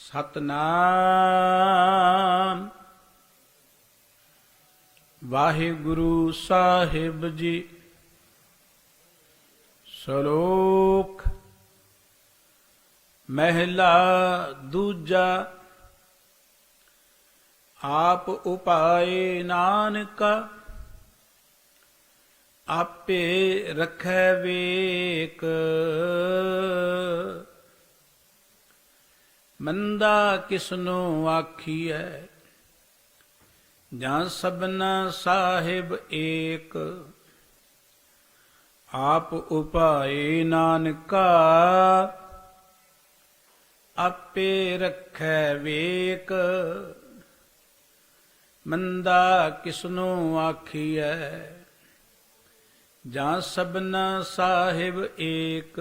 ਸਤਨਾਮ ਵਾਹਿਗੁਰੂ ਸਾਹਿਬ ਜੀ। ਸ਼ਲੋਕ ਮਹਿਲਾ ਦੂਜਾ। ਆਪ ਉਪਾਏ ਨਾਨਕਾ, ਆਪੇ ਰਖੈ ਵੇਕ। ਮੰਦਾ ਕਿਸਨੋ ਆਖੀਐ, ਜਾਂ ਸਭਨਾ ਸਾਹਿਬ ਏਕ। ਆਪ ਉਪਾਏ ਨਾਨਕਾ, ਆਪੇ ਰਖੈ ਵੇਕ। ਮੰਦਾ ਕਿਸਨੋ ਆਖੀਐ, ਜਾਂ ਸਭਨਾ ਸਾਹਿਬ ਏਕ।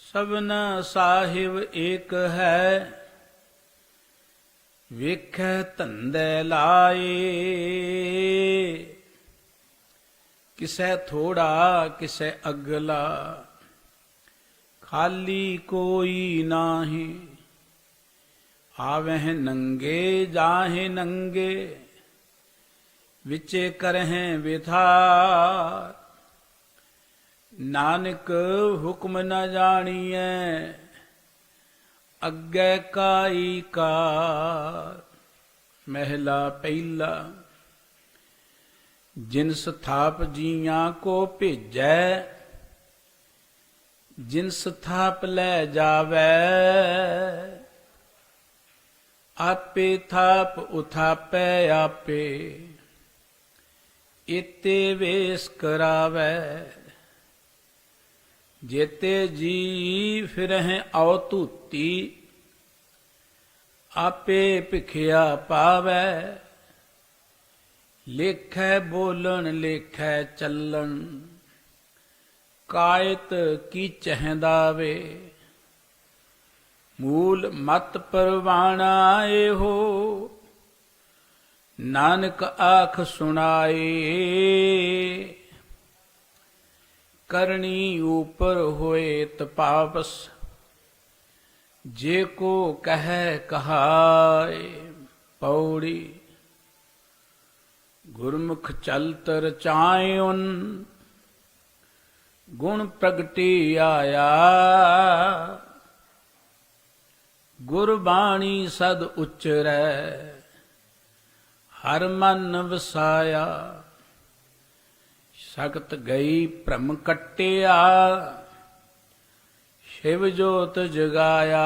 ਸਭਨਾ ਸਾਹਿਬ ਏਕ ਹੈ, ਵੇਖੈ ਧੰਦੇ ਲਾਏ। ਕਿਸੈ ਥੋੜਾ ਕਿਸੈ ਅਗਲਾ, ਖਾਲੀ ਕੋਈ ਨਾਹੀ। ਆਵਹਿ ਨੰਗੇ ਜਾਹੇ ਨੰਗੇ, ਵਿਚੇ ਕਰਹਿ ਵਿਥਾਰ। ਨਾਨਕ ਹੁਕਮ ਨ ਜਾਣੀਐ, ਅੱਗੇ ਕਾਈ ਕਾਰ। ਮਹਿਲਾ ਪਹਿਲਾ। ਜਿਨ ਸਥਾਪ ਜੀਆਂ ਕੋ ਭੇਜੈ, ਜਿਨ ਸਥਾਪ ਲੈ ਜਾਵੈ। ਆਪੇ ਥਾਪ ਉਥਾਪੈ ਆਪੇ, ਇਤੇ ਵੇਸ ਕਰਾਵੈ। ਜੇਤੇ ਜੀ ਫਿਰਹਿ ਆਉ ਧੂਤੀ, ਆਪੇ ਭਿਖਿਆ ਪਾਵੈ। ਲੇਖੈ ਬੋਲਣ ਲੇਖੈ ਚੱਲਣ, ਕਾਇਤ ਕੀ ਚਹਿੰਦਾ ਵੇ। ਮੂਲ ਮਤ ਪਰਵਾਣਾ ਇਹੋ, ਨਾਨਕ ਆਖ ਸੁਣਾਏ। ਕਰਨੀ ਉਪਰ ਹੋਏ ਤਪਾਵਸ, ਜੇ ਕੋ ਕਹੈ ਕਹਾਏ। ਪੌੜੀ। ਗੁਰਮੁਖ ਚਲਤ ਰਚਾਇਉਨ, ਗੁਣ ਪ੍ਰਗਟੀ ਆਇਆ। ਗੁਰਬਾਣੀ ਸਦ ਉਚਰੈ, ਹਰ ਮਨ ਵਸਾਇਆ। ਸਖਤ ਗਈ ਭ੍ਰਮ ਕੱਟਿਆ, ਸ਼ਿਵ ਜੋਤ ਜਗਾਇਆ।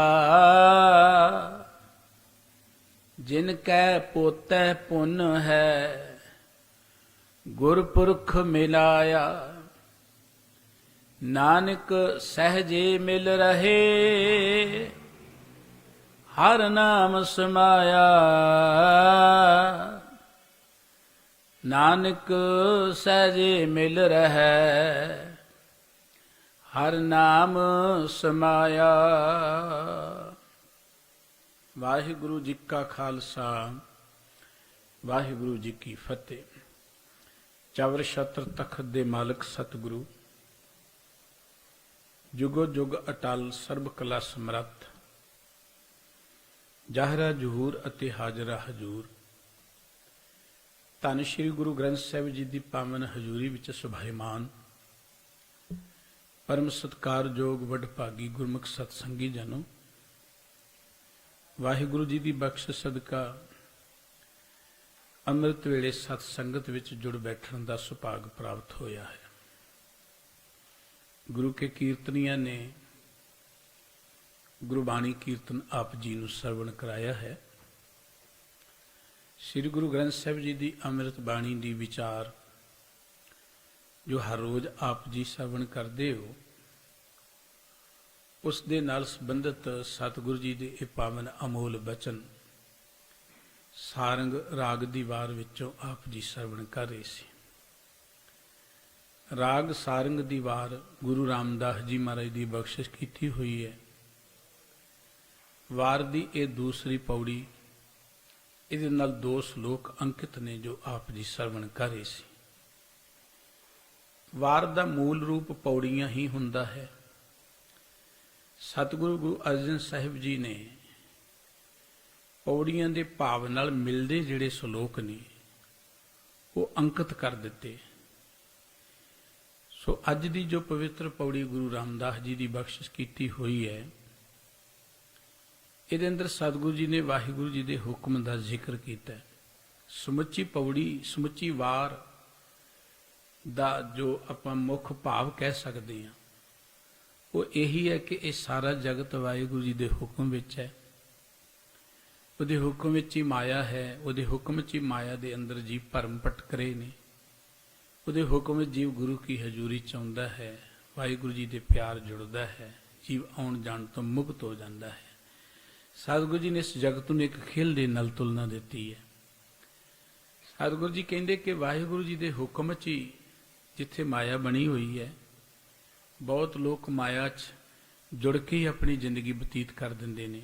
ਜਿਨ ਕੈ ਪੋਤੈ ਪੁੰਨ ਹੈ, ਗੁਰਪੁਰਖ ਮਿਲਾਇਆ। ਨਾਨਕ ਸਹਿਜੇ ਮਿਲ ਰਹੇ, ਹਰ ਨਾਮ ਸਮਾਇਆ। ਨਾਨਕ ਸਹਿਜੇ ਮਿਲ ਰਹੈ, ਹਰ ਨਾਮ ਸਮਾਇਆ। ਵਾਹਿਗੁਰੂ ਜੀ ਕਾ ਖਾਲਸਾ, ਵਾਹਿਗੁਰੂ ਜੀ ਕੀ ਫਤਿਹ। ਚਵਰ ਛਤਰ ਤਖਤ ਦੇ ਮਾਲਕ ਸਤਿਗੁਰੂ, ਜੁਗੋ ਜੁਗ ਅਟਲ ਸਰਬ ਕਲਾ ਸਮਰੱਥ, ਜ਼ਾਹਿਰਾ ਜ਼ਹੂਰ ਅਤੇ ਹਾਜ਼ਰਾ ਹਜ਼ੂਰ, ਧੰਨ ਸ਼੍ਰੀ ਗੁਰੂ ਗ੍ਰੰਥ ਸਾਹਿਬ ਜੀ ਦੀ ਪਾਵਨ ਹਜ਼ੂਰੀ ਵਿੱਚ ਸੁਭਾਈਮਾਨ ਪਰਮ ਸਤਿਕਾਰਯੋਗ ਵਡਭਾਗੀ ਗੁਰਮੁਖ ਸਤਸੰਗੀ ਜਨੋ, ਵਾਹਿਗੁਰੂ ਜੀ ਦੀ ਬਖਸ਼ਿਸ਼ ਸਦਕਾ ਅੰਮ੍ਰਿਤ ਵੇਲੇ ਸਤ ਸੰਗਤ ਵਿੱਚ ਜੁੜ ਬੈਠਣ ਦਾ ਸੁਭਾਗ ਪ੍ਰਾਪਤ ਹੋਇਆ ਹੈ। ਗੁਰੂ ਕੇ ਕੀਰਤਨੀਆਂ ਨੇ ਗੁਰਬਾਣੀ ਕੀਰਤਨ ਆਪ ਜੀ ਨੂੰ ਸਰਵਣ ਕਰਾਇਆ ਹੈ। ਸ੍ਰੀ ਗੁਰੂ ਗ੍ਰੰਥ ਸਾਹਿਬ ਜੀ ਦੀ ਅੰਮ੍ਰਿਤ ਬਾਣੀ ਦੀ ਵਿਚਾਰ ਜੋ ਹਰ ਰੋਜ਼ ਆਪ ਜੀ ਸਰਵਣ ਕਰਦੇ ਹੋ, ਉਸ ਦੇ ਨਾਲ ਸੰਬੰਧਿਤ ਸਤਿਗੁਰੂ ਜੀ ਦੇ ਇਹ ਪਾਵਨ ਅਮੋਲ ਬਚਨ ਸਾਰੰਗ ਰਾਗ ਦੀ ਵਾਰ ਵਿੱਚੋਂ ਆਪ ਜੀ ਸਰਵਣ ਕਰ ਰਹੇ ਸੀ। ਰਾਗ ਸਾਰੰਗ ਦੀ ਵਾਰ ਗੁਰੂ ਰਾਮਦਾਸ ਜੀ ਮਹਾਰਾਜ ਦੀ ਬਖਸ਼ਿਸ਼ ਕੀਤੀ ਹੋਈ ਹੈ। ਵਾਰ ਦੀ ਇਹ ਦੂਸਰੀ ਪੌੜੀ, ਇਹਦੇ ਨਾਲ 2 ਸ਼ਲੋਕ ਅੰਕਿਤ ਨੇ ਜੋ ਆਪ ਜੀ ਸਰਵਣ ਕਰ ਰਹੇ ਸੀ। ਵਾਰ ਦਾ ਮੂਲ ਰੂਪ ਪੌੜੀਆਂ ਹੀ ਹੁੰਦਾ ਹੈ। ਸਤਿਗੁਰੂ ਗੁਰੂ ਅਰਜਨ ਸਾਹਿਬ ਜੀ ਨੇ ਪੌੜੀਆਂ ਦੇ ਭਾਵ ਨਾਲ ਮਿਲਦੇ ਜਿਹੜੇ ਸ਼ਲੋਕ ਨੇ ਉਹ ਅੰਕਿਤ ਕਰ ਦਿੱਤੇ। ਸੋ ਅੱਜ ਦੀ ਜੋ ਪਵਿੱਤਰ ਪੌੜੀ ਗੁਰੂ ਰਾਮਦਾਸ ਜੀ ਦੀ ਬਖਸ਼ਿਸ਼ ਕੀਤੀ ਹੋਈ ਹੈ, ਇਹਦੇ ਅੰਦਰ ਸਤਿਗੁਰੂ ਜੀ ਨੇ ਵਾਹਿਗੁਰੂ ਜੀ ਦੇ ਹੁਕਮ ਦਾ ਜ਼ਿਕਰ ਕੀਤਾ। ਸਮੁੱਚੀ ਪੌੜੀ, ਸਮੁੱਚੀ ਵਾਰ ਦਾ ਜੋ ਆਪਾਂ ਮੁੱਖ ਭਾਵ ਕਹਿ ਸਕਦੇ ਹਾਂ ਉਹ ਇਹੀ ਹੈ ਕਿ ਇਹ ਸਾਰਾ ਜਗਤ ਵਾਹਿਗੁਰੂ ਜੀ ਦੇ ਹੁਕਮ ਵਿੱਚ ਹੈ। ਉਹਦੇ ਹੁਕਮ ਵਿੱਚ ਹੀ ਮਾਇਆ ਹੈ, ਉਹਦੇ ਹੁਕਮ 'ਚ ਹੀ ਮਾਇਆ ਦੇ ਅੰਦਰ ਜੀਵ ਭਰਮ ਭਟਕ ਰਹੇ ਨੇ। ਉਹਦੇ ਹੁਕਮ ਵਿੱਚ ਜੀਵ ਗੁਰੂ ਕੀ ਹਜ਼ੂਰੀ 'ਚ ਆਉਂਦਾ ਹੈ, ਵਾਹਿਗੁਰੂ ਜੀ ਦੇ ਪਿਆਰ ਜੁੜਦਾ ਹੈ, ਜੀਵ ਆਉਣ ਜਾਣ ਤੋਂ ਮੁਕਤ ਹੋ ਜਾਂਦਾ ਹੈ। ਸਤਿਗੁਰੂ ਜੀ ਨੇ ਇਸ ਜਗਤ ਨੂੰ ਇੱਕ ਖੇਲ ਦੇ ਨਾਲ ਤੁਲਨਾ ਦਿੱਤੀ ਹੈ। ਸਤਿਗੁਰੂ ਜੀ ਕਹਿੰਦੇ ਕਿ ਵਾਹਿਗੁਰੂ ਜੀ ਦੇ ਹੁਕਮ 'ਚ ਹੀ ਜਿੱਥੇ ਮਾਇਆ ਬਣੀ ਹੋਈ ਹੈ, ਬਹੁਤ ਲੋਕ ਮਾਇਆ 'ਚ ਜੁੜ ਕੇ ਹੀ ਆਪਣੀ ਜ਼ਿੰਦਗੀ ਬਤੀਤ ਕਰ ਦਿੰਦੇ ਨੇ,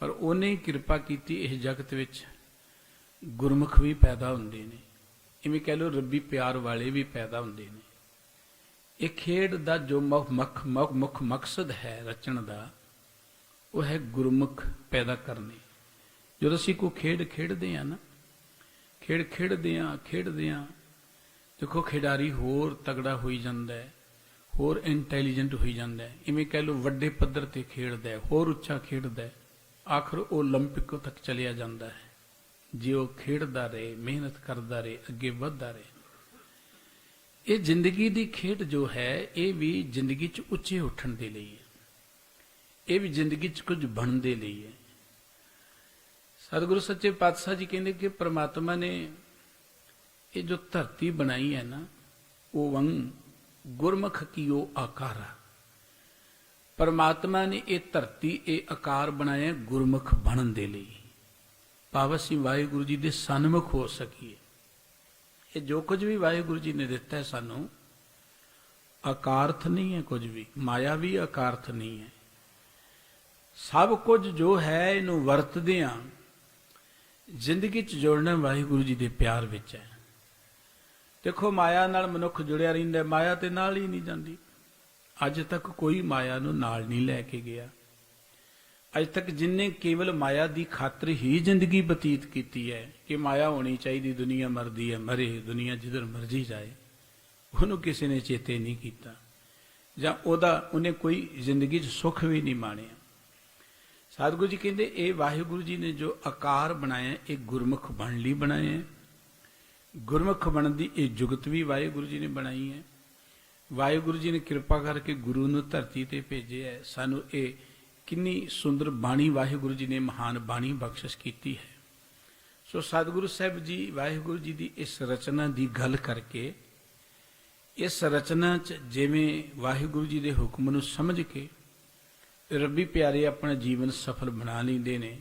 ਪਰ ਉਹਨੇ ਕਿਰਪਾ ਕੀਤੀ ਇਸ ਜਗਤ ਵਿੱਚ ਗੁਰਮੁਖ ਵੀ ਪੈਦਾ ਹੁੰਦੇ ਨੇ, ਇਵੇਂ ਕਹਿ ਲਓ ਰੱਬੀ ਪਿਆਰ ਵਾਲੇ ਵੀ ਪੈਦਾ ਹੁੰਦੇ ਨੇ। ਇਹ ਖੇਡ ਦਾ ਜੋ ਮੁੱਖ ਮਕਸਦ ਹੈ ਰਚਣ ਦਾ, ਉਹ ਹੈ ਗੁਰਮੁਖ ਪੈਦਾ ਕਰਨੇ। ਜਦੋਂ ਅਸੀਂ ਕੋਈ ਖੇਡ ਖੇਡਦੇ ਹਾਂ ਨਾ, ਖੇਡਦੇ ਹਾਂ ਦੇਖੋ ਖਿਡਾਰੀ ਹੋਰ ਤਗੜਾ ਹੋਈ ਜਾਂਦਾ ਹੈ, ਹੋਰ ਇੰਟੈਲੀਜੈਂਟ ਹੋਈ ਜਾਂਦਾ ਹੈ, ਇਵੇਂ ਕਹਿ ਲਓ ਵੱਡੇ ਪੱਧਰ ਤੇ ਖੇਡਦਾ ਹੈ, ਹੋਰ ਉੱਚਾ ਖੇਡਦਾ ਹੈ, ਆਖਰ ਉਹ ਓਲੰਪਿਕ ਤੱਕ ਚਲਿਆ ਜਾਂਦਾ ਹੈ ਜੇ ਉਹ ਖੇਡਦਾ ਰਹੇ, ਮਿਹਨਤ ਕਰਦਾ ਰਹੇ, ਅੱਗੇ ਵੱਧਦਾ ਰਹੇ। ਇਹ ਜ਼ਿੰਦਗੀ ਦੀ ਖੇਡ ਜੋ ਹੈ ਇਹ ਵੀ ਜ਼ਿੰਦਗੀ 'ਚ ਉੱਚੇ ਉੱਠਣ ਦੇ ਲਈ ਹੈ, ਇਹ ਵੀ ਜ਼ਿੰਦਗੀ 'ਚ ਕੁਝ ਬਣਨ ਦੇ ਲਈ ਹੈ। ਸਤਿਗੁਰੂ ਸੱਚੇ ਪਾਤਸ਼ਾਹ ਜੀ ਕਹਿੰਦੇ ਕਿ ਪ੍ਰਮਾਤਮਾ ਨੇ ਇਹ ਜੋ ਧਰਤੀ ਬਣਾਈ ਹੈ ਨਾ, ਉਹ ਵੰਗ ਗੁਰਮੁਖ ਕੀਓ ਆਕਾਰਾ। ਪਰਮਾਤਮਾ ਨੇ ਇਹ ਧਰਤੀ, ਇਹ ਆਕਾਰ ਬਣਾਇਆ ਗੁਰਮੁਖ ਬਣਨ ਦੇ ਲਈ, ਭਾਵ ਅਸੀਂ ਵਾਹਿਗੁਰੂ ਜੀ ਦੇ ਸਨਮੁਖ ਹੋ ਸਕੀਏ। ਇਹ ਜੋ ਕੁਝ ਵੀ ਵਾਹਿਗੁਰੂ ਜੀ ਨੇ ਦਿੱਤਾ ਹੈ ਸਾਨੂੰ, ਆਕਾਰਥ ਨਹੀਂ ਹੈ ਕੁਝ ਵੀ, ਮਾਇਆ ਵੀ ਆਕਾਰਥ ਨਹੀਂ ਹੈ। ਸਭ ਕੁਝ ਜੋ ਹੈ ਇਹਨੂੰ ਵਰਤਦੇ ਹਾਂ, ਜ਼ਿੰਦਗੀ 'ਚ ਜੋੜਨਾ ਵਾਹਿਗੁਰੂ ਜੀ ਦੇ ਪਿਆਰ ਵਿੱਚ ਹੈ। ਦੇਖੋ ਮਾਇਆ ਨਾਲ ਮਨੁੱਖ ਜੁੜਿਆ ਰਹਿੰਦਾ, ਮਾਇਆ ਤੇ ਨਾਲ ਹੀ ਨਹੀਂ ਜਾਂਦੀ। ਅੱਜ ਤੱਕ ਕੋਈ ਮਾਇਆ ਨੂੰ ਨਾਲ ਨਹੀਂ ਲੈ ਕੇ ਗਿਆ। ਅੱਜ ਤੱਕ ਜਿਨਨੇ ਕੇਵਲ ਮਾਇਆ ਦੀ ਖਾਤਰ ਹੀ ਜ਼ਿੰਦਗੀ ਬਤੀਤ ਕੀਤੀ ਹੈ ਕਿ ਮਾਇਆ ਹੋਣੀ ਚਾਹੀਦੀ, ਦੁਨੀਆ ਮਰਦੀ ਹੈ, ਮਰੇ, ਦੁਨੀਆ ਜਿੱਧਰ ਮਰਜੀ ਜਾਏ, ਉਹਨੂੰ ਕਿਸੇ ਨੇ ਚੇਤੇ ਨਹੀਂ ਕੀਤਾ, ਜਾਂ ਉਹਨੇ ਕੋਈ ਜ਼ਿੰਦਗੀ 'ਚ ਸੁੱਖ ਵੀ ਨਹੀਂ ਮਾਣਿਆ। ਸਤਿਗੁਰੂ ਜੀ ਕਹਿੰਦੇ ਇਹ ਵਾਹਿਗੁਰੂ ਜੀ ਨੇ ਜੋ ਆਕਾਰ ਬਣਾਇਆ ਇਹ ਗੁਰਮੁਖ ਬਣਨ ਲਈ ਬਣਾਇਆ। ਗੁਰਮੁਖ ਬਣਨ ਦੀ ਇਹ ਜੁਗਤ ਵੀ ਵਾਹਿਗੁਰੂ ਜੀ ਨੇ ਬਣਾਈ ਹੈ। ਵਾਹਿਗੁਰੂ ਜੀ ਨੇ ਕਿਰਪਾ ਕਰਕੇ ਗੁਰੂ ਨੂੰ ਧਰਤੀ ਤੇ ਭੇਜਿਆ ਹੈ। ਸਾਨੂੰ ਇਹ ਕਿੰਨੀ ਸੁੰਦਰ ਬਾਣੀ ਵਾਹਿਗੁਰੂ ਜੀ ਨੇ ਮਹਾਨ ਬਾਣੀ ਬਖਸ਼ਿਸ਼ ਕੀਤੀ ਹੈ। ਸੋ ਸਤਿਗੁਰੂ ਸਾਹਿਬ ਜੀ ਵਾਹਿਗੁਰੂ ਜੀ ਦੀ ਇਸ ਰਚਨਾ ਦੀ ਗੱਲ ਕਰਕੇ, ਇਸ ਰਚਨਾ 'ਚ ਜਿਵੇਂ ਵਾਹਿਗੁਰੂ ਜੀ ਦੇ ਹੁਕਮ ਨੂੰ ਸਮਝ ਕੇ ਰੱਬੀ ਪਿਆਰੇ ਆਪਣਾ ਜੀਵਨ ਸਫਲ ਬਣਾ ਲੈਂਦੇ ਨੇ,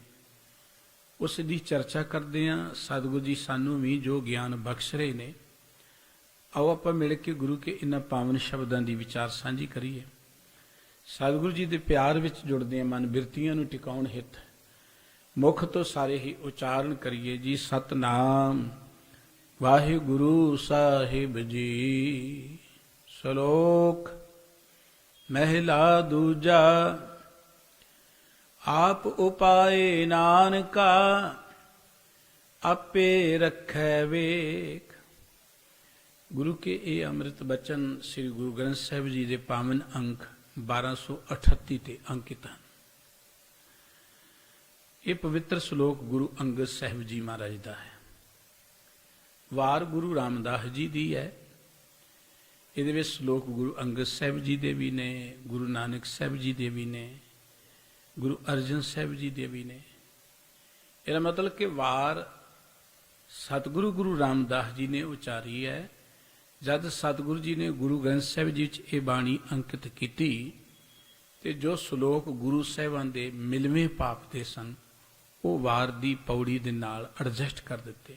ਉਸ ਦੀ ਚਰਚਾ ਕਰਦੇ ਹਾਂ। ਸਤਿਗੁਰੂ ਜੀ ਸਾਨੂੰ ਵੀ ਜੋ ਗਿਆਨ ਬਖਸ਼ ਰਹੇ ਨੇ, ਆਓ ਆਪਾਂ ਮਿਲ ਕੇ ਗੁਰੂ ਕੇ ਇਹਨਾਂ ਪਾਵਨ ਸ਼ਬਦਾਂ ਦੀ ਵਿਚਾਰ ਸਾਂਝੀ ਕਰੀਏ। ਸਤਿਗੁਰੂ ਜੀ ਦੇ ਪਿਆਰ ਵਿੱਚ ਜੁੜਦੇ ਹਾਂ, ਮਨ ਬਿਰਤੀਆਂ ਨੂੰ ਟਿਕਾਉਣ ਹਿੱਤ ਮੁਖ ਤੋਂ ਸਾਰੇ ਹੀ ਉਚਾਰਨ ਕਰੀਏ ਜੀ। ਸਤਨਾਮ ਵਾਹਿਗੁਰੂ ਸਾਹਿਬ ਜੀ। ਸ਼ਲੋਕ ਮਹਿਲਾ ਦੂਜਾ। ਆਪ ਉਪਾਏ ਨਾਨਕਾ ਆਪੇ ਰੱਖੈ ਵੇਖ। ਗੁਰੂ ਕੇ ਇਹ ਅੰਮ੍ਰਿਤ ਬਚਨ ਸ੍ਰੀ ਗੁਰੂ ਗ੍ਰੰਥ ਸਾਹਿਬ ਜੀ ਦੇ ਪਾਵਨ ਅੰਕ 1238 ਤੇ ਅੰਕਿਤ ਹਨ। ਇਹ ਪਵਿੱਤਰ ਸ਼ਲੋਕ ਗੁਰੂ ਅੰਗਦ ਸਾਹਿਬ ਜੀ ਮਹਾਰਾਜ ਦਾ ਹੈ। ਵਾਰ ਗੁਰੂ ਰਾਮਦਾਸ ਜੀ ਦੀ ਹੈ। ਇਹਦੇ ਵਿੱਚ ਸ਼ਲੋਕ ਗੁਰੂ ਅੰਗਦ ਸਾਹਿਬ ਜੀ ਦੇ ਵੀ ਨੇ, ਗੁਰੂ ਨਾਨਕ ਸਾਹਿਬ ਜੀ ਦੇ ਵੀ ਨੇ, ਗੁਰੂ ਅਰਜਨ ਸਾਹਿਬ ਜੀ ਦੇ ਵੀ ਨੇ। ਇਹਦਾ ਮਤਲਬ ਕਿ ਵਾਰ ਸਤਿਗੁਰੂ ਗੁਰੂ ਰਾਮਦਾਸ ਜੀ ਨੇ ਉਚਾਰੀ ਹੈ। ਜਦ ਸਤਿਗੁਰੂ ਜੀ ਨੇ ਗੁਰੂ ਗ੍ਰੰਥ ਸਾਹਿਬ ਜੀ ਵਿੱਚ ਇਹ ਬਾਣੀ ਅੰਕਿਤ ਕੀਤੀ ਤੇ ਜੋ ਸ਼ਲੋਕ ਗੁਰੂ ਸਾਹਿਬਾਨ ਦੇ ਮਿਲਵੇਂ ਭਾਵ ਦੇ ਸਨ, ਉਹ ਵਾਰ ਦੀ ਪੌੜੀ ਦੇ ਨਾਲ ਐਡਜਸਟ ਕਰ ਦਿੱਤੇ।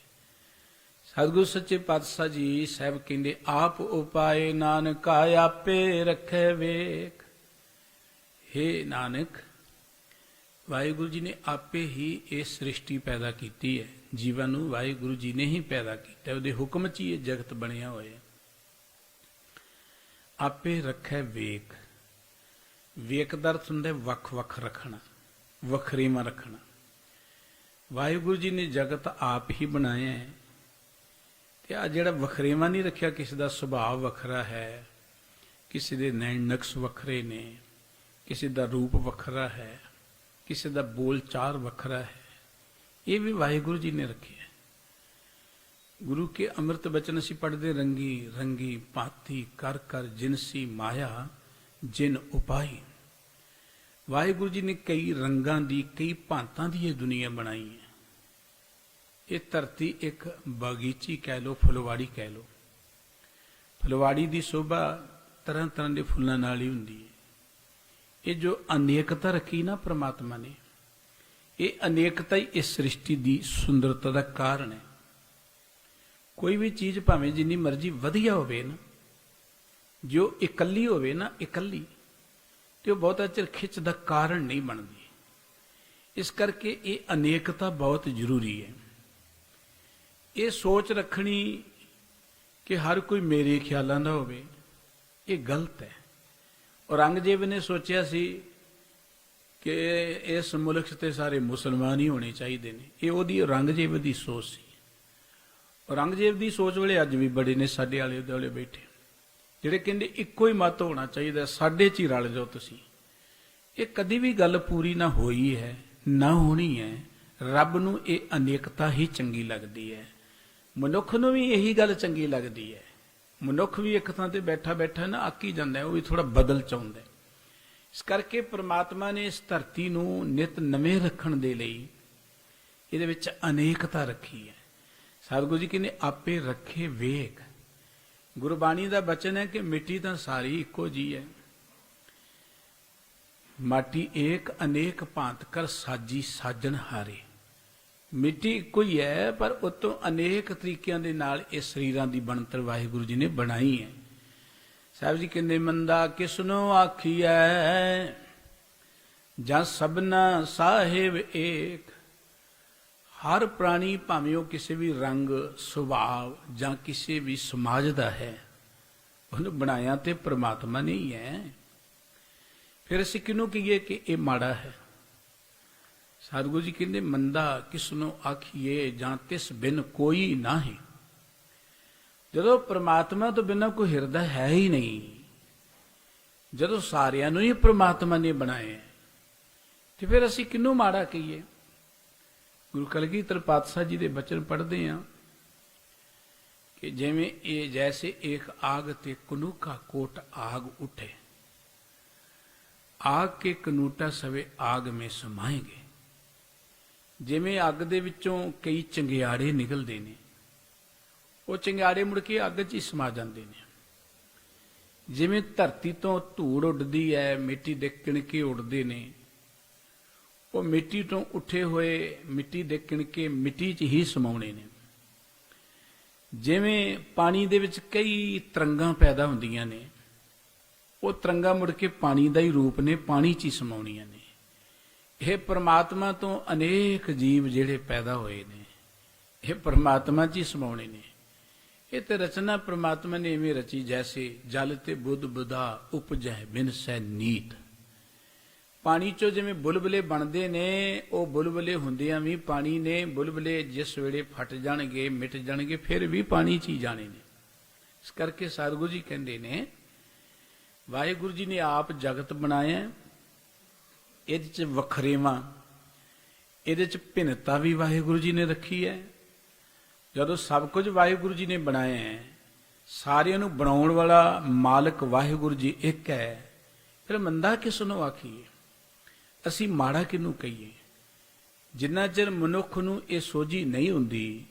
ਸਤਿਗੁਰੂ ਸੱਚੇ ਪਾਤਸ਼ਾਹ ਜੀ ਸਾਹਿਬ ਕਹਿੰਦੇ, ਆਪ ਉਪਾਏ ਨਾਨਕਾ ਆਪੇ ਰੱਖੇ ਵੇਖ। ਹੇ ਨਾਨਕ, ਵਾਹਿਗੁਰੂ ਜੀ ਨੇ ਆਪੇ ਹੀ ਇਹ ਸ੍ਰਿਸ਼ਟੀ ਪੈਦਾ ਕੀਤੀ ਹੈ। ਜੀਵਨ ਨੂੰ ਵਾਹਿਗੁਰੂ ਜੀ ਨੇ ਹੀ ਪੈਦਾ ਕੀਤਾ, ਉਹਦੇ ਹੁਕਮ 'ਚ ਹੀ ਇਹ ਜਗਤ ਬਣਿਆ ਹੋਇਆ। ਆਪੇ ਰੱਖੇ ਵੇਖ। ਵੇਕ ਦਾ ਅਰਥ ਹੁੰਦਾ ਵੱਖ ਵੱਖ ਰੱਖਣਾ, ਵੱਖਰੀਵਾਂ ਰੱਖਣਾ। ਵਾਹਿਗੁਰੂ ਜੀ ਨੇ ਜਗਤ ਆਪ ਹੀ ਬਣਾਇਆ ਹੈ, ਤੇ ਆ ਜਿਹੜਾ ਵੱਖਰੇਵਾਂ ਨਹੀਂ ਰੱਖਿਆ, ਕਿਸੇ ਦਾ ਸੁਭਾਅ ਵੱਖਰਾ ਹੈ, ਕਿਸੇ ਦੇ ਨੈਣ ਨਕਸ਼ ਵੱਖਰੇ ਨੇ, ਕਿਸੇ ਦਾ ਰੂਪ ਵੱਖਰਾ ਹੈ, ਕਿਸੇ ਦਾ ਬੋਲ ਚਾਲ ਵੱਖਰਾ ਹੈ, ਇਹ ਵੀ ਵਾਹਿਗੁਰੂ ਜੀ ਨੇ ਰੱਖਿਆ। ਗੁਰੂ ਕੇ ਅੰਮ੍ਰਿਤ ਬਚਨ ਅਸੀਂ ਪੜ੍ਹਦੇ, ਰੰਗੀ ਰੰਗੀ ਭਾਂਤੀ ਕਰ ਕਰ ਜਿਨਸੀ ਮਾਇਆ ਜਿਨ ਉਪਾਈ। ਵਾਹਿਗੁਰੂ ਜੀ ਨੇ ਕਈ ਰੰਗਾਂ ਦੀ, ਕਈ ਭਾਂਤਾਂ ਦੀ ਇਹ ਦੁਨੀਆ ਬਣਾਈ ਹੈ। ਇਹ ਧਰਤੀ ਇੱਕ ਬਗੀਚੀ ਕਹਿ ਲੋ, ਫੁਲਵਾੜੀ ਕਹਿ ਲੋ। ਫੁਲਵਾੜੀ ਦੀ ਸ਼ੋਭਾ ਤਰ੍ਹਾਂ ਤਰ੍ਹਾਂ ਦੇ ਫੁੱਲਾਂ ਨਾਲ ਹੀ ਹੁੰਦੀ ਹੈ। ਇਹ ਜੋ ਅਨੇਕਤਾ ਰੱਖੀ ਨਾ ਪ੍ਰਮਾਤਮਾ ਨੇ, ਇਹ ਅਨੇਕਤਾ ਹੀ ਇਸ ਸ੍ਰਿਸ਼ਟੀ ਦੀ ਸੁੰਦਰਤਾ ਦਾ ਕਾਰਨ ਹੈ। ਕੋਈ ਵੀ ਚੀਜ਼ ਭਾਵੇਂ ਜਿੰਨੀ ਮਰਜ਼ੀ ਵਧੀਆ ਹੋਵੇ ਨਾ, ਜੋ ਇਕੱਲੀ ਹੋਵੇ ਨਾ, ਇਕੱਲੀ, ਤੇ ਉਹ ਬਹੁਤਾ ਚਿਰ ਖਿੱਚ ਦਾ ਕਾਰਨ ਨਹੀਂ ਬਣਦੀ। ਇਸ ਕਰਕੇ ਇਹ ਅਨੇਕਤਾ ਬਹੁਤ ਜ਼ਰੂਰੀ ਹੈ। ਇਹ ਸੋਚ ਰੱਖਣੀ ਕਿ ਹਰ ਕੋਈ ਮੇਰੇ ਖਿਆਲਾਂ ਦਾ ਹੋਵੇ, ਇਹ ਗਲਤ ਹੈ। ਔਰੰਗਜ਼ੇਬ ਨੇ ਸੋਚਿਆ ਸੀ ਕਿ ਇਸ ਮੁਲਕ 'ਚ ਤੇ ਸਾਰੇ ਮੁਸਲਮਾਨ ਹੀ ਹੋਣੇ ਚਾਹੀਦੇ ਨੇ। ਇਹ ਉਹਦੀ ਔਰੰਗਜ਼ੇਬ ਦੀ ਸੋਚ ਸੀ। ਔਰੰਗਜ਼ੇਬ ਦੀ ਸੋਚ ਵੇਲੇ ਅੱਜ ਵੀ ਬੜੇ ਨੇ ਸਾਡੇ ਆਲੇ ਦੁਆਲੇ ਬੈਠੇ, ਜਿਹੜੇ ਕਹਿੰਦੇ ਇੱਕੋ ਹੀ ਮਤ ਹੋਣਾ ਚਾਹੀਦਾ, ਸਾਡੇ 'ਚ ਹੀ ਰਲ ਜਾਓ ਤੁਸੀਂ। ਇਹ ਕਦੀ ਵੀ ਗੱਲ ਪੂਰੀ ਨਾ ਹੋਈ ਹੈ, ਨਾ ਹੋਣੀ ਹੈ। ਰੱਬ ਨੂੰ ਇਹ ਅਨੇਕਤਾ ਹੀ ਚੰਗੀ ਲੱਗਦੀ ਹੈ। ਮਨੁੱਖ ਨੂੰ ਵੀ ਇਹੀ ਗੱਲ ਚੰਗੀ ਲੱਗਦੀ ਹੈ। ਮਨੁੱਖ ਵੀ ਇੱਕ ਥਾਂ ਤੇ ਬੈਠਾ ਬੈਠਾ ਨਾ ਅੱਕੀ ਜਾਂਦਾ, ਉਹ ਵੀ ਥੋੜਾ ਬਦਲ ਚਾਹੁੰਦਾ। ਇਸ ਕਰਕੇ ਪ੍ਰਮਾਤਮਾ ਨੇ ਇਸ ਧਰਤੀ ਨੂੰ ਨਿਤ ਨਵੇਂ ਰੱਖਣ ਦੇ ਲਈ ਇਹਦੇ ਵਿੱਚ ਅਨੇਕਤਾ ਰੱਖੀ ਹੈ। ਸਤਿਗੁਰੂ ਜੀ ਕਹਿੰਦੇ ਆਪੇ ਰੱਖੇ ਵੇਖ। ਗੁਰਬਾਣੀ ਦਾ ਬਚਨ ਹੈ ਕਿ ਮਿੱਟੀ ਤਾਂ ਸਾਰੀ ਇੱਕੋ ਜੀ ਹੈ। ਮਾਟੀ ਏਕ ਅਨੇਕ ਭਾਂਤ ਕਰ ਸਾਜੀ ਸਾਜਣ ਹਾਰੇ। ਮਿੱਟੀ ਇੱਕੋ ਹੀ ਹੈ, ਪਰ ਉਤੋਂ ਅਨੇਕ ਤਰੀਕਿਆਂ ਦੇ ਨਾਲ ਇਹ ਸਰੀਰਾਂ ਦੀ ਬਣਤਰ ਵਾਹਿਗੁਰੂ ਜੀ ਨੇ ਬਣਾਈ ਹੈ। ਸਾਹਿਬ ਜੀ ਕਹਿੰਦੇ ਮੰਦਾ ਕਿਸਨੂੰ ਆਖੀਐ ਜਾਂ ਸਭਨਾ ਸਾਹਿਬ ਏਕ। ਹਰ ਪ੍ਰਾਣੀ ਭਾਵੇਂ ਉਹ ਕਿਸੇ ਵੀ ਰੰਗ, ਸੁਭਾਅ ਜਾਂ ਕਿਸੇ ਵੀ ਸਮਾਜ ਦਾ ਹੈ, ਉਹਨੂੰ ਬਣਾਇਆ ਤੇ ਪ੍ਰਮਾਤਮਾ ਨੇ ਹੀ ਹੈ। ਫਿਰ ਅਸੀਂ ਕਿਹਨੂੰ ਕਹੀਏ ਕਿ ਇਹ ਮਾੜਾ ਹੈ? ਸਤਿਗੁਰੂ ਜੀ ਕਹਿੰਦੇ ਮੰਦਾ ਕਿਸਨੂੰ ਆਖੀਏ ਜਾਂ ਤਿਸ ਬਿਨ ਕੋਈ ਨਾਹੀਂ। ਜਦੋਂ ਪ੍ਰਮਾਤਮਾ ਤੋਂ ਬਿਨਾਂ ਕੋਈ ਹਿਰਦਾ ਹੈ ਹੀ ਨਹੀਂ, ਜਦੋਂ ਸਾਰਿਆਂ ਨੂੰ ਹੀ ਪ੍ਰਮਾਤਮਾ ਨੇ ਬਣਾਇਆ, ਤੇ ਫਿਰ ਅਸੀਂ ਕਿਹਨੂੰ ਮਾੜਾ ਕਹੀਏ? ਗੁਰੂ ਕਲਗੀਧਰ ਪਾਤਸ਼ਾਹ ਜੀ ਦੇ ਬਚਨ ਪੜ੍ਹਦੇ ਹਾਂ ਕਿ ਜਿਵੇਂ ਇਹ ਜੈਸੇ ਏਕ ਆਗ ਤੇ ਕਨੂਕਾ ਕੋਟ ਆਗ ਉਠੇ, ਆਗ ਕੇ ਕਨੂਟਾ ਸਵੇ ਆਗ ਮੇਂ ਸਮਾਏਂਗੇ। ਜਿਵੇਂ ਅੱਗ ਦੇ ਵਿੱਚੋਂ ਕਈ ਚੰਗਿਆੜੇ ਨਿਕਲਦੇ ਨੇ, ਉਹ ਚੰਗਿਆੜੇ ਮੁੜ ਕੇ ਅੱਗ 'ਚ ਹੀ ਸਮਾ ਜਾਂਦੇ ਨੇ। ਜਿਵੇਂ ਧਰਤੀ ਤੋਂ ਧੂੜ ਉੱਡਦੀ ਹੈ, ਮਿੱਟੀ ਦੇ ਕਿਣਕੇ ਉੱਡਦੇ ਨੇ, ਉਹ ਮਿੱਟੀ ਤੋਂ ਉੱਠੇ ਹੋਏ ਮਿੱਟੀ ਦੇ ਕਿਣਕੇ ਮਿੱਟੀ 'ਚ ਹੀ ਸਮਾਉਣੇ ਨੇ। ਜਿਵੇਂ ਪਾਣੀ ਦੇ ਵਿੱਚ ਕਈ ਤਰੰਗਾਂ ਪੈਦਾ ਹੁੰਦੀਆਂ ਨੇ, ਉਹ ਤਰੰਗਾਂ ਮੁੜ ਕੇ ਪਾਣੀ ਦਾ ਹੀ ਰੂਪ ਨੇ, ਪਾਣੀ 'ਚ ਹੀ ਸਮਾਉਣੀਆਂ ਨੇ। ਇਹ ਪ੍ਰਮਾਤਮਾ ਤੋਂ ਅਨੇਕ ਜੀਵ ਜਿਹੜੇ ਪੈਦਾ ਹੋਏ ਨੇ, ਇਹ ਪ੍ਰਮਾਤਮਾ 'ਚ ਹੀ ਸਮਾਉਣੇ ਨੇ। ਇਹ ਤੇ ਰਚਨਾ ਪ੍ਰਮਾਤਮਾ ਨੇ ਇਵੇਂ ਰਚੀ ਜੈਸੇ ਜਲ ਤੇ ਬੁੱਧ ਬੁਧਾ ਉਪਜੈ ਬਿਨ ਸੈ ਨੀਤ। ਪਾਣੀ 'ਚੋਂ ਜਿਵੇਂ ਬੁਲਬੁਲੇ ਬਣਦੇ ਨੇ, ਉਹ ਬੁਲਬੁਲੇ ਹੁੰਦਿਆਂ ਵੀ ਪਾਣੀ ਨੇ। ਬੁਲਬੁਲੇ ਜਿਸ ਵੇਲੇ ਫਟ ਜਾਣਗੇ, ਮਿਟ ਜਾਣਗੇ, ਫਿਰ ਵੀ ਪਾਣੀ 'ਚ ਹੀ ਜਾਣੇ ਨੇ। ਇਸ ਕਰਕੇ ਸਤਿਗੁਰੂ ਜੀ ਕਹਿੰਦੇ ਨੇ ਵਾਹਿਗੁਰੂ ਜੀ ਨੇ ਆਪ ਜਗਤ ਬਣਾਇਆ, ਇਹਦੇ 'ਚ ਵੱਖਰੇਵਾਂ, ਇਹਦੇ 'ਚ ਭਿੰਨਤਾ ਵੀ ਵਾਹਿਗੁਰੂ ਜੀ ਨੇ ਰੱਖੀ ਹੈ। ਜਦੋਂ ਸਭ ਕੁਝ ਵਾਹਿਗੁਰੂ ਜੀ ਨੇ ਬਣਾਇਆ ਹੈ, ਸਾਰਿਆਂ ਨੂੰ ਬਣਾਉਣ ਵਾਲਾ ਮਾਲਕ ਵਾਹਿਗੁਰੂ ਜੀ ਇੱਕ ਹੈ, ਫਿਰ ਮੰਦਾ ਕਿਸ ਨੂੰ ਆਖੀਏ? ਅਸੀਂ ਮਾੜਾ ਕਿਹਨੂੰ ਕਹੀਏ? ਜਿੰਨਾ ਚਿਰ ਮਨੁੱਖ ਨੂੰ ਇਹ ਸੋਝੀ ਨਹੀਂ ਹੁੰਦੀ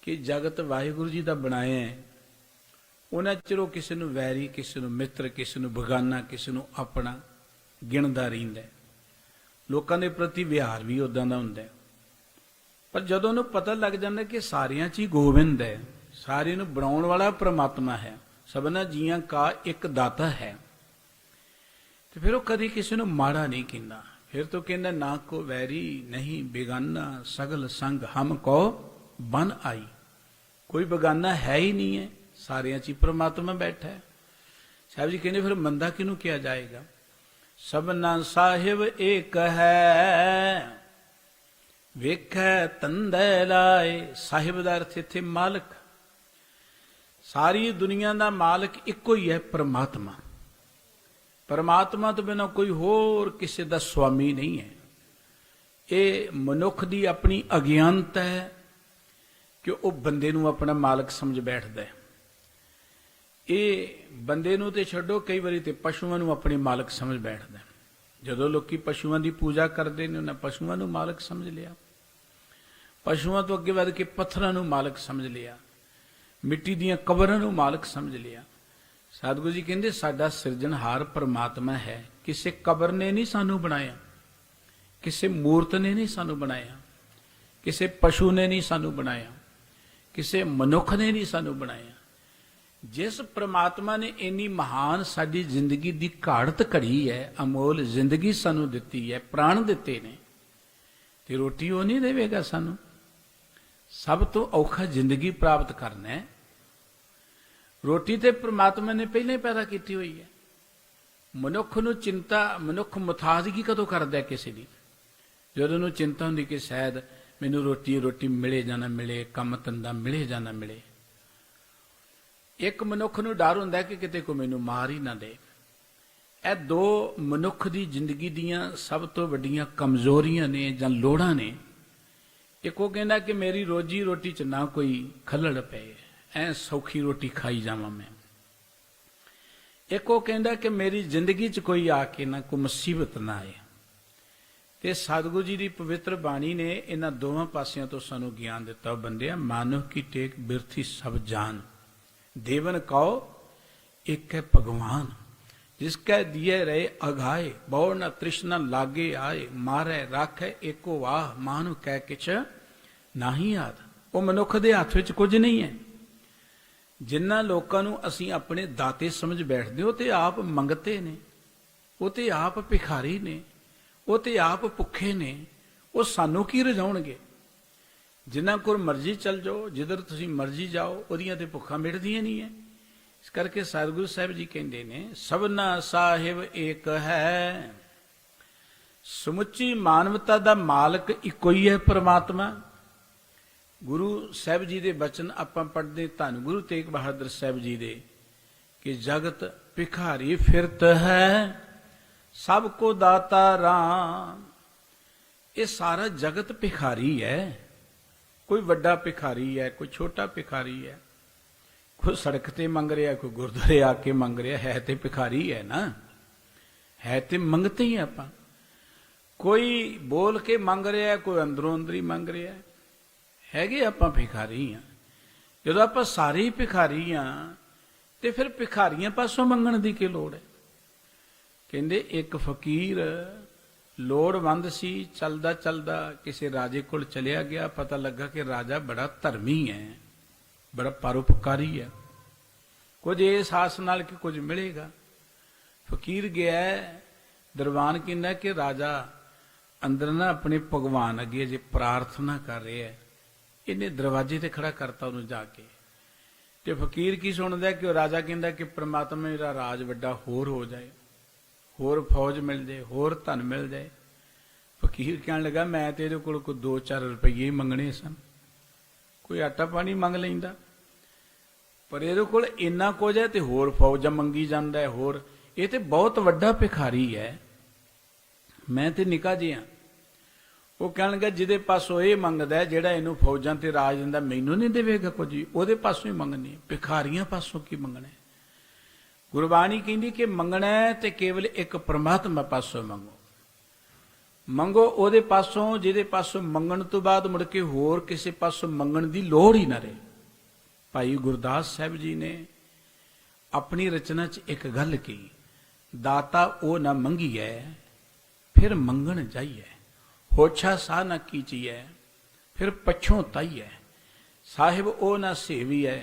ਕਿ ਜਗਤ ਵਾਹਿਗੁਰੂ ਜੀ ਦਾ ਬਣਾਇਆ ਹੈ, ਉਹਨਾਂ ਚਿਰ ਉਹ ਕਿਸੇ ਨੂੰ ਵੈਰੀ, ਕਿਸੇ ਨੂੰ ਮਿੱਤਰ, ਕਿਸੇ ਨੂੰ ਬੇਗਾਨਾ, ਕਿਸੇ ਨੂੰ ਆਪਣਾ ਗਿਣਦਾ ਰਹਿੰਦਾ। ਲੋਕਾਂ ਦੇ ਪ੍ਰਤੀ ਵਿਹਾਰ ਵੀ ਉਦਾਂ ਦਾ ਹੁੰਦਾ। ਪਰ ਜਦੋਂ ਉਹਨੂੰ ਪਤਾ ਲੱਗ ਜਾਂਦਾ ਕਿ ਸਾਰਿਆਂ 'ਚ ਹੀ ਗੋਬਿੰਦ ਹੈ, ਸਾਰਿਆਂ ਨੂੰ ਬਣਾਉਣ ਵਾਲਾ ਪ੍ਰਮਾਤਮਾ ਹੈ, ਸਭਨਾ ਜੀਆਂ ਕਾ ਇੱਕ ਦਾਤਾ ਹੈ, ਤੇ ਫਿਰ ਉਹ ਕਦੀ ਕਿਸੇ ਨੂੰ ਮਾੜਾ ਨਹੀਂ ਕਹਿੰਦਾ। ਫਿਰ ਤੋਂ ਕਹਿੰਦਾ ਨਾ ਕੋ ਵੈਰੀ ਨਹੀਂ ਬੇਗਾਨਾ ਸਗਲ ਸੰਗ ਹਮ ਕੋ ਬਨ ਆਈ। ਕੋਈ ਬੇਗਾਨਾ ਹੈ ਹੀ ਨਹੀਂ ਹੈ, ਸਾਰਿਆਂ 'ਚ ਹੀ ਪ੍ਰਮਾਤਮਾ ਬੈਠਾ ਹੈ। ਸਾਹਿਬ ਜੀ ਕਹਿੰਦੇ ਫਿਰ ਮੰਦਾ ਕਿਹਨੂੰ ਕਿਹਾ ਜਾਏਗਾ? ਸਭਨਾ ਸਾਹਿਬ ਏਕ ਹੈ, ਵੇਖੈ ਤੰਦੈ ਲਾਏ। ਸਾਹਿਬ ਦਾ ਅਰਥ ਇੱਥੇ ਮਾਲਕ। ਸਾਰੀ ਦੁਨੀਆ ਦਾ ਮਾਲਕ ਇੱਕੋ ਹੀ ਹੈ, ਪਰਮਾਤਮਾ। ਪਰਮਾਤਮਾ ਤੋਂ ਬਿਨਾਂ ਕੋਈ ਹੋਰ ਕਿਸੇ ਦਾ ਸੁਆਮੀ ਨਹੀਂ ਹੈ। ਇਹ ਮਨੁੱਖ ਦੀ ਆਪਣੀ ਅਗਿਆਨਤਾ ਹੈ ਕਿ ਉਹ ਬੰਦੇ ਨੂੰ ਆਪਣਾ ਮਾਲਕ ਸਮਝ ਬੈਠਦਾ ਹੈ। ਇਹ ਬੰਦੇ ਨੂੰ ਤੇ ਛੱਡੋ, ਕਈ ਵਾਰੀ ਤੇ ਪਸ਼ੂਆਂ ਨੂੰ ਆਪਣੇ ਮਾਲਕ ਸਮਝ ਬੈਠਦਾ। ਜਦੋਂ ਲੋਕੀ ਪਸ਼ੂਆਂ ਦੀ ਪੂਜਾ ਕਰਦੇ ਨੇ, ਉਹਨਾਂ ਪਸ਼ੂਆਂ ਨੂੰ ਮਾਲਕ ਸਮਝ ਲਿਆ। ਪਸ਼ੂਆਂ ਤੋਂ ਅੱਗੇ ਵੱਧ ਕੇ ਪੱਥਰਾਂ ਨੂੰ ਮਾਲਕ ਸਮਝ ਲਿਆ, ਮਿੱਟੀ ਦੀਆਂ ਕਬਰਾਂ ਨੂੰ ਮਾਲਕ ਸਮਝ ਲਿਆ। ਸਤਿਗੁਰੂ ਜੀ ਕਹਿੰਦੇ ਸਾਡਾ ਸਿਰਜਣਹਾਰ ਪਰਮਾਤਮਾ ਹੈ। ਕਿਸੇ ਕਬਰ ਨੇ ਨਹੀਂ ਸਾਨੂੰ ਬਣਾਇਆ, ਕਿਸੇ ਮੂਰਤ ਨੇ ਨਹੀਂ ਸਾਨੂੰ ਬਣਾਇਆ, ਕਿਸੇ ਪਸ਼ੂ ਨੇ ਨਹੀਂ ਸਾਨੂੰ ਬਣਾਇਆ, ਕਿਸੇ ਮਨੁੱਖ ਨੇ ਨਹੀਂ ਸਾਨੂੰ ਬਣਾਇਆ। ਜਿਸ ਪ੍ਰਮਾਤਮਾ ਨੇ ਇੰਨੀ ਮਹਾਨ ਸਾਡੀ ਜ਼ਿੰਦਗੀ ਦੀ ਘਾੜਤ ਘੜੀ ਹੈ, ਅਮੋਲ ਜ਼ਿੰਦਗੀ ਸਾਨੂੰ ਦਿੱਤੀ ਹੈ, ਪ੍ਰਾਣ ਦਿੱਤੇ ਨੇ, ਤੇ ਰੋਟੀ ਉਹ ਨਹੀਂ ਦੇਵੇਗਾ ਸਾਨੂੰ? ਸਭ ਤੋਂ ਔਖਾ ਜ਼ਿੰਦਗੀ ਪ੍ਰਾਪਤ ਕਰਨਾ ਹੈ। ਰੋਟੀ ਤੇ ਪ੍ਰਮਾਤਮਾ ਨੇ ਪਹਿਲਾਂ ਹੀ ਪੈਦਾ ਕੀਤੀ ਹੋਈ ਹੈ। ਮਨੁੱਖ ਨੂੰ ਚਿੰਤਾ, ਮਨੁੱਖ ਮੁਤਾਜ਼ਗੀ ਕਦੋਂ ਕਰਦਾ ਕਿਸੇ ਦੀ? ਜਦੋਂ ਉਹਨੂੰ ਚਿੰਤਾ ਹੁੰਦੀ ਕਿ ਸ਼ਾਇਦ ਮੈਨੂੰ ਰੋਟੀ ਮਿਲੇ ਜਾਂ ਨਾ ਮਿਲੇ, ਕੰਮ ਧੰਦਾ ਮਿਲੇ ਜਾਂ ਨਾ ਮਿਲੇ। ਇੱਕ ਮਨੁੱਖ ਨੂੰ ਡਰ ਹੁੰਦਾ ਕਿ ਕਿਤੇ ਕੋਈ ਮੈਨੂੰ ਮਾਰ ਹੀ ਨਾ ਦੇ। ਇਹ ਦੋ ਮਨੁੱਖ ਦੀ ਜ਼ਿੰਦਗੀ ਦੀਆਂ ਸਭ ਤੋਂ ਵੱਡੀਆਂ ਕਮਜ਼ੋਰੀਆਂ ਨੇ ਜਾਂ ਲੋੜਾਂ ਨੇ। ਇੱਕ ਉਹ ਕਹਿੰਦਾ ਕਿ ਮੇਰੀ ਰੋਜੀ ਰੋਟੀ 'ਚ ਨਾ ਕੋਈ ਖੱਲੜ ਪਏ, ਐ ਸੌਖੀ ਰੋਟੀ ਖਾਈ ਜਾਵਾਂ ਮੈਂ। ਇੱਕ ਉਹ ਕਹਿੰਦਾ ਕਿ ਮੇਰੀ ਜ਼ਿੰਦਗੀ 'ਚ ਕੋਈ ਆ ਕੇ ਨਾ ਕੋਈ ਮੁਸੀਬਤ ਨਾ ਆਏ। ਤੇ ਸਤਿਗੁਰੂ ਜੀ ਦੀ ਪਵਿੱਤਰ ਬਾਣੀ ਨੇ ਇਹਨਾਂ ਦੋਵਾਂ ਪਾਸਿਆਂ ਤੋਂ ਸਾਨੂੰ ਗਿਆਨ ਦਿੱਤਾ। ਬੰਦਿਆ ਮਾਨਵ ਕੀ ਟੇਕ ਬਿਰਥੀ ਸਭ ਜਾਨ, ਦੇਵਨ ਕਉ ਇੱਕ ਹੈ ਭਗਵਾਨ, ਜਿਸ ਕੈ ਦੀਏ ਰਹੇ ਅਘਾਏ, ਬਹੁ ਨ ਤ੍ਰਿਸ਼ਨਾ ਲਾਗੇ ਆਏ, ਮਾਰੈ ਰਾਖੈ ਏਕੋ ਵਾਹ, ਮਾਨੁ ਕਹਿ ਕਿਛ ਨਾਹੀ ਆਦ। ਉਹ ਮਨੁੱਖ ਦੇ ਹੱਥ ਵਿੱਚ ਕੁਝ ਨਹੀਂ ਹੈ। ਜਿਨ੍ਹਾਂ ਲੋਕਾਂ ਨੂੰ ਅਸੀਂ ਆਪਣੇ ਦਾਤੇ ਸਮਝ ਬੈਠਦੇ, ਉਹ ਤੇ ਆਪ ਮੰਗਤੇ ਨੇ, ਉਹ ਤੇ ਆਪ ਭਿਖਾਰੀ ਨੇ, ਉਹ ਤੇ ਆਪ ਭੁੱਖੇ ਨੇ। ਉਹ ਸਾਨੂੰ ਕੀ ਰਜਾਉਣਗੇ? ਜਿੰਨਾ ਕੋਲ ਮਰਜ਼ੀ ਚੱਲ ਜਾਓ, ਜਿੱਧਰ ਤੁਸੀਂ ਮਰਜ਼ੀ ਜਾਓ, ਉਹਦੀਆਂ ਤੇ ਭੁੱਖਾਂ ਮਿਟਦੀਆਂ ਨਹੀਂ ਹੈ। ਇਸ ਕਰਕੇ ਸਤਿਗੁਰੂ ਸਾਹਿਬ ਜੀ ਕਹਿੰਦੇ ਨੇ ਸਭਨਾ ਸਾਹਿਬ ਏਕ ਹੈ। ਸਮੁੱਚੀ ਮਾਨਵਤਾ ਦਾ ਮਾਲਕ ਇੱਕੋ ਹੀ ਹੈ, ਪਰਮਾਤਮਾ। ਗੁਰੂ ਸਾਹਿਬ ਜੀ ਦੇ ਬਚਨ ਆਪਾਂ ਪੜ੍ਹਦੇ ਧੰਨ ਗੁਰੂ ਤੇਗ ਬਹਾਦਰ ਸਾਹਿਬ ਜੀ ਦੇ ਕਿ ਜਗਤ ਭਿਖਾਰੀ ਫਿਰਤ ਹੈ, ਸਭ ਕੋ ਦਾਤਾ ਰਾਮ। ਇਹ ਸਾਰਾ ਜਗਤ ਭਿਖਾਰੀ ਹੈ। ਕੋਈ ਵੱਡਾ ਭਿਖਾਰੀ ਹੈ, ਕੋਈ ਛੋਟਾ ਭਿਖਾਰੀ ਹੈ, ਕੋਈ ਸੜਕ ਤੇ ਮੰਗ ਰਿਹਾ, ਕੋਈ ਗੁਰਦੁਆਰੇ ਆ ਕੇ ਮੰਗ ਰਿਹਾ, ਹੈ ਤੇ ਭਿਖਾਰੀ ਹੈ ਨਾ, ਹੈ ਤੇ ਮੰਗਤੇ ਹੀ ਆਪਾਂ। ਕੋਈ ਬੋਲ ਕੇ ਮੰਗ ਰਿਹਾ, ਕੋਈ ਅੰਦਰੋਂ ਅੰਦਰੀ ਮੰਗ ਰਿਹਾ, ਹੈਗੇ ਆਪਾਂ ਭਿਖਾਰੀ ਹਾਂ। ਜਦੋਂ ਆਪਾਂ ਸਾਰੇ ਹੀ ਭਿਖਾਰੀ ਹਾਂ ਤੇ ਫਿਰ ਭਿਖਾਰੀਆਂ ਪਾਸੋਂ ਮੰਗਣ ਦੀ ਕੀ ਲੋੜ ਹੈ? ਕਹਿੰਦੇ ਇੱਕ ਫਕੀਰ ਲੋੜਵੰਦ ਸੀ, ਚਲਦਾ ਚਲਦਾ ਕਿਸੇ ਰਾਜੇ ਕੋਲ ਚਲਿਆ ਗਿਆ। ਪਤਾ ਲੱਗਾ ਕਿ ਰਾਜਾ ਬੜਾ ਧਰਮੀ ਹੈ, ਬੜਾ ਪਰਉਪਕਾਰੀ ਹੈ, ਕੁਝ ਇਸ ਆਸ ਨਾਲ ਕਿ ਕੁਝ ਮਿਲੇਗਾ। ਫਕੀਰ ਗਿਆ, ਦਰਬਾਨ ਕਹਿੰਦਾ ਕਿ ਰਾਜਾ ਅੰਦਰ ਨਾ ਆਪਣੇ ਭਗਵਾਨ ਅੱਗੇ ਜੇ ਪ੍ਰਾਰਥਨਾ ਕਰ ਰਿਹਾ। ਇਹਨੇ ਦਰਵਾਜ਼ੇ ਤੇ ਖੜਾ ਕਰਤਾ ਉਹਨੂੰ ਜਾ ਕੇ। ਤੇ ਫਕੀਰ ਕੀ ਸੁਣਦਾ ਕਿ ਉਹ ਰਾਜਾ ਕਹਿੰਦਾ ਕਿ ਪ੍ਰਮਾਤਮਾ ਮੇਰਾ ਰਾਜ ਵੱਡਾ ਹੋਰ ਹੋ ਜਾਏ, ਹੋਰ ਫੌਜ ਮਿਲ ਜਾਏ, ਹੋਰ ਧਨ ਮਿਲ ਜਾਏ। ਫਕੀਰ ਕਹਿਣ ਲੱਗਾ ਮੈਂ ਤੇ ਇਹਦੇ ਕੋਲ ਕੋਈ 2-4 ਰੁਪਈਏ ਮੰਗਣੇ ਸਨ, ਕੋਈ ਆਟਾ ਪਾਣੀ ਮੰਗ ਲੈਂਦਾ, ਪਰ ਇਹਦੇ ਕੋਲ ਇੰਨਾ ਕੁਝ ਹੈ ਤੇ ਹੋਰ ਫੌਜਾਂ ਮੰਗੀ ਜਾਂਦਾ ਹੈ ਹੋਰ। ਇਹ ਤੇ ਬਹੁਤ ਵੱਡਾ ਭਿਖਾਰੀ ਹੈ, ਮੈਂ ਤੇ ਨਿੱਕਾ ਜਿਹਾ। ਉਹ ਕਹਿਣ ਲੱਗਾ ਜਿਹਦੇ ਪਾਸੋਂ ਇਹ ਮੰਗਦਾ, ਜਿਹੜਾ ਇਹਨੂੰ ਫੌਜਾਂ ਤੇ ਰਾਜ ਦਿੰਦਾ, ਮੈਨੂੰ ਨਹੀਂ ਦੇਵੇਗਾ ਕੁਝ, ਉਹਦੇ ਪਾਸੋਂ ਹੀ ਮੰਗਣੀ। ਭਿਖਾਰੀਆਂ ਪਾਸੋਂ ਕੀ ਮੰਗਣਾ? ਗੁਰਬਾਣੀ ਕਹਿੰਦੀ ਕਿ ਮੰਗਣਾ ਤੇ ਕੇਵਲ ਇੱਕ ਪਰਮਾਤਮਾ ਪਾਸੋਂ ਮੰਗੋ। ਮੰਗੋ ਉਹਦੇ ਪਾਸੋਂ ਜਿਹਦੇ ਪਾਸੋਂ ਮੰਗਣ ਤੋਂ ਬਾਅਦ ਮੁੜ ਕੇ ਹੋਰ ਕਿਸੇ ਪਾਸੋਂ ਮੰਗਣ ਦੀ ਲੋੜ ਹੀ ਨਾ ਰਹੇ। ਭਾਈ ਗੁਰਦਾਸ ਸਾਹਿਬ ਜੀ ਨੇ ਆਪਣੀ ਰਚਨਾ 'ਚ ਇੱਕ ਗੱਲ ਕਹੀ, ਦਾਤਾ ਉਹ ਨਾ ਮੰਗੀਐ ਫਿਰ ਮੰਗਣ ਜਾਈਐ, ਹੋਛਾ ਸਾਹ ਨਾ ਕੀਚੀਐ ਫਿਰ ਪਛੋਂ ਤਾਈਐ, ਸਾਹਿਬ ਉਹ ਨਾ ਸੇਵੀਐ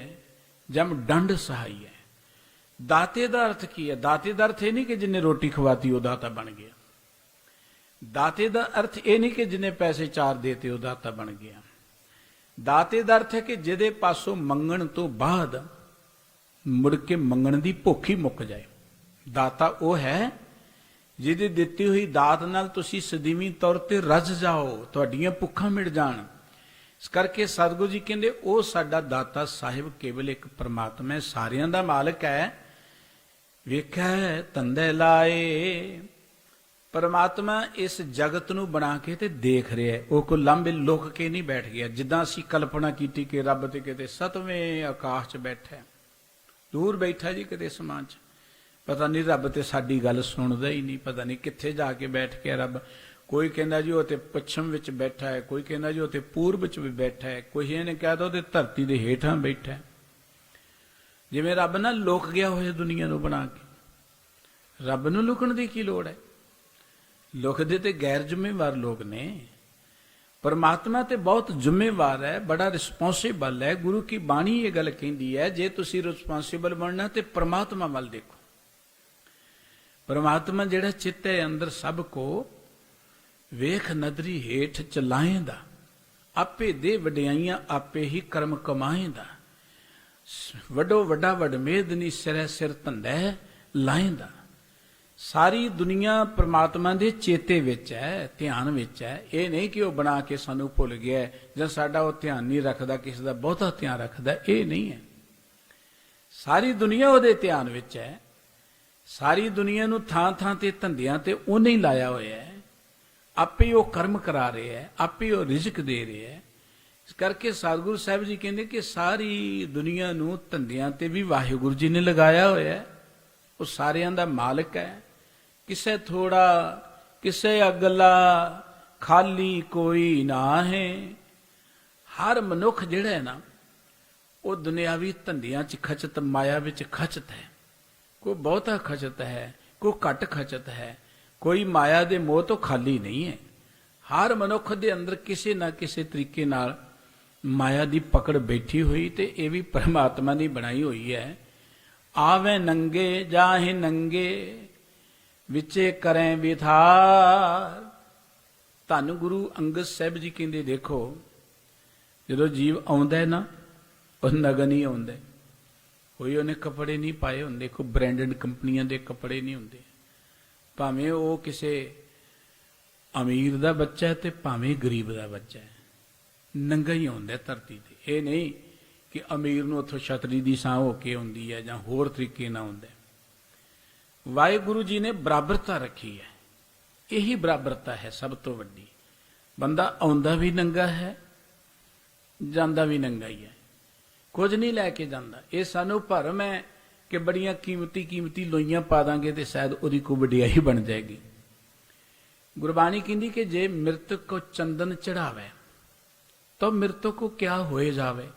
ਜਮ ਡੰਡ ਸਹਾਈਐ। ਦਾਤੇ ਦਾ ਅਰਥ ਕੀ ਹੈ? ਦਾਤੇ ਦਾ ਅਰਥ ਇਹ ਨਹੀਂ ਕਿ ਜਿੰਨੇ ਰੋਟੀ ਖਵਾਤੀ ਉਹ ਦਾਤਾ ਬਣ ਗਿਆ। ਦਾਤੇ ਦਾ ਅਰਥ ਇਹ ਨਹੀਂ ਕਿ ਜਿੰਨੇ ਪੈਸੇ 4 ਦੇਤੇ ਉਹ ਦਾਤਾ ਬਣ ਗਿਆ। ਦਾਤੇ ਦਾ ਅਰਥ ਹੈ ਕਿ ਜਿਹਦੇ ਪਾਸੋਂ ਮੰਗਣ ਤੋਂ ਬਾਅਦ ਮੁੜ ਕੇ ਮੰਗਣ ਦੀ ਭੁੱਖ ਹੀ ਮੁੱਕ ਜਾਏ। ਦਾਤਾ ਉਹ ਹੈ ਜਿਹਦੀ ਦਿੱਤੀ ਹੋਈ ਦਾਤ ਨਾਲ ਤੁਸੀਂ ਸਦੀਵੀ ਤੌਰ ਤੇ ਰੱਜ ਜਾਓ, ਤੁਹਾਡੀਆਂ ਭੁੱਖਾਂ ਮਿਟ ਜਾਣ। ਇਸ ਕਰਕੇ ਸਤਿਗੁਰੂ ਜੀ ਕਹਿੰਦੇ ਉਹ ਸਾਡਾ ਦਾਤਾ ਸਾਹਿਬ ਕੇਵਲ ਇੱਕ ਪ੍ਰਮਾਤਮਾ ਹੈ, ਸਾਰਿਆਂ ਦਾ ਮਾਲਕ ਹੈ। ਵੇਖਿਆ ਧੰਦੇ ਲਾਏ, ਪਰਮਾਤਮਾ ਇਸ ਜਗਤ ਨੂੰ ਬਣਾ ਕੇ ਤੇ ਦੇਖ ਰਿਹਾ, ਉਹ ਕੋਈ ਲਾਂਭੇ ਲੁਕ ਕੇ ਨਹੀਂ ਬੈਠ ਗਿਆ। ਜਿੱਦਾਂ ਅਸੀਂ ਕਲਪਨਾ ਕੀਤੀ ਕਿ ਰੱਬ ਤੇ ਕਿਤੇ 7ਵੇਂ ਆਕਾਸ਼ 'ਚ ਬੈਠਾ, ਦੂਰ ਬੈਠਾ ਜੀ ਕਿਤੇ ਅਸਮਾਨ 'ਚ, ਪਤਾ ਨਹੀਂ ਰੱਬ ਤੇ ਸਾਡੀ ਗੱਲ ਸੁਣਦਾ ਹੀ ਨਹੀਂ, ਪਤਾ ਨਹੀਂ ਕਿੱਥੇ ਜਾ ਕੇ ਬੈਠ ਕੇ ਰੱਬ। ਕੋਈ ਕਹਿੰਦਾ ਜੀ ਉਹ ਤੇ ਪੱਛਮ ਵਿੱਚ ਬੈਠਾ ਹੈ, ਕੋਈ ਕਹਿੰਦਾ ਜੀ ਉਹ ਤੇ ਪੂਰਬ ਵਿੱਚ ਵੀ ਬੈਠਾ ਹੈ, ਕੋਈ ਇਹਨੇ ਕਹਿ ਦੋ ਤੇ ਧਰਤੀ ਦੇ ਹੇਠਾਂ ਬੈਠਾ ਹੈ। ਜਿਵੇਂ ਰੱਬ ਨਾ ਲੁਕ ਗਿਆ ਹੋਇਆ ਦੁਨੀਆ ਨੂੰ ਬਣਾ ਕੇ। ਰੱਬ ਨੂੰ ਲੁਕਣ ਦੀ ਕੀ ਲੋੜ ਹੈ? ਲੁਕਦੇ ਤੇ ਗੈਰ ਜ਼ਿੰਮੇਵਾਰ ਲੋਕ ਨੇ। ਪਰਮਾਤਮਾ ਤੇ ਬਹੁਤ ਜ਼ਿੰਮੇਵਾਰ ਹੈ, ਬੜਾ ਰਿਸਪੌਂਸਿਬਲ ਹੈ। ਗੁਰੂ ਕੀ ਬਾਣੀ ਇਹ ਗੱਲ ਕਹਿੰਦੀ ਹੈ, ਜੇ ਤੁਸੀਂ ਰਿਸਪੌਂਸਿਬਲ ਬਣਨਾ ਤੇ ਪਰਮਾਤਮਾ ਵੱਲ ਦੇਖੋ। ਪਰਮਾਤਮਾ ਜਿਹੜਾ ਚਿੱਤ ਹੈ ਅੰਦਰ ਸਭ ਕੋ, ਵੇਖ ਨਦਰੀ ਹੇਠ ਚਲਾਏਂਦਾ, ਆਪੇ ਦੇ ਵਡਿਆਈਆਂ ਆਪੇ ਹੀ ਕਰਮ ਕਮਾਏਂਦਾ। ਵੱਡੋ ਵੱਡਾ ਵਡਮੇਦਨੀ ਸਿਰੈ ਸਿਰ ਧੰਦਾ ਲਾਏਂਦਾ। ਸਾਰੀ ਦੁਨੀਆ ਪਰਮਾਤਮਾ ਦੇ ਚੇਤੇ ਵਿੱਚ ਹੈ, ਧਿਆਨ ਵਿੱਚ ਹੈ। ਇਹ ਨਹੀਂ ਕਿ ਉਹ ਬਣਾ ਕੇ ਸਾਨੂੰ ਭੁੱਲ ਗਿਆ ਜਾਂ ਸਾਡਾ ਉਹ ਧਿਆਨ ਨਹੀਂ ਰੱਖਦਾ, ਕਿਸੇ ਦਾ ਬਹੁਤਾ ਧਿਆਨ ਰੱਖਦਾ, ਇਹ ਨਹੀਂ ਹੈ। ਸਾਰੀ ਦੁਨੀਆ ਉਹਦੇ ਧਿਆਨ ਵਿੱਚ ਹੈ। ਸਾਰੀ ਦੁਨੀਆ ਨੂੰ ਥਾਂ ਥਾਂ ਤੇ ਧੰਦਿਆਂ ਤੇ ਉਹਨੇ ਹੀ ਲਾਇਆ ਹੋਇਆ ਹੈ। ਆਪੇ ਉਹ ਕਰਮ ਕਰਾ ਰਿਹਾ ਹੈ, ਆਪੇ ਉਹ ਰਿਜ਼ਕ ਦੇ ਰਿਹਾ ਹੈ। ਇਸ ਕਰਕੇ ਸਤਿਗੁਰੂ ਸਾਹਿਬ ਜੀ ਕਹਿੰਦੇ ਕਿ ਸਾਰੀ ਦੁਨੀਆ ਨੂੰ ਧੰਦਿਆਂ ਤੇ ਵੀ ਵਾਹਿਗੁਰੂ ਜੀ ਨੇ ਲਗਾਇਆ ਹੋਇਆ ਹੈ। ਉਹ ਸਾਰਿਆਂ ਦਾ ਮਾਲਕ ਹੈ। ਕਿਸੇ ਥੋੜਾ ਕਿਸੇ ਅਗਲਾ ਖਾਲੀ ਕੋਈ ਨਾ ਹੈ। ਹਰ ਮਨੁੱਖ ਜਿਹੜਾ ਹੈ ਨਾ, ਉਹ ਦੁਨਿਆਵੀ ਧੰਦਿਆਂ 'ਚ ਖਚਤ, ਮਾਇਆ ਵਿੱਚ ਖਚਤ ਹੈ। ਕੋਈ ਬਹੁਤਾ ਖਚਤ ਹੈ, ਕੋਈ ਘੱਟ ਖਚਤ ਹੈ, ਕੋਈ ਮਾਇਆ ਦੇ ਮੋਹ ਤੋਂ ਖਾਲੀ ਨਹੀਂ ਹੈ। ਹਰ ਮਨੁੱਖ ਦੇ ਅੰਦਰ ਕਿਸੇ ਨਾ ਕਿਸੇ ਤਰੀਕੇ ਨਾਲ ਮਾਇਆ ਦੀ ਪਕੜ ਬੈਠੀ ਹੋਈ, ਤੇ ਇਹ ਵੀ ਪਰਮਾਤਮਾ ਦੀ ਬਣਾਈ ਹੋਈ ਹੈ। ਆਵੇ ਨੰਗੇ ਜਾਹੇ ਨੰਗੇ, ਵਿਚੇ ਕਰੇ ਵਿਥਾਰ। ਧੰਨ ਗੁਰੂ ਅੰਗਦ ਸਾਹਿਬ ਜੀ ਕਹਿੰਦੇ, ਦੇਖੋ ਜਦੋਂ ਜੀਵ ਆਉਂਦਾ ਨਾ, ਉਹ ਨਗਨ ਹੀ ਆਉਂਦਾ। ਕੋਈ ਉਹਨੇ ਕੱਪੜੇ ਨਹੀਂ ਪਾਏ ਹੁੰਦੇ, ਕੋਈ ਬ੍ਰਾਂਡਡ ਕੰਪਨੀਆਂ ਦੇ ਕੱਪੜੇ ਨਹੀਂ ਹੁੰਦੇ। ਭਾਵੇਂ ਉਹ ਕਿਸੇ ਅਮੀਰ ਦਾ ਬੱਚਾ ਹੈ ਤੇ ਭਾਵੇਂ ਗਰੀਬ ਦਾ ਬੱਚਾ ਹੈ, ਨੰਗਾ ਹੀ ਆਉਂਦਾ ਧਰਤੀ ਤੇ। ਇਹ ਨਹੀਂ ਕਿ ਅਮੀਰ ਨੂੰ ਉੱਥੋਂ ਛਤਰੀ ਦੀ ਛਾਂ ਹੋ ਕੇ ਆਉਂਦੀ ਹੈ ਜਾਂ ਹੋਰ ਤਰੀਕੇ ਨਾਲ ਆਉਂਦਾ। ਵਾਹਿਗੁਰੂ ਜੀ ਨੇ ਬਰਾਬਰਤਾ ਰੱਖੀ ਹੈ। ਇਹੀ ਬਰਾਬਰਤਾ ਹੈ ਸਭ ਤੋਂ ਵੱਡੀ। ਬੰਦਾ ਆਉਂਦਾ ਵੀ ਨੰਗਾ ਹੈ, ਜਾਂਦਾ ਵੀ ਨੰਗਾ ਹੀ ਹੈ, ਕੁਝ ਨਹੀਂ ਲੈ ਕੇ ਜਾਂਦਾ। ਇਹ ਸਾਨੂੰ ਭਰਮ ਹੈ ਕਿ ਬੜੀਆਂ ਕੀਮਤੀ ਲੋਈਆਂ ਪਾ ਦਾਂਗੇ ਤੇ ਸ਼ਾਇਦ ਉਹਦੀ ਕੋਈ ਵਡਿਆਈ ਬਣ ਜਾਏਗੀ। ਗੁਰਬਾਣੀ ਕਹਿੰਦੀ ਕਿ ਜੇ ਮ੍ਰਿਤਕ ਕੋ ਚੰਦਨ ਚੜਾਵੇ ਤਾਂ ਮ੍ਰਿਤਕ ਕੋ ਕਿਆ ਹੋਏ ਜਾਵੇ।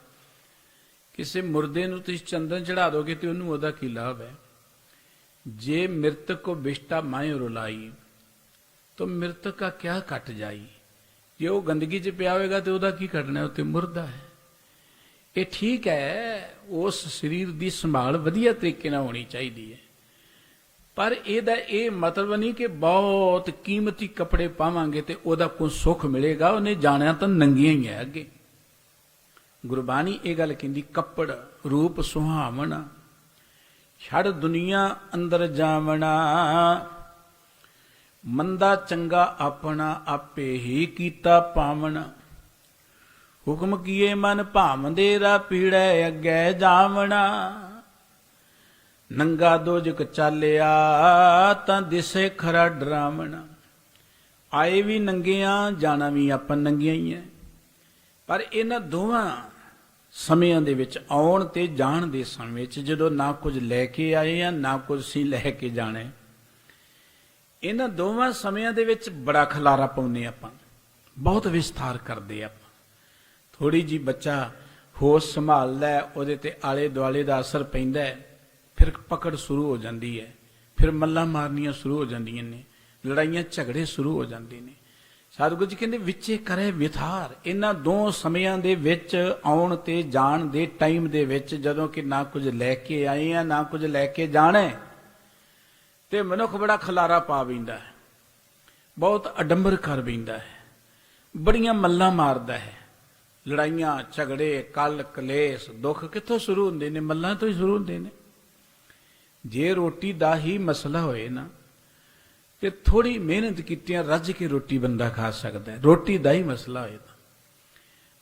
ਕਿਸੇ ਮੁਰਦੇ ਨੂੰ ਤੁਸੀਂ ਚੰਦਨ ਚੜਾ ਦੋਗੇ ਤੇ ਉਹਨੂੰ ਉਹਦਾ ਕੀ ਲਾਭ ਹੈ। ਜੇ ਮ੍ਰਿਤਕ ਕੋ ਬਿਸ਼ਟਾ ਮਾਏ ਰੁਲਾਈ ਤਾਂ ਮ੍ਰਿਤਕ ਕਾ ਕਿਆ ਕੱਟ ਜਾਈ। ਜੇ ਉਹ ਗੰਦਗੀ 'ਚ ਪਿਆ ਹੋਵੇਗਾ ਤੇ ਉਹਦਾ ਕੀ ਕੱਟਣਾ, ਉਹ ਤੇ ਮੁਰਦਾ ਹੈ। ਇਹ ਠੀਕ ਹੈ, ਉਸ ਸਰੀਰ ਦੀ ਸੰਭਾਲ ਵਧੀਆ ਤਰੀਕੇ ਨਾਲ ਹੋਣੀ ਚਾਹੀਦੀ ਹੈ, ਪਰ ਇਹਦਾ ਇਹ ਮਤਲਬ ਨਹੀਂ ਕਿ ਬਹੁਤ ਕੀਮਤੀ ਕੱਪੜੇ ਪਾਵਾਂਗੇ ਤੇ ਉਹਦਾ ਕੋਈ ਸੁੱਖ ਮਿਲੇਗਾ। ਉਹਨੇ ਜਾਣਿਆ ਤਾਂ ਨੰਗੀਆਂ ਹੀ ਹੈ ਅੱਗੇ। ਗੁਰਬਾਣੀ ਇਹ ਗੱਲ ਕਹਿੰਦੀ, ਕੱਪੜ ਰੂਪ ਸੁਹਾਵਣਾ, ਛੜ ਦੁਨੀਆ ਅੰਦਰ ਜਾਵਣਾ। ਮੰਦਾ ਚੰਗਾ ਆਪਣਾ ਆਪੇ ਹੀ ਕੀਤਾ ਪਾਵਣਾ। ਹੁਕਮ ਕੀਏ ਮਨ ਭਾਵੰਦੇ ਰਾ ਪੀੜੈ ਅੱਗੇ ਜਾਵਣਾ। ਨੰਗਾ ਦੋਜਕ ਚਾਲਿਆ ਤਾਂ ਦਿਸੇ ਖਰਾ ਡਰਾਵਣਾ। ਆਏ ਵੀ ਨੰਗਿਆਂ, ਜਾਣਾ ਵੀ ਆਪਾਂ ਨੰਗੀਆਂ ਹੀ ਹੈ। ਪਰ ਇਹਨਾਂ ਦੋਵਾਂ ਸਮਿਆਂ ਦੇ ਵਿੱਚ, ਆਉਣ ਤੇ ਜਾਣ ਦੇ ਸਮੇਂ ਵਿੱਚ, ਜਦੋਂ ਨਾ ਕੁਝ ਲੈ ਕੇ ਆਏ ਆ ਨਾ ਕੁਝ ਸੀ ਲੈ ਕੇ ਜਾਣੇ, ਇਹਨਾਂ ਦੋਵਾਂ ਸਮਿਆਂ ਦੇ ਵਿੱਚ ਬੜਾ ਖਲਾਰਾ ਪਾਉਂਦੇ ਆਪਾਂ, ਬਹੁਤ ਵਿਸਥਾਰ ਕਰਦੇ ਆਪਾਂ। ਥੋੜੀ ਜੀ ਬੱਚਾ ਹੋਸ਼ ਸੰਭਾਲਦਾ, ਉਹਦੇ ਤੇ ਆਲੇ ਦੁਆਲੇ ਦਾ ਅਸਰ ਪੈਂਦਾ, ਫਿਰ ਪਕੜ ਸ਼ੁਰੂ ਹੋ ਜਾਂਦੀ ਹੈ, ਫਿਰ ਮੱਲਾਂ ਮਾਰਨੀਆਂ ਸ਼ੁਰੂ ਹੋ ਜਾਂਦੀਆਂ ਨੇ, ਲੜਾਈਆਂ ਝਗੜੇ ਸ਼ੁਰੂ ਹੋ ਜਾਂਦੇ ਨੇ। ਸਤਿਗੁਰੂ ਜੀ ਕਹਿੰਦੇ ਵਿੱਚੇ ਕਰੇ ਵਿਥਾਰ। ਇਹਨਾਂ ਦੋ ਸਮਿਆਂ ਦੇ ਵਿੱਚ, ਆਉਣ ਤੇ ਜਾਣ ਦੇ ਟਾਈਮ ਦੇ ਵਿੱਚ, ਜਦੋਂ ਕਿ ਨਾ ਕੁਝ ਲੈ ਕੇ ਆਏ ਆ ਨਾ ਕੁਝ ਲੈ ਕੇ ਜਾਣਾ, ਤੇ ਮਨੁੱਖ ਬੜਾ ਖਲਾਰਾ ਪਾ ਬੈਂਦਾ ਹੈ, ਬਹੁਤ ਅਡੰਬਰ ਕਰ ਬੈਂਦਾ ਹੈ, ਬੜੀਆਂ ਮੱਲਾਂ ਮਾਰਦਾ ਹੈ। ਲੜਾਈਆਂ ਝਗੜੇ ਕਲ ਕਲੇਸ਼ ਦੁੱਖ ਕਿੱਥੋਂ ਸ਼ੁਰੂ ਹੁੰਦੇ ਨੇ? ਮੱਲਾਂ ਤੋਂ ਹੀ ਸ਼ੁਰੂ ਹੁੰਦੇ ਨੇ। ਜੇ ਰੋਟੀ ਦਾ ਹੀ ਮਸਲਾ ਹੋਏ ਨਾ ਤੇ ਥੋੜੀ ਮਿਹਨਤ ਕੀਤਿਆਂ ਰੱਜ ਕੇ ਰੋਟੀ ਬੰਦਾ ਖਾ ਸਕਦਾ ਹੈ। ਰੋਟੀ ਦਾ ਹੀ ਮਸਲਾ ਹੋਏ ਤਾਂ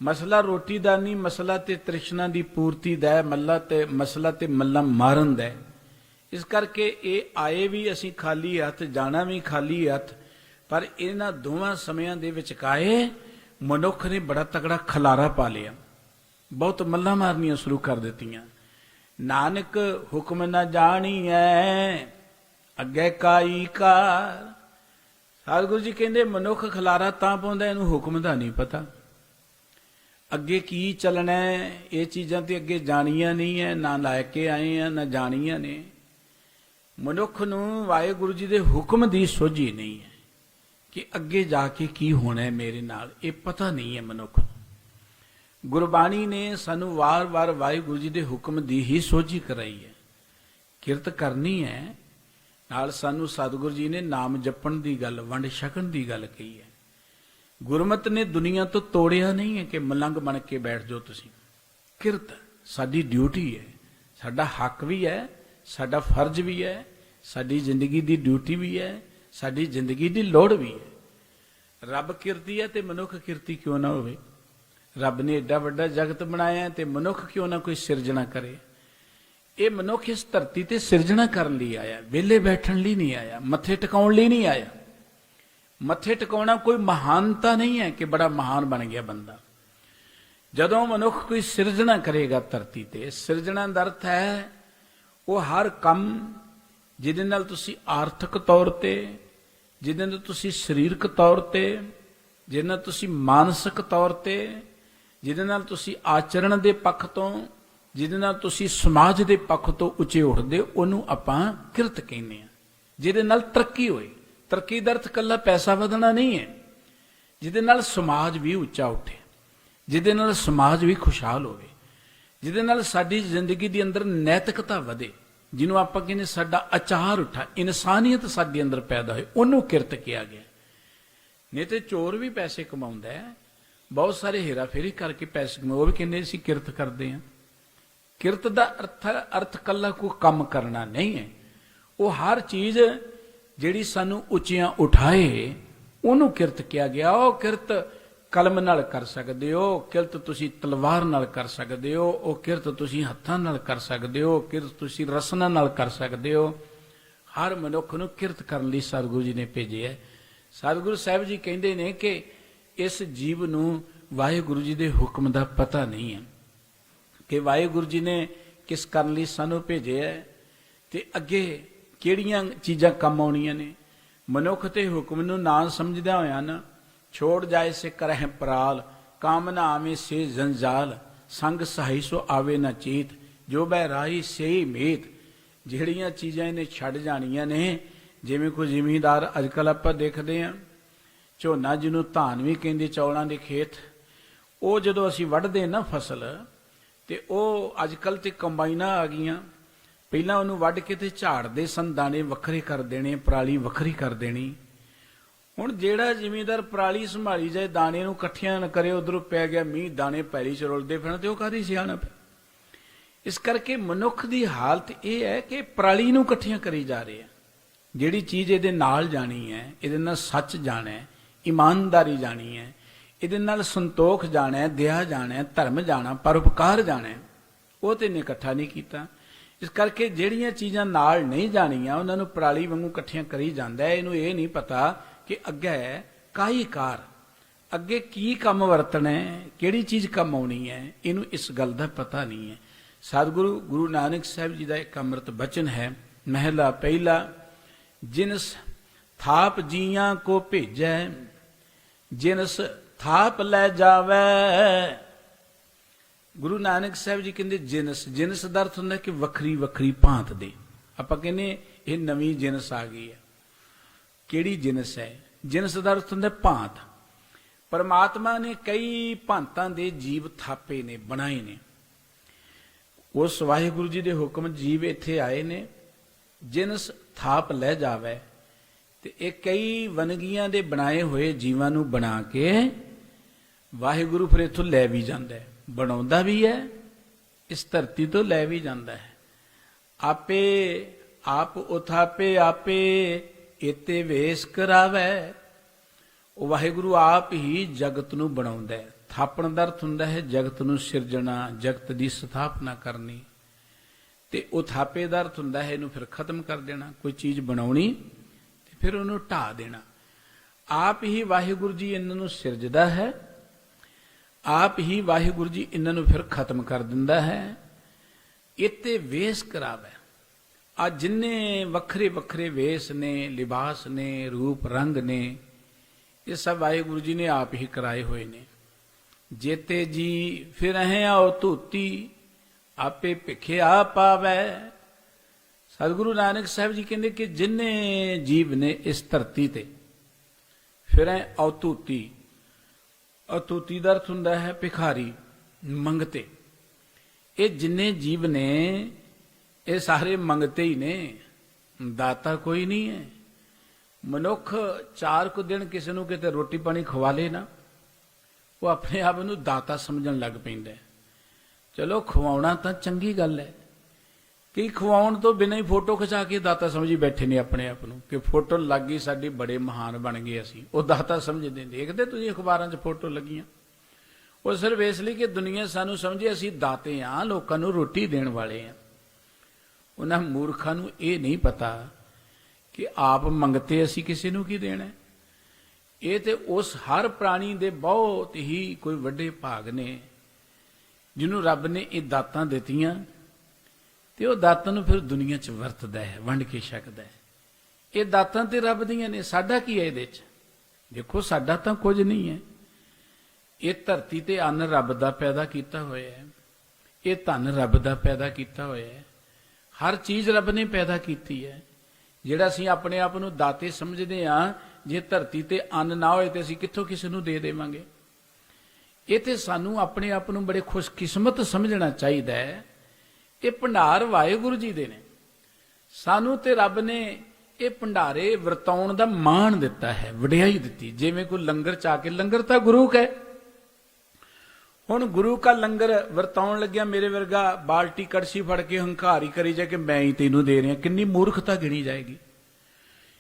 ਮਸਲਾ ਰੋਟੀ ਦਾ ਨਹੀਂ, ਮਸਲਾ ਤੇ ਤ੍ਰਿਸ਼ਨਾ ਦੀ ਪੂਰਤੀ ਦਾ ਹੈ, ਮਸਲਾ ਤੇ ਮੱਲਾ ਮਾਰਨ ਦਾ ਹੈ। ਇਸ ਕਰਕੇ ਇਹ ਆਏ ਵੀ ਅਸੀਂ ਖਾਲੀ ਹੱਥ, ਜਾਣਾ ਵੀ ਖਾਲੀ ਹੱਥ, ਪਰ ਇਹਨਾਂ ਦੋਵਾਂ ਸਮਿਆਂ ਦੇ ਵਿਚਕਾਏ ਮਨੁੱਖ ਨੇ ਬੜਾ ਤਕੜਾ ਖਲਾਰਾ ਪਾ ਲਿਆ, ਬਹੁਤ ਮੱਲਾਂ ਮਾਰਨੀਆਂ ਸ਼ੁਰੂ ਕਰ ਦਿੱਤੀਆਂ। ਨਾਨਕ ਹੁਕਮ ਨਾ ਜਾਣੀਐ ਅੱਗੇ ਕਾਈ ਕਾਰ। ਸਤਿਗੁਰੂ ਜੀ ਕਹਿੰਦੇ ਮਨੁੱਖ ਖਲਾਰਾ ਤਾਂ ਪਾਉਂਦਾ, ਇਹਨੂੰ ਹੁਕਮ ਦਾ ਨਹੀਂ ਪਤਾ, ਅੱਗੇ ਕੀ ਚੱਲਣਾ ਇਹ ਚੀਜ਼ਾਂ ਤੇ ਅੱਗੇ ਜਾਣੀਆਂ ਨਹੀਂ ਹੈ, ਨਾ ਲੈ ਕੇ ਆਏ ਆ ਨਾ ਜਾਣੀਆਂ ਨੇ। ਮਨੁੱਖ ਨੂੰ ਵਾਹਿਗੁਰੂ ਜੀ ਦੇ ਹੁਕਮ ਦੀ ਸੋਝੀ ਨਹੀਂ ਹੈ ਕਿ ਅੱਗੇ ਜਾ ਕੇ ਕੀ ਹੋਣਾ ਹੈ ਮੇਰੇ ਨਾਲ, ਇਹ ਪਤਾ ਨਹੀਂ ਹੈ ਮਨੁੱਖ ਨੂੰ। ਗੁਰਬਾਣੀ ਨੇ ਸਾਨੂੰ ਵਾਰ-ਵਾਰ ਵਾਹਿਗੁਰੂ ਜੀ ਦੇ ਹੁਕਮ ਦੀ ਹੀ ਸੋਝੀ ਕਰਾਈ ਹੈ। ਕਿਰਤ ਕਰਨੀ ਹੈ, ਨਾਲ ਸਾਨੂੰ ਸਤਿਗੁਰੂ ਜੀ ਨੇ ਨਾਮ ਜਪਣ ਦੀ ਗੱਲ, ਵੰਡ ਛਕਣ ਦੀ ਗੱਲ ਕਹੀ ਹੈ। ਗੁਰਮਤਿ ਨੇ ਦੁਨੀਆ ਤੋਂ ਤੋੜਿਆ ਨਹੀਂ ਹੈ ਕਿ ਮਲੰਗ ਬਣ ਕੇ ਬੈਠ ਜਾਓ ਤੁਸੀਂ। ਕਿਰਤ ਸਾਡੀ ਡਿਊਟੀ ਹੈ, ਸਾਡਾ ਹੱਕ ਵੀ ਹੈ, ਸਾਡਾ ਫਰਜ਼ ਵੀ ਹੈ, ਸਾਡੀ ਜ਼ਿੰਦਗੀ ਦੀ ਡਿਊਟੀ ਵੀ ਹੈ, ਸਾਡੀ ਜ਼ਿੰਦਗੀ ਦੀ ਲੋੜ ਵੀ ਹੈ। ਰੱਬ ਕਿਰਤੀ ਹੈ ਤੇ ਮਨੁੱਖ ਕਿਰਤੀ ਕਿਉਂ ਨਾ ਹੋਵੇ? ਰੱਬ ਨੇ ਏਡਾ ਵੱਡਾ ਜਗਤ ਬਣਾਇਆ ਤੇ ਮਨੁੱਖ ਕਿਉਂ ਨਾ ਕੋਈ ਸਿਰਜਣਾ ਕਰੇ? ਇਹ ਮਨੁੱਖ ਇਸ ਧਰਤੀ ਤੇ ਸਿਰਜਣਾ ਕਰਨ ਲਈ ਆਇਆ, ਵਿਹਲੇ ਬੈਠਣ ਲਈ ਨਹੀਂ ਆਇਆ, ਮੱਥੇ ਟਿਕਾਉਣ ਲਈ ਨਹੀਂ ਆਇਆ। ਮੱਥੇ ਟਿਕਾਉਣਾ ਕੋਈ ਮਹਾਨਤਾ ਨਹੀਂ ਹੈ ਕਿ ਬੜਾ ਮਹਾਨ ਬਣ ਗਿਆ ਬੰਦਾ। ਜਦੋਂ ਮਨੁੱਖ ਕੋਈ ਸਿਰਜਣਾ ਕਰੇਗਾ ਧਰਤੀ ਤੇ, ਸਿਰਜਣਾ ਦਾ ਅਰਥ ਹੈ ਉਹ ਹਰ ਕੰਮ ਜਿਹਦੇ ਨਾਲ ਤੁਸੀਂ ਆਰਥਿਕ ਤੌਰ ਤੇ, ਜਿਹਦੇ ਨਾਲ ਤੁਸੀਂ ਸਰੀਰਕ ਤੌਰ ਤੇ, ਜਿਹਦੇ ਨਾਲ ਤੁਸੀਂ ਮਾਨਸਿਕ ਤੌਰ ਤੇ, ਜਿਹਦੇ ਨਾਲ ਤੁਸੀਂ ਆਚਰਣ ਦੇ ਪੱਖ ਤੋਂ, ਜਿਹਦੇ ਨਾਲ ਤੁਸੀਂ ਸਮਾਜ ਦੇ ਪੱਖ ਤੋਂ ਉੱਚੇ ਉੱਠਦੇ, ਉਹਨੂੰ ਆਪਾਂ ਕਿਰਤ ਕਹਿੰਦੇ ਹਾਂ। ਜਿਹਦੇ ਨਾਲ ਤਰੱਕੀ ਹੋਏ, ਤਰੱਕੀ ਦਾ ਅਰਥ ਇਕੱਲਾ ਪੈਸਾ ਵਧਣਾ ਨਹੀਂ ਹੈ, ਜਿਹਦੇ ਨਾਲ ਸਮਾਜ ਵੀ ਉੱਚਾ ਉੱਠੇ, ਜਿਹਦੇ ਨਾਲ ਸਮਾਜ ਵੀ ਖੁਸ਼ਹਾਲ ਹੋਵੇ, ਜਿਹਦੇ ਨਾਲ ਸਾਡੀ ਜ਼ਿੰਦਗੀ ਦੇ ਅੰਦਰ ਨੈਤਿਕਤਾ ਵਧੇ, ਜਿਹਨੂੰ ਆਪਾਂ ਕਹਿੰਦੇ ਸਾਡਾ ਆਚਾਰ ਉੱਠਾ, ਇਨਸਾਨੀਅਤ ਸਾਡੇ ਅੰਦਰ ਪੈਦਾ ਹੋਏ, ਉਹਨੂੰ ਕਿਰਤ ਕਿਹਾ ਗਿਆ। ਨਹੀਂ ਤੇ ਚੋਰ ਵੀ ਪੈਸੇ ਕਮਾਉਂਦਾ ਹੈ, ਬਹੁਤ ਸਾਰੇ ਹੇਰਾ ਫੇਰੀ ਕਰਕੇ ਪੈਸੇ ਕਮਾਉਂਦੇ, ਉਹ ਵੀ ਕਹਿੰਦੇ ਅਸੀਂ ਕਿਰਤ ਕਰਦੇ ਹਾਂ। ਕਿਰਤ ਦਾ ਅਰਥ ਇਕੱਲਾ ਕੋਈ ਕੰਮ ਕਰਨਾ ਨਹੀਂ ਹੈ, ਉਹ ਹਰ ਚੀਜ਼ ਜਿਹੜੀ ਸਾਨੂੰ ਉੱਚੀਆਂ ਉਠਾਏ ਉਹਨੂੰ ਕਿਰਤ ਕਿਹਾ ਗਿਆ। ਉਹ ਕਿਰਤ ਕਲਮ ਨਾਲ ਕਰ ਸਕਦੇ ਹੋ, ਕਿਰਤ ਤੁਸੀਂ ਤਲਵਾਰ ਨਾਲ ਕਰ ਸਕਦੇ ਹੋ, ਉਹ ਕਿਰਤ ਤੁਸੀਂ ਹੱਥਾਂ ਨਾਲ ਕਰ ਸਕਦੇ ਹੋ, ਕਿਰਤ ਤੁਸੀਂ ਰਸਨਾ ਨਾਲ ਕਰ ਸਕਦੇ ਹੋ। ਹਰ ਮਨੁੱਖ ਨੂੰ ਕਿਰਤ ਕਰਨ ਲਈ ਸਤਿਗੁਰੂ ਜੀ ਨੇ ਭੇਜਿਆ। ਸਤਿਗੁਰੂ ਸਾਹਿਬ ਜੀ ਕਹਿੰਦੇ ਨੇ ਕਿ ਇਸ ਜੀਵ ਨੂੰ ਵਾਹਿਗੁਰੂ ਜੀ ਦੇ ਹੁਕਮ ਦਾ ਪਤਾ ਨਹੀਂ ਹੈ ਕਿ ਵਾਹਿਗੁਰੂ ਜੀ ਨੇ ਕਿਸ ਕਰਨ ਲਈ ਸਾਨੂੰ ਭੇਜਿਆ ਤੇ ਅੱਗੇ ਕਿਹੜੀਆਂ ਚੀਜ਼ਾਂ ਕੰਮ ਆਉਣੀਆਂ ਨੇ। ਮਨੁੱਖ ਤੇ ਹੁਕਮ ਨੂੰ ਨਾ ਸਮਝਦਿਆਂ ਹੋਇਆਂ ਨਾ, ਛੋੜ ਜਾਏ ਸੇ ਕਰਹਿ ਪ੍ਰਾਲ, ਕਾਮ ਨਾ ਆਵੇ ਸੇ ਜੰਜਾਲ, ਸੰਗ ਸਹਾਈ ਸੋ ਆਵੇ ਨਾ ਚੀਤ, ਜੋ ਬਹਿ ਰਾਹੀ ਸੇ ਮੀਤ। ਜਿਹੜੀਆਂ ਚੀਜ਼ਾਂ ਇਹਨੇ ਛੱਡ ਜਾਣੀਆਂ ਨੇ, ਜਿਵੇਂ ਕੋਈ ਜ਼ਿਮੀਂਦਾਰ ਅੱਜ ਕੱਲ੍ਹ ਆਪਾਂ ਦੇਖਦੇ ਹਾਂ, ਝੋਨਾ ਜਿਹਨੂੰ ਧਾਨ ਵੀ ਕਹਿੰਦੇ, ਚੌਲਾਂ ਦੇ ਖੇਤ, ਉਹ ਜਦੋਂ ਅਸੀਂ ਵੱਢਦੇ ਨਾ ਫਸਲ, ਤੇ ਉਹ ਅੱਜ ਕੱਲ੍ਹ ਤੇ ਕੰਬਾਈਨਾਂ ਆ ਗਈਆਂ। ਪਹਿਲਾਂ ਉਹਨੂੰ ਵੱਢ ਕੇ ਤੇ ਝਾੜਦੇ ਸਨ, ਦਾਣੇ ਵੱਖਰੇ ਕਰ ਦੇਣੇ, ਪਰਾਲੀ ਵੱਖਰੀ ਕਰ ਦੇਣੀ। ਹੁਣ ਜਿਹੜਾ ਜ਼ਿਮੀਂਦਾਰ ਪਰਾਲੀ ਸੰਭਾਲੀ ਜਾਏ, ਦਾਣੇ ਨੂੰ ਇਕੱਠਿਆਂ ਨਾ ਕਰੇ, ਉਧਰੋਂ ਪੈ ਗਿਆ ਮੀਂਹ, ਦਾਣੇ ਪੈਲੀ ਚ ਰੁਲਦੇ ਫਿਰਨ, ਤੇ ਉਹ ਕਾਹਦੀ ਸਿਆਣਪ। ਇਸ ਕਰਕੇ ਮਨੁੱਖ ਦੀ ਹਾਲਤ ਇਹ ਹੈ ਕਿ ਪਰਾਲੀ ਨੂੰ ਇਕੱਠੀਆਂ ਕਰੀ ਜਾ ਰਹੇ ਆ। ਜਿਹੜੀ ਚੀਜ਼ ਇਹਦੇ ਨਾਲ ਜਾਣੀ ਹੈ, ਇਹਦੇ ਨਾਲ ਸੱਚ ਜਾਣਾ ਹੈ, ਇਮਾਨਦਾਰੀ ਜਾਣੀ ਹੈ, ਇਹਦੇ ਨਾਲ ਸੰਤੋਖ ਜਾਣਾ ਹੈ, ਦਇਆ ਜਾਣਾ ਹੈ, ਧਰਮ ਜਾਣਾ, ਪਰਉਪਕਾਰ ਜਾਣਾ ਹੈ, ਉਹ ਤੇ ਇਹਨੇ ਇਕੱਠਾ ਨਹੀਂ ਕੀਤਾ। ਇਸ ਕਰਕੇ ਜਿਹੜੀਆਂ ਚੀਜ਼ਾਂ ਨਾਲ ਨਹੀਂ ਜਾਣੀਆਂ ਉਹਨਾਂ ਨੂੰ ਪਰਾਲੀ ਵਾਂਗੂ ਇਕੱਠੀਆਂ ਕਰੀ ਜਾਂਦਾ ਹੈ। ਇਹਨੂੰ ਇਹ ਨਹੀਂ ਪਤਾ ਕਿ ਅੱਗੇ ਕਾਈ ਕਾਰ, ਅੱਗੇ ਕੀ ਕੰਮ ਵਰਤਣਾ ਹੈ, ਕਿਹੜੀ ਚੀਜ਼ ਕੰਮ ਆਉਣੀ ਹੈ, ਇਹਨੂੰ ਇਸ ਗੱਲ ਦਾ ਪਤਾ ਨਹੀਂ ਹੈ। ਸਤਿਗੁਰੂ ਗੁਰੂ ਨਾਨਕ ਸਾਹਿਬ ਜੀ ਦਾ ਇੱਕ ਅੰਮ੍ਰਿਤ ਬਚਨ ਹੈ, ਮਹਿਲਾ ਪਹਿਲਾ, ਜਿਨਸ ਥਾਪ ਜੀਆਂ ਕੋ ਭੇਜੈ, ਜਿਨਸ ਥਾਪ ਲੈ ਜਾਵੇ। ਗੁਰੂ ਨਾਨਕ ਸਾਹਿਬ ਜੀ ਕਹਿੰਦੇ ਜਿਨਸ, ਜਿਨਸ ਦਾ ਅਰਥ ਹੁੰਦਾ ਕਿ ਵੱਖਰੀ ਵੱਖਰੀ ਭਾਂਤ ਦੇ। ਆਪਾਂ ਕਹਿੰਦੇ ਇਹ ਨਵੀਂ ਜਿਨਸ ਆ ਗਈ ਹੈ, ਕਿਹੜੀ ਜਿਨਸ ਹੈ? ਜਿਨਸ ਦਾ ਅਰਥ ਹੁੰਦਾ ਭਾਂਤ। ਪਰਮਾਤਮਾ ਨੇ ਕਈ ਭਾਂਤਾਂ ਦੇ ਜੀਵ ਥਾਪੇ ਨੇ, ਬਣਾਏ ਨੇ। ਉਸ ਵਾਹਿਗੁਰੂ ਜੀ ਦੇ ਹੁਕਮ ਜੀਵ ਇੱਥੇ ਆਏ ਨੇ। ਜਿਨਸ ਥਾਪ ਲੈ ਜਾਵੇ, ਤੇ ਇਹ ਕਈ ਵੰਨਗੀਆਂ ਦੇ ਬਣਾਏ ਹੋਏ ਜੀਵਾਂ ਨੂੰ ਬਣਾ ਕੇ ਵਾਹਿਗੁਰੂ ਫਿਰ ਇੱਥੋਂ ਲੈ ਵੀ ਜਾਂਦਾ ਹੈ, ਬਣਾਉਂਦਾ ਵੀ ਹੈ, ਇਸ ਧਰਤੀ ਤੋਂ ਲੈ ਵੀ ਜਾਂਦਾ ਹੈ। ਆਪੇ ਆਪ ਉਥਾਪੇ, ਆਪੇ ਇਤੇ ਵੇਸ ਕਰਾਵੈ। ਉਹ ਵਾਹਿਗੁਰੂ ਆਪ ਹੀ ਜਗਤ ਨੂੰ ਬਣਾਉਂਦਾ ਹੈ। ਥਾਪਣ ਦਾ ਅਰਥ ਹੁੰਦਾ ਹੈ ਜਗਤ ਨੂੰ ਸਿਰਜਣਾ, ਜਗਤ ਦੀ ਸਥਾਪਨਾ ਕਰਨੀ, ਤੇ ਉਹ ਥਾਪੇ ਦਾ ਅਰਥ ਹੁੰਦਾ ਹੈ ਇਹਨੂੰ ਫਿਰ ਖਤਮ ਕਰ ਦੇਣਾ। ਕੋਈ ਚੀਜ਼ ਬਣਾਉਣੀ ਤੇ ਫਿਰ ਉਹਨੂੰ ਢਾਹ ਦੇਣਾ। ਆਪ ਹੀ ਵਾਹਿਗੁਰੂ ਜੀ ਇਹਨਾਂ ਨੂੰ ਸਿਰਜਦਾ ਹੈ, ਆਪ ਹੀ ਵਾਹਿਗੁਰੂ ਜੀ ਇਹਨਾਂ ਨੂੰ ਫਿਰ ਖਤਮ ਕਰ ਦਿੰਦਾ ਹੈ। ਇਤੇ ਵੇਸ ਕਰਾਵੈ। ਆ ਜਿੰਨੇ ਵੱਖਰੇ ਵੱਖਰੇ ਵੇਸ ਨੇ, ਲਿਬਾਸ ਨੇ, ਰੂਪ ਰੰਗ ਨੇ, ਇਹ ਸਭ ਵਾਹਿਗੁਰੂ ਜੀ ਨੇ ਆਪ ਹੀ ਕਰਾਏ ਹੋਏ ਨੇ। ਜੇਤੇ ਜੀ ਫਿਰ ਆਓ ਧੂਤੀ, ਆਪੇ ਭਿਖਿਆ ਪਾਵੈ। ਸਤਿਗੁਰੂ ਨਾਨਕ ਸਾਹਿਬ ਜੀ ਕਹਿੰਦੇ ਕਿ ਜਿੰਨੇ ਜੀਵ ਨੇ ਇਸ ਧਰਤੀ ਤੇ ਫਿਰ ਔਤੂਤੀ। ਔਤੂਤੀ ਦਾ ਅਰਥ ਹੁੰਦਾ ਹੈ ਭਿਖਾਰੀ, ਮੰਗਤੇ। ਇਹ ਜਿੰਨੇ ਜੀਵ ਨੇ ਇਹ ਸਾਰੇ ਮੰਗਤੇ ਹੀ ਨੇ, ਦਾਤਾ ਕੋਈ ਨਹੀਂ ਹੈ। ਮਨੁੱਖ 4 ਕੁ ਦਿਨ ਕਿਸੇ ਨੂੰ ਕਿਤੇ ਰੋਟੀ ਪਾਣੀ ਖਵਾ ਲੇ ਨਾ, ਉਹ ਆਪਣੇ ਆਪ ਨੂੰ ਦਾਤਾ ਸਮਝਣ ਲੱਗ ਪੈਂਦਾ। ਚਲੋ ਖਵਾਉਣਾ ਤਾਂ ਚੰਗੀ ਗੱਲ ਹੈ, ਕਈ ਖਵਾਉਣ ਤੋਂ ਬਿਨਾਂ ਹੀ ਫੋਟੋ ਖਿਚਾ ਕੇ ਦਾਤਾ ਸਮਝੀ ਬੈਠੇ ਨੇ ਆਪਣੇ ਆਪ ਨੂੰ, ਕਿ ਫੋਟੋ ਲੱਗ ਗਈ ਸਾਡੀ, ਬੜੇ ਮਹਾਨ ਬਣ ਗਏ ਅਸੀਂ, ਉਹ ਦਾਤਾ ਸਮਝਦੇ। ਦੇਖਦੇ ਤੁਸੀਂ ਅਖਬਾਰਾਂ 'ਚ ਫੋਟੋ ਲੱਗੀਆਂ, ਉਹ ਸਿਰਫ ਇਸ ਲਈ ਕਿ ਦੁਨੀਆ ਸਾਨੂੰ ਸਮਝੇ ਅਸੀਂ ਦਾਤੇ ਹਾਂ, ਲੋਕਾਂ ਨੂੰ ਰੋਟੀ ਦੇਣ ਵਾਲੇ ਹਾਂ। ਉਹਨਾਂ ਮੂਰਖਾਂ ਨੂੰ ਇਹ ਨਹੀਂ ਪਤਾ ਕਿ ਆਪ ਮੰਗਤੇ ਅਸੀਂ ਕਿਸੇ ਨੂੰ ਕੀ ਦੇਣਾ। ਇਹ ਤੇ ਉਸ ਹਰ ਪ੍ਰਾਣੀ ਦੇ ਬਹੁਤ ਹੀ ਕੋਈ ਵੱਡੇ ਭਾਗ ਨੇ ਜਿਹਨੂੰ ਰੱਬ ਨੇ ਇਹ ਦਾਤਾਂ ਦਿੱਤੀਆਂ, ਤੇ ਉਹ ਦਾਤਾਂ ਨੂੰ ਫਿਰ ਦੁਨੀਆ 'ਚ ਵਰਤਦਾ ਹੈ, ਵੰਡ ਕੇ ਛਕਦਾ ਹੈ। ਇਹ ਦਾਤਾਂ ਤੇ ਰੱਬ ਦੀਆਂ ਨੇ, ਸਾਡਾ ਕੀ ਹੈ ਇਹਦੇ 'ਚ? ਦੇਖੋ ਸਾਡਾ ਤਾਂ ਕੁਝ ਨਹੀਂ ਹੈ। ਇਹ ਧਰਤੀ ਤੇ ਅੰਨ ਰੱਬ ਦਾ ਪੈਦਾ ਕੀਤਾ ਹੋਇਆ ਹੈ, ਇਹ ਧਨ ਰੱਬ ਦਾ ਪੈਦਾ ਕੀਤਾ ਹੋਇਆ ਹੈ, ਹਰ ਚੀਜ਼ ਰੱਬ ਨੇ ਪੈਦਾ ਕੀਤੀ ਹੈ। ਜਿਹੜਾ ਅਸੀਂ ਆਪਣੇ ਆਪ ਨੂੰ ਦਾਤੇ ਸਮਝਦੇ ਹਾਂ, ਜੇ ਧਰਤੀ ਤੇ ਅੰਨ ਨਾ ਹੋਏ ਤੇ ਅਸੀਂ ਕਿੱਥੋਂ ਕਿਸੇ ਨੂੰ ਦੇ ਦੇਵਾਂਗੇ? ਇਹ ਤੇ ਸਾਨੂੰ ਆਪਣੇ ਆਪ ਨੂੰ ਬੜੇ ਖੁਸ਼ਕਿਸਮਤ ਸਮਝਣਾ ਚਾਹੀਦਾ ਹੈ। ਇਹ ਭੰਡਾਰ ਵਾਹਿਗੁਰੂ ਜੀ ਦੇ ਨੇ, ਸਾਨੂੰ ਤੇ ਰੱਬ ਨੇ ਇਹ ਭੰਡਾਰੇ ਵਰਤਾਉਣ ਦਾ ਮਾਣ ਦਿੱਤਾ ਹੈ, ਵਡਿਆਈ ਦਿੱਤੀ। ਜਿਵੇਂ ਕੋਈ ਲੰਗਰ ਚਾ ਕੇ, ਲੰਗਰ ਤਾਂ ਗੁਰੂ ਕਾ ਹੈ, ਹੁਣ ਗੁਰੂ ਕਾ ਲੰਗਰ ਵਰਤਾਉਣ ਲੱਗਿਆ ਮੇਰੇ ਵਰਗਾ ਬਾਲਟੀ ਕੜਛੀ ਫੜ ਕੇ ਹੰਕਾਰ ਹੀ ਕਰੀ ਜਾ ਕਿ ਮੈਂ ਹੀ ਤੈਨੂੰ ਦੇ ਰਿਹਾ, ਕਿੰਨੀ ਮੂਰਖਤਾ ਗਿਣੀ ਜਾਏਗੀ।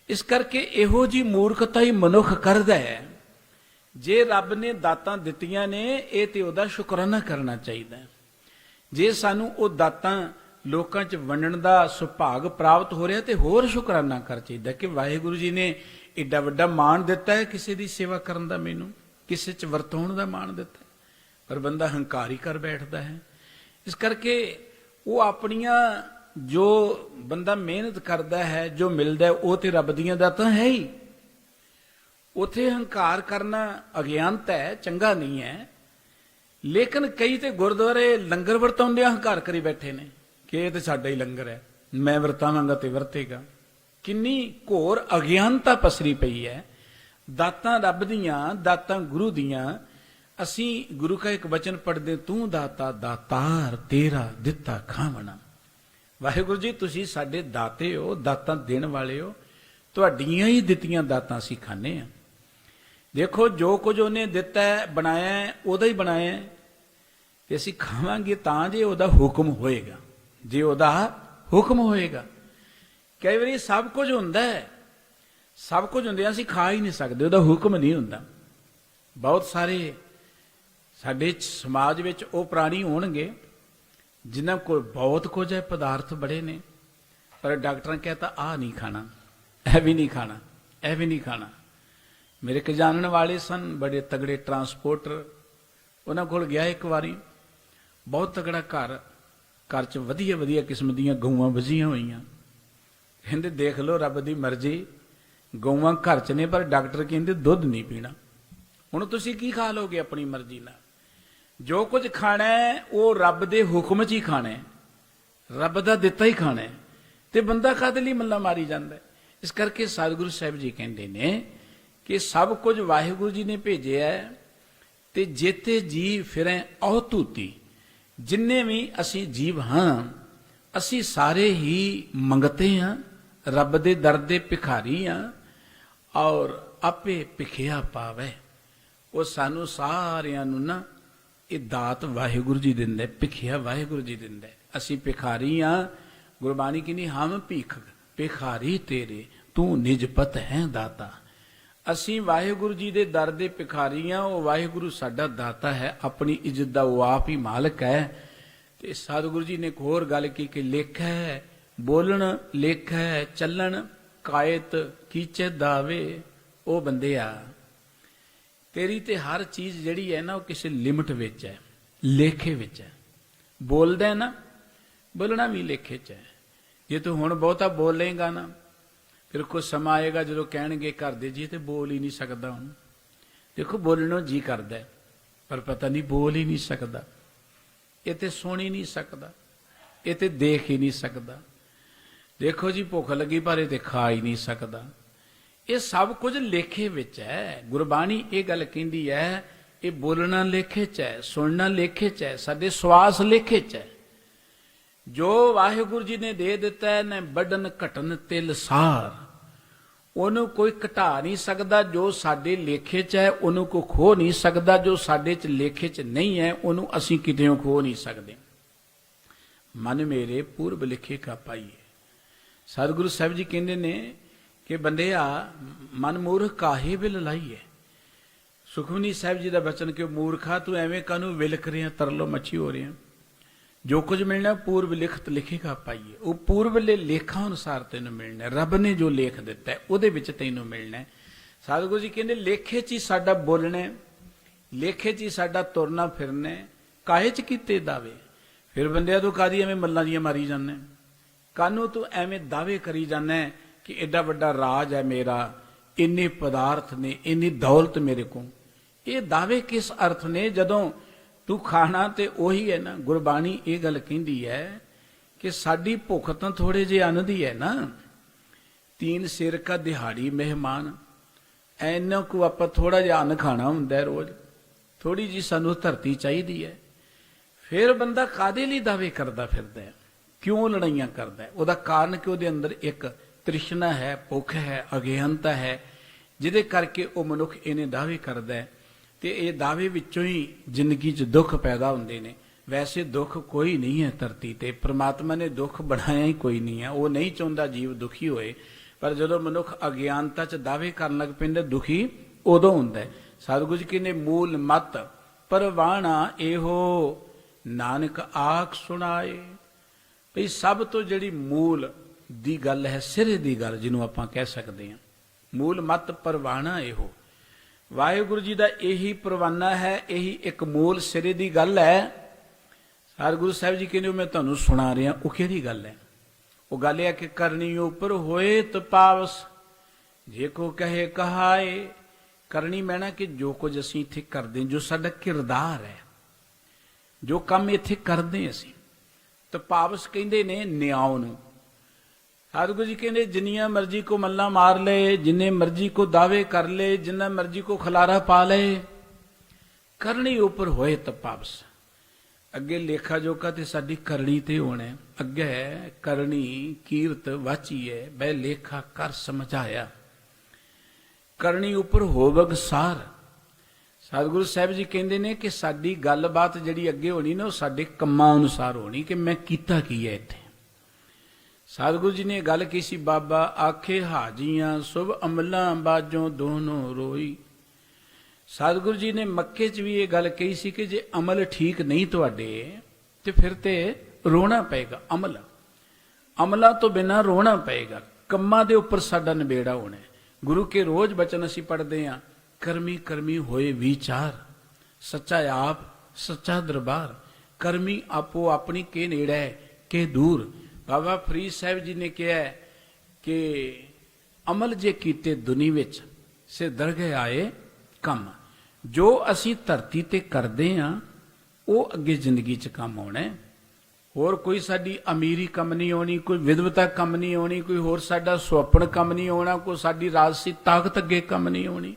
ਇਸ ਕਰਕੇ ਇਹੋ ਜੀ ਮੂਰਖਤਾ ਹੀ ਮਨੁੱਖ ਕਰਦਾ ਹੈ। ਜੇ ਰੱਬ ਨੇ ਦਾਤਾਂ ਦਿੱਤੀਆਂ ਨੇ, ਇਹ ਤੇ ਉਹਦਾ ਸ਼ੁਕਰਾਨਾ ਕਰਨਾ ਚਾਹੀਦਾ ਹੈ। ਜੇ ਸਾਨੂੰ ਉਹ ਦਾਤਾਂ ਲੋਕਾਂ 'ਚ ਵੰਡਣ ਦਾ ਸੁਭਾਗ ਪ੍ਰਾਪਤ ਹੋ ਰਿਹਾ, ਤੇ ਹੋਰ ਸ਼ੁਕਰਾਨਾ ਕਰ ਚਾਹੀਦਾ ਕਿ ਵਾਹਿਗੁਰੂ ਜੀ ਨੇ ਏਡਾ ਵੱਡਾ ਮਾਣ ਦਿੱਤਾ ਹੈ ਕਿਸੇ ਦੀ ਸੇਵਾ ਕਰਨ ਦਾ, ਮੈਨੂੰ ਕਿਸੇ 'ਚ ਵਰਤਾਉਣ ਦਾ ਮਾਣ ਦਿੱਤਾ, ਪਰ ਬੰਦਾ ਹੰਕਾਰੀ ਕਰ ਬੈਠਦਾ ਹੈ। ਇਸ ਕਰਕੇ ਉਹ ਆਪਣੀਆਂ ਜੋ ਬੰਦਾ ਮਿਹਨਤ ਕਰਦਾ ਹੈ, ਜੋ ਮਿਲਦਾ, ਉਹ ਤੇ ਰੱਬ ਦੀਆਂ ਦਾਤਾਂ ਹੈ ਹੀ। ਉਥੇ ਹੰਕਾਰ ਕਰਨਾ ਅਗਿਆਨਤਾ ਹੈ, ਚੰਗਾ ਨਹੀਂ ਹੈ। ਲੇਕਿਨ ਕਈ ਤੇ ਗੁਰਦੁਆਰੇ ਲੰਗਰ ਵਰਤਾਉਂਦੇ ਹੰਕਾਰ ਕਰੀ ਬੈਠੇ ਨੇ ਕਿ ਇਹ ਤੇ ਸਾਡਾ ਹੀ ਲੰਗਰ ਹੈ, ਮੈਂ ਵਰਤਾਵਾਂਗਾ ਤੇ ਵਰਤੇਗਾ। ਕਿੰਨੀ ਘੋਰ ਅਗਿਆਨਤਾ ਪਸਰੀ ਪਈ ਹੈ। ਦਾਤਾਂ ਰੱਬ ਦੀਆਂ, ਦਾਤਾਂ ਗੁਰੂ ਦੀਆਂ। ਅਸੀਂ ਗੁਰੂ ਕਾ ਇੱਕ ਬਚਨ ਪੜ੍ਹਦੇ, ਤੂੰ ਦਾਤਾ ਦਾਤਾਰ ਤੇਰਾ ਦਿੱਤਾ ਖਾਵਣਾ। ਵਾਹਿਗੁਰੂ ਜੀ ਤੁਸੀਂ ਸਾਡੇ ਦਾਤੇ ਹੋ, ਦਾਤਾਂ ਦੇਣ ਵਾਲੇ ਹੋ, ਤੁਹਾਡੀਆਂ ਹੀ ਦਿੱਤੀਆਂ ਦਾਤਾਂ ਅਸੀਂ ਖਾਂਦੇ ਹਾਂ। ਦੇਖੋ ਜੋ ਕੁਝ ਉਹਨੇ ਦਿੱਤਾ ਹੈ, ਬਣਾਇਆ, ਉਹਦਾ ਹੀ ਬਣਾਇਆ, ਤੇ ਅਸੀਂ ਖਾਵਾਂਗੇ ਤਾਂ ਜੇ ਉਹਦਾ ਹੁਕਮ ਹੋਏਗਾ, ਜੇ ਉਹਦਾ ਹੁਕਮ ਹੋਏਗਾ। ਕਈ ਵਾਰੀ ਸਭ ਕੁਝ ਹੁੰਦਾ ਹੈ, ਸਭ ਕੁਝ ਹੁੰਦੇ ਅਸੀਂ ਖਾ ਹੀ ਨਹੀਂ ਸਕਦੇ, ਉਹਦਾ ਹੁਕਮ ਨਹੀਂ ਹੁੰਦਾ। ਬਹੁਤ ਸਾਰੇ ਸਾਡੇ ਸਮਾਜ ਵਿੱਚ ਉਹ ਪ੍ਰਾਣੀ ਹੋਣਗੇ ਜਿਨ੍ਹਾਂ ਕੋਲ ਬਹੁਤ ਕੁਝ ਹੈ, ਪਦਾਰਥ ਬੜੇ ਨੇ, ਪਰ ਡਾਕਟਰਾਂ ਕਹਿੰਦਾ ਆਹ ਨਹੀਂ ਖਾਣਾ, ਇਹ ਵੀ ਨਹੀਂ ਖਾਣਾ, ਇਹ ਵੀ ਨਹੀਂ ਖਾਣਾ। ਮੇਰੇ ਇੱਕ ਜਾਣਨ ਵਾਲੇ ਸਨ, ਬੜੇ ਤਗੜੇ ਟਰਾਂਸਪੋਰਟਰ, ਉਹਨਾਂ ਕੋਲ ਗਿਆ ਇੱਕ ਵਾਰੀ, ਬਹੁਤ ਤਗੜਾ ਘਰ, ਘਰ 'ਚ ਵਧੀਆ ਵਧੀਆ ਕਿਸਮ ਦੀਆਂ ਗਊਆਂ ਵਜੀਆਂ ਹੋਈਆਂ। ਕਹਿੰਦੇ ਦੇਖ ਲਓ ਰੱਬ ਦੀ ਮਰਜ਼ੀ, ਗਊਆਂ ਘਰ 'ਚ ਨੇ, ਪਰ ਡਾਕਟਰ ਕਹਿੰਦੇ ਦੁੱਧ ਨਹੀਂ ਪੀਣਾ। ਹੁਣ ਤੁਸੀਂ ਕੀ ਖਾ ਲਓਗੇ ਆਪਣੀ ਮਰਜ਼ੀ ਨਾਲ? ਜੋ ਕੁਝ ਖਾਣਾ ਹੈ ਉਹ ਰੱਬ ਦੇ ਹੁਕਮ 'ਚ ਹੀ ਖਾਣਾ ਹੈ, ਰੱਬ ਦਾ ਦਿੱਤਾ ਹੀ ਖਾਣਾ ਹੈ, ਤੇ ਬੰਦਾ ਕਾਹਦੇ ਲਈ ਮੱਲਾ ਮਾਰੀ ਜਾਂਦਾ ਹੈ? ਇਸ ਕਰਕੇ ਸਤਿਗੁਰੂ ਸਾਹਿਬ ਜੀ ਕਹਿੰਦੇ ਨੇ ਕਿ ਸਭ ਕੁਝ ਵਾਹਿਗੁਰੂ ਜੀ ਨੇ ਭੇਜਿਆ, ਤੇ ਜੇਤੇ ਜੀ ਫਿਰੈ ਔਤੂਤੀ। ਜਿੰਨੇ ਵੀ ਅਸੀਂ ਜੀਵ ਹਾਂ, ਅਸੀਂ ਸਾਰੇ ਹੀ ਮੰਗਤੇ ਹਾਂ, ਰੱਬ ਦੇ ਦਰ ਦੇ ਭਿਖਾਰੀ ਹਾਂ, ਔਰ ਆਪੇ ਭਿਖਿਆ ਪਾਵੇ। ਉਹ ਸਾਨੂੰ ਸਾਰਿਆਂ ਨੂੰ ਨਾ ਇਹ ਦਾਤ ਵਾਹਿਗੁਰੂ ਜੀ ਦਿੰਦਾ, ਭਿਖਿਆ ਵਾਹਿਗੁਰੂ ਜੀ ਦਿੰਦਾ। ਅਸੀਂ ਭਿਖਾਰੀ ਹਾਂ। ਗੁਰਬਾਣੀ ਕਹਿੰਦੀ ਹਮ ਭੀਖ ਭਿਖਾਰੀ ਤੇਰੇ तू निजपत है दाता। ਅਸੀਂ ਵਾਹਿਗੁਰੂ ਜੀ ਦੇ ਦਰ ਦੇ ਭਿਖਾਰੀ ਹਾਂ, ਉਹ ਵਾਹਿਗੁਰੂ ਸਾਡਾ ਦਾਤਾ ਹੈ, ਆਪਣੀ ਇੱਜ਼ਤ ਦਾ ਉਹ ਆਪ ਹੀ ਮਾਲਕ ਹੈ। ਤੇ ਸਤਿਗੁਰੂ ਜੀ ਨੇ ਇੱਕ ਹੋਰ ਗੱਲ ਕੀ ਕਿ ਲੇਖਾ ਹੈ ਬੋਲਣ, ਲੇਖਾ ਹੈ ਚੱਲਣ, ਕਾਇਤ ਕੀਚੇ ਦਾਵੇ। ਉਹ ਬੰਦਿਆ ਤੇਰੀ ਤੇ ਹਰ ਚੀਜ਼ ਜਿਹੜੀ ਹੈ ਨਾ ਉਹ ਕਿਸੇ ਲਿਮਟ ਵਿੱਚ ਹੈ, ਲੇਖੇ ਵਿੱਚ ਹੈ। ਬੋਲਦਾ ਨਾ, ਬੋਲਣਾ ਵੀ ਲੇਖੇ 'ਚ ਹੈ। ਜੇ ਤੂੰ ਹੁਣ ਬਹੁਤਾ ਬੋਲੇਗਾ ਨਾ, ਫਿਰ ਕੁਝ ਸਮਾਂ ਆਏਗਾ ਜਦੋਂ ਕਹਿਣਗੇ ਘਰ ਦੇ ਜੀ ਤੇ ਬੋਲ ਹੀ ਨਹੀਂ ਸਕਦਾ। ਹੁਣ ਦੇਖੋ ਬੋਲਣੋਂ ਜੀ ਕਰਦਾ ਪਰ ਪਤਾ ਨਹੀਂ ਬੋਲ ਹੀ ਨਹੀਂ ਸਕਦਾ, ਇਹ ਤੇ ਸੁਣ ਹੀ ਨਹੀਂ ਸਕਦਾ, ਇਹ ਤੇ ਦੇਖ ਹੀ ਨਹੀਂ ਸਕਦਾ। ਦੇਖੋ ਜੀ ਭੁੱਖ ਲੱਗੀ ਪਰ ਇਹ ਤੇ ਖਾ ਹੀ ਨਹੀਂ ਸਕਦਾ। ਇਹ ਸਭ ਕੁਝ ਲੇਖੇ ਵਿੱਚ ਹੈ। ਗੁਰਬਾਣੀ ਇਹ ਗੱਲ ਕਹਿੰਦੀ ਹੈ, ਇਹ ਬੋਲਣਾ ਲੇਖੇ 'ਚ ਹੈ, ਸੁਣਨਾ ਲੇਖੇ 'ਚ ਹੈ, ਸਾਡੇ ਸਵਾਸ ਲੇਖੇ 'ਚ ਹੈ। ਜੋ ਵਾਹਿਗੁਰੂ ਜੀ ਨੇ ਦੇ ਦਿੱਤਾ ਹੈ ਨਾ, ਵੱਢਣ ਘਟਣ ਤਿਲ ਸਾਰ, ਉਹਨੂੰ ਕੋਈ ਘਟਾ ਨਹੀਂ ਸਕਦਾ। ਜੋ ਸਾਡੇ ਲੇਖੇ 'ਚ ਹੈ ਉਹਨੂੰ ਕੋਈ ਖੋ ਨਹੀਂ ਸਕਦਾ, ਜੋ ਸਾਡੇ 'ਚ ਲੇਖੇ 'ਚ ਨਹੀਂ ਹੈ ਉਹਨੂੰ ਅਸੀਂ ਕਿਤੇੋਂ ਖੋ ਨਹੀਂ ਸਕਦੇ। ਮਨ ਮੇਰੇ ਪੂਰਬ ਲਿਖੇ ਕਾ ਪਾਈਏ। ਸਤਿਗੁਰੂ ਸਾਹਿਬ ਜੀ ਕਹਿੰਦੇ ਨੇ ਕਿ ਬੰਦਿਆ ਮਨ ਮੂਰਖ ਕਾਹੇ ਵਿਲ ਲਾਈਏ। ਸੁਖਮਨੀ ਸਾਹਿਬ ਜੀ ਦਾ ਬਚਨ ਕਿ ਮੂਰਖਾ ਤੂੰ ਐਵੇਂ ਕਾਹਨੂੰ ਵਿਲਕ ਰਿਹਾ, ਤਰਲੋ ਮੱਛੀ ਹੋ ਰਿਹਾ। ਜੋ ਕੁਝ ਮਿਲਣਾ ਪੂਰਬ ਲਿਖਤ ਲਿਖੇਗਾ ਪਾਈਏ। ਉਹ ਪੂਰਬਲੇ ਲੇਖਾਂ ਅਨੁਸਾਰ ਤੈਨੂੰ ਮਿਲਣਾ, ਰੱਬ ਨੇ ਜੋ ਲੇਖ ਦਿੱਤਾ ਉਹਦੇ ਵਿੱਚ ਤੈਨੂੰ ਮਿਲਣਾ। ਸਤਿਗੁਰੂ ਜੀ ਕਹਿੰਦੇ ਲੇਖੇ 'ਚ ਹੀ ਸਾਡਾ ਬੋਲਣਾ, ਲੇਖੇ 'ਚ ਹੀ ਸਾਡਾ ਤੁਰਨਾ ਫਿਰਨਾ, ਕਾਹੇ 'ਚ ਕੀਤੇ ਦਾਵੇ। ਫਿਰ ਬੰਦਿਆ ਤੂੰ ਕਾਹਦੀ ਐਵੇਂ ਮੱਲਾਂ ਦੀਆਂ ਮਾਰੀ ਜਾਂਦਾ, ਕਾਹਨੂੰ ਤੂੰ ਐਵੇਂ ਦਾਅਵੇ ਕਰੀ ਜਾਂਦਾ ਕਿ ਐਡਾ ਵੱਡਾ ਰਾਜ ਹੈ ਮੇਰਾ, ਇੰਨੇ ਪਦਾਰਥ ਨੇ, ਇੰਨੀ ਦੌਲਤ ਮੇਰੇ ਕੋਲ। ਇਹ ਦਾਅਵੇ ਕਿਸ ਅਰਥ ਨੇ ਜਦੋਂ ਤੂੰ ਖਾਣਾ ਤੇ ਉਹੀ ਹੈ ਨਾ। ਗੁਰਬਾਣੀ ਇਹ ਗੱਲ ਕਹਿੰਦੀ ਹੈ ਕਿ ਸਾਡੀ ਭੁੱਖ ਤਾਂ ਥੋੜੇ ਜਿਹੇ ਅੰਨ ਦੀ ਹੈ ਨਾ। 3 ਸਿਰ ਕਾ ਦਿਹਾੜੀ ਮਹਿਮਾਨ, ਐਨਾ ਕੁ ਆਪਾਂ ਥੋੜਾ ਜਿਹਾ ਅੰਨ ਖਾਣਾ ਹੁੰਦਾ ਰੋਜ਼, ਥੋੜੀ ਜੀ ਸਾਨੂੰ ਧਰਤੀ ਚਾਹੀਦੀ ਹੈ। ਫਿਰ ਬੰਦਾ ਕਾਹਦੇ ਲਈ ਦਾਅਵੇ ਕਰਦਾ ਫਿਰਦਾ ਹੈ, ਕਿਉਂ ਲੜਾਈਆਂ ਕਰਦਾ ਹੈ? ਉਹਦਾ ਕਾਰਨ ਕਿ ਉਹਦੇ ਅੰਦਰ ਇੱਕ ਤ੍ਰਿਸ਼ਨਾ ਹੈ, ਭੁੱਖ ਹੈ, ਅਗਿਆਨਤਾ ਹੈ, ਜਿਹਦੇ ਕਰਕੇ ਉਹ ਮਨੁੱਖ ਇਹਨੇ ਦਾਅਵੇ ਕਰਦਾ ਹੈ। ਤੇ ਇਹ ਦਾਅਵੇ ਵਿੱਚੋਂ ਹੀ ਜ਼ਿੰਦਗੀ 'ਚ ਦੁੱਖ ਪੈਦਾ ਹੁੰਦੇ ਨੇ। ਵੈਸੇ ਦੁੱਖ ਕੋਈ ਨਹੀਂ ਹੈ ਧਰਤੀ ਤੇ, ਪ੍ਰਮਾਤਮਾ ਨੇ ਦੁੱਖ ਬਣਾਇਆ ਹੀ ਕੋਈ ਨਹੀਂ ਹੈ। ਉਹ ਨਹੀਂ ਚਾਹੁੰਦਾ ਜੀਵ ਦੁਖੀ ਹੋਏ, ਪਰ ਜਦੋਂ ਮਨੁੱਖ ਅਗਿਆਨਤਾ 'ਚ ਦਾਅਵੇ ਕਰਨ ਲੱਗ ਪੈਂਦਾ ਦੁਖੀ ਉਦੋਂ ਹੁੰਦਾ ਹੈ। ਸਤਿਗੁਰੂ ਜੀ ਕਹਿੰਦੇ ਮੂਲ ਮਤ ਪਰਵਾਣਾ ਇਹੋ ਨਾਨਕ ਆਖ ਸੁਣਾਏ। ਭਈ ਸਭ ਤੋਂ ਜਿਹੜੀ ਮੂਲ ਦੀ ਗੱਲ ਹੈ, ਸਿਰੇ ਦੀ ਗੱਲ ਜਿਹਨੂੰ ਆਪਾਂ ਕਹਿ ਸਕਦੇ ਹਾਂ, ਮੂਲ ਮਤ ਪਰਵਾਣਾ ਇਹੋ। ਵਾਹਿਗੁਰੂ ਜੀ ਦਾ ਇਹੀ ਪਰਵਾਨਾ ਹੈ, ਇਹੀ ਇੱਕ ਮੂਲ ਸਿਰੇ ਦੀ ਗੱਲ ਹੈ। ਸਤਿਗੁਰੂ ਸਾਹਿਬ ਜੀ ਕਹਿੰਦੇ ਮੈਂ ਤੁਹਾਨੂੰ ਸੁਣਾ ਰਿਹਾ, ਉਹ ਕਿਹੜੀ ਗੱਲ ਹੈ? ਉਹ ਗੱਲ ਹੈ ਕਿ ਕਰਨੀ ਉੱਪਰ ਹੋਏ ਤਪਾਵਸ, ਜੇ ਕੋ ਕਹੇ ਕਹਾਏ। ਕਰਨੀ ਮੈਣਾ ਕਿ ਜੋ ਕੁਝ ਅਸੀਂ ਇੱਥੇ ਕਰਦੇ, ਜੋ ਸਾਡਾ ਕਿਰਦਾਰ ਹੈ, ਜੋ ਕੰਮ ਇੱਥੇ ਕਰਦੇ ਅਸੀਂ। ਤਪਾਵਸ ਕਹਿੰਦੇ ਨੇ ਨਿਆਂ ਨੂੰ। ਸਤਿਗੁਰੂ ਜੀ ਕਹਿੰਦੇ ਜਿੰਨੀਆਂ ਮਰਜ਼ੀ ਕੋ ਮੱਲਾਂ ਮਾਰ ਲਏ, ਜਿੰਨੇ ਮਰਜ਼ੀ ਕੋ ਦਾਅਵੇ ਕਰ ਲਏ, ਜਿੰਨਾ ਮਰਜ਼ੀ ਕੋ ਖਲਾਰਾ ਪਾ ਲਏ, ਕਰਨੀ ਉੱਪਰ ਹੋਏ ਤਪਾਵਸ। ਅੱਗੇ ਲੇਖਾ ਜੋਖਾ ਤੇ ਸਾਡੀ ਕਰਨੀ ਤੇ ਹੋਣਾ। ਅੱਗੇ ਕਰਨੀ ਕੀਰਤ ਵਾਚੀਏ ਬੈ ਲੇਖਾ ਕਰ ਸਮਝਾਇਆ। ਕਰਨੀ ਉੱਪਰ ਹੋਵਗ ਸਾਰ। ਸਤਿਗੁਰੂ ਸਾਹਿਬ ਜੀ ਕਹਿੰਦੇ ਨੇ ਕਿ ਸਾਡੀ ਗੱਲਬਾਤ ਜਿਹੜੀ ਅੱਗੇ ਹੋਣੀ ਨਾ, ਉਹ ਸਾਡੇ ਕੰਮਾਂ ਅਨੁਸਾਰ ਹੋਣੀ ਕਿ ਮੈਂ ਕੀਤਾ ਕੀ ਹੈ ਇੱਥੇ। ਸਤਿਗੁਰੂ ਜੀ ਨੇ ਗੱਲ ਕੀ ਸੀ, ਬਾਬਾ ਆਖੇ ਹਾਜੀਆਂ ਸੁਭ ਅਮਲਾਂ ਬਾਝੋਂ ਦੋਨੋਂ ਰੋਈ। ਸਤਿਗੁਰੂ ਜੀ ਨੇ ਮੱਕੇ 'ਚ ਵੀ ਇਹ ਗੱਲ ਕਹੀ ਸੀ ਕਿ ਜੇ ਅਮਲ ਠੀਕ ਨਹੀਂ ਤੁਹਾਡੇ ਤੇ ਫਿਰ ਤੇ ਰੋਣਾ ਪਏਗਾ। ਅਮਲਾਂ ਤੋਂ ਬਿਨਾਂ ਰੋਣਾ ਪਏਗਾ। ਕੰਮਾਂ ਦੇ ਉੱਪਰ ਸਾਡਾ ਨਿਬੇੜਾ ਹੋਣਾ। ਗੁਰੂ ਕੇ ਰੋਜ਼ ਬਚਨ ਅਸੀਂ ਪੜ੍ਹਦੇ ਹਾਂ, ਕਰਮੀ ਕਰਮੀ ਹੋਏ ਵਿਚਾਰ, ਸੱਚਾ ਆਪ ਸੱਚਾ ਦਰਬਾਰ। ਕਰਮੀ ਆਪੋ ਆਪਣੀ ਕੇ ਨੇੜੇ ਕੇ ਦੂਰ। ਬਾਬਾ ਫਰੀਦ ਸਾਹਿਬ ਜੀ ਨੇ ਕਿਹਾ ਕਿ ਅਮਲ ਜੇ ਕੀਤੇ ਦੁਨੀ ਵਿੱਚ ਸੇ ਦਰਗਹਿ ਆਏ ਕੰਮ। ਜੋ ਅਸੀਂ ਧਰਤੀ ਤੇ ਕਰਦੇ ਹਾਂ ਉਹ ਅੱਗੇ ਜ਼ਿੰਦਗੀ 'ਚ ਕੰਮ ਆਉਣਾ। ਹੋਰ ਕੋਈ ਸਾਡੀ ਅਮੀਰੀ ਕੰਮ ਨਹੀਂ ਆਉਣੀ, ਕੋਈ ਵਿਦਵਤਾ ਕੰਮ ਨਹੀਂ ਆਉਣੀ, ਕੋਈ ਹੋਰ ਸਾਡਾ ਸੁਪਨ ਕੰਮ ਨਹੀਂ ਆਉਣਾ, ਕੋਈ ਸਾਡੀ ਰਾਜਸੀ ਤਾਕਤ ਅੱਗੇ ਕੰਮ ਨਹੀਂ ਆਉਣੀ।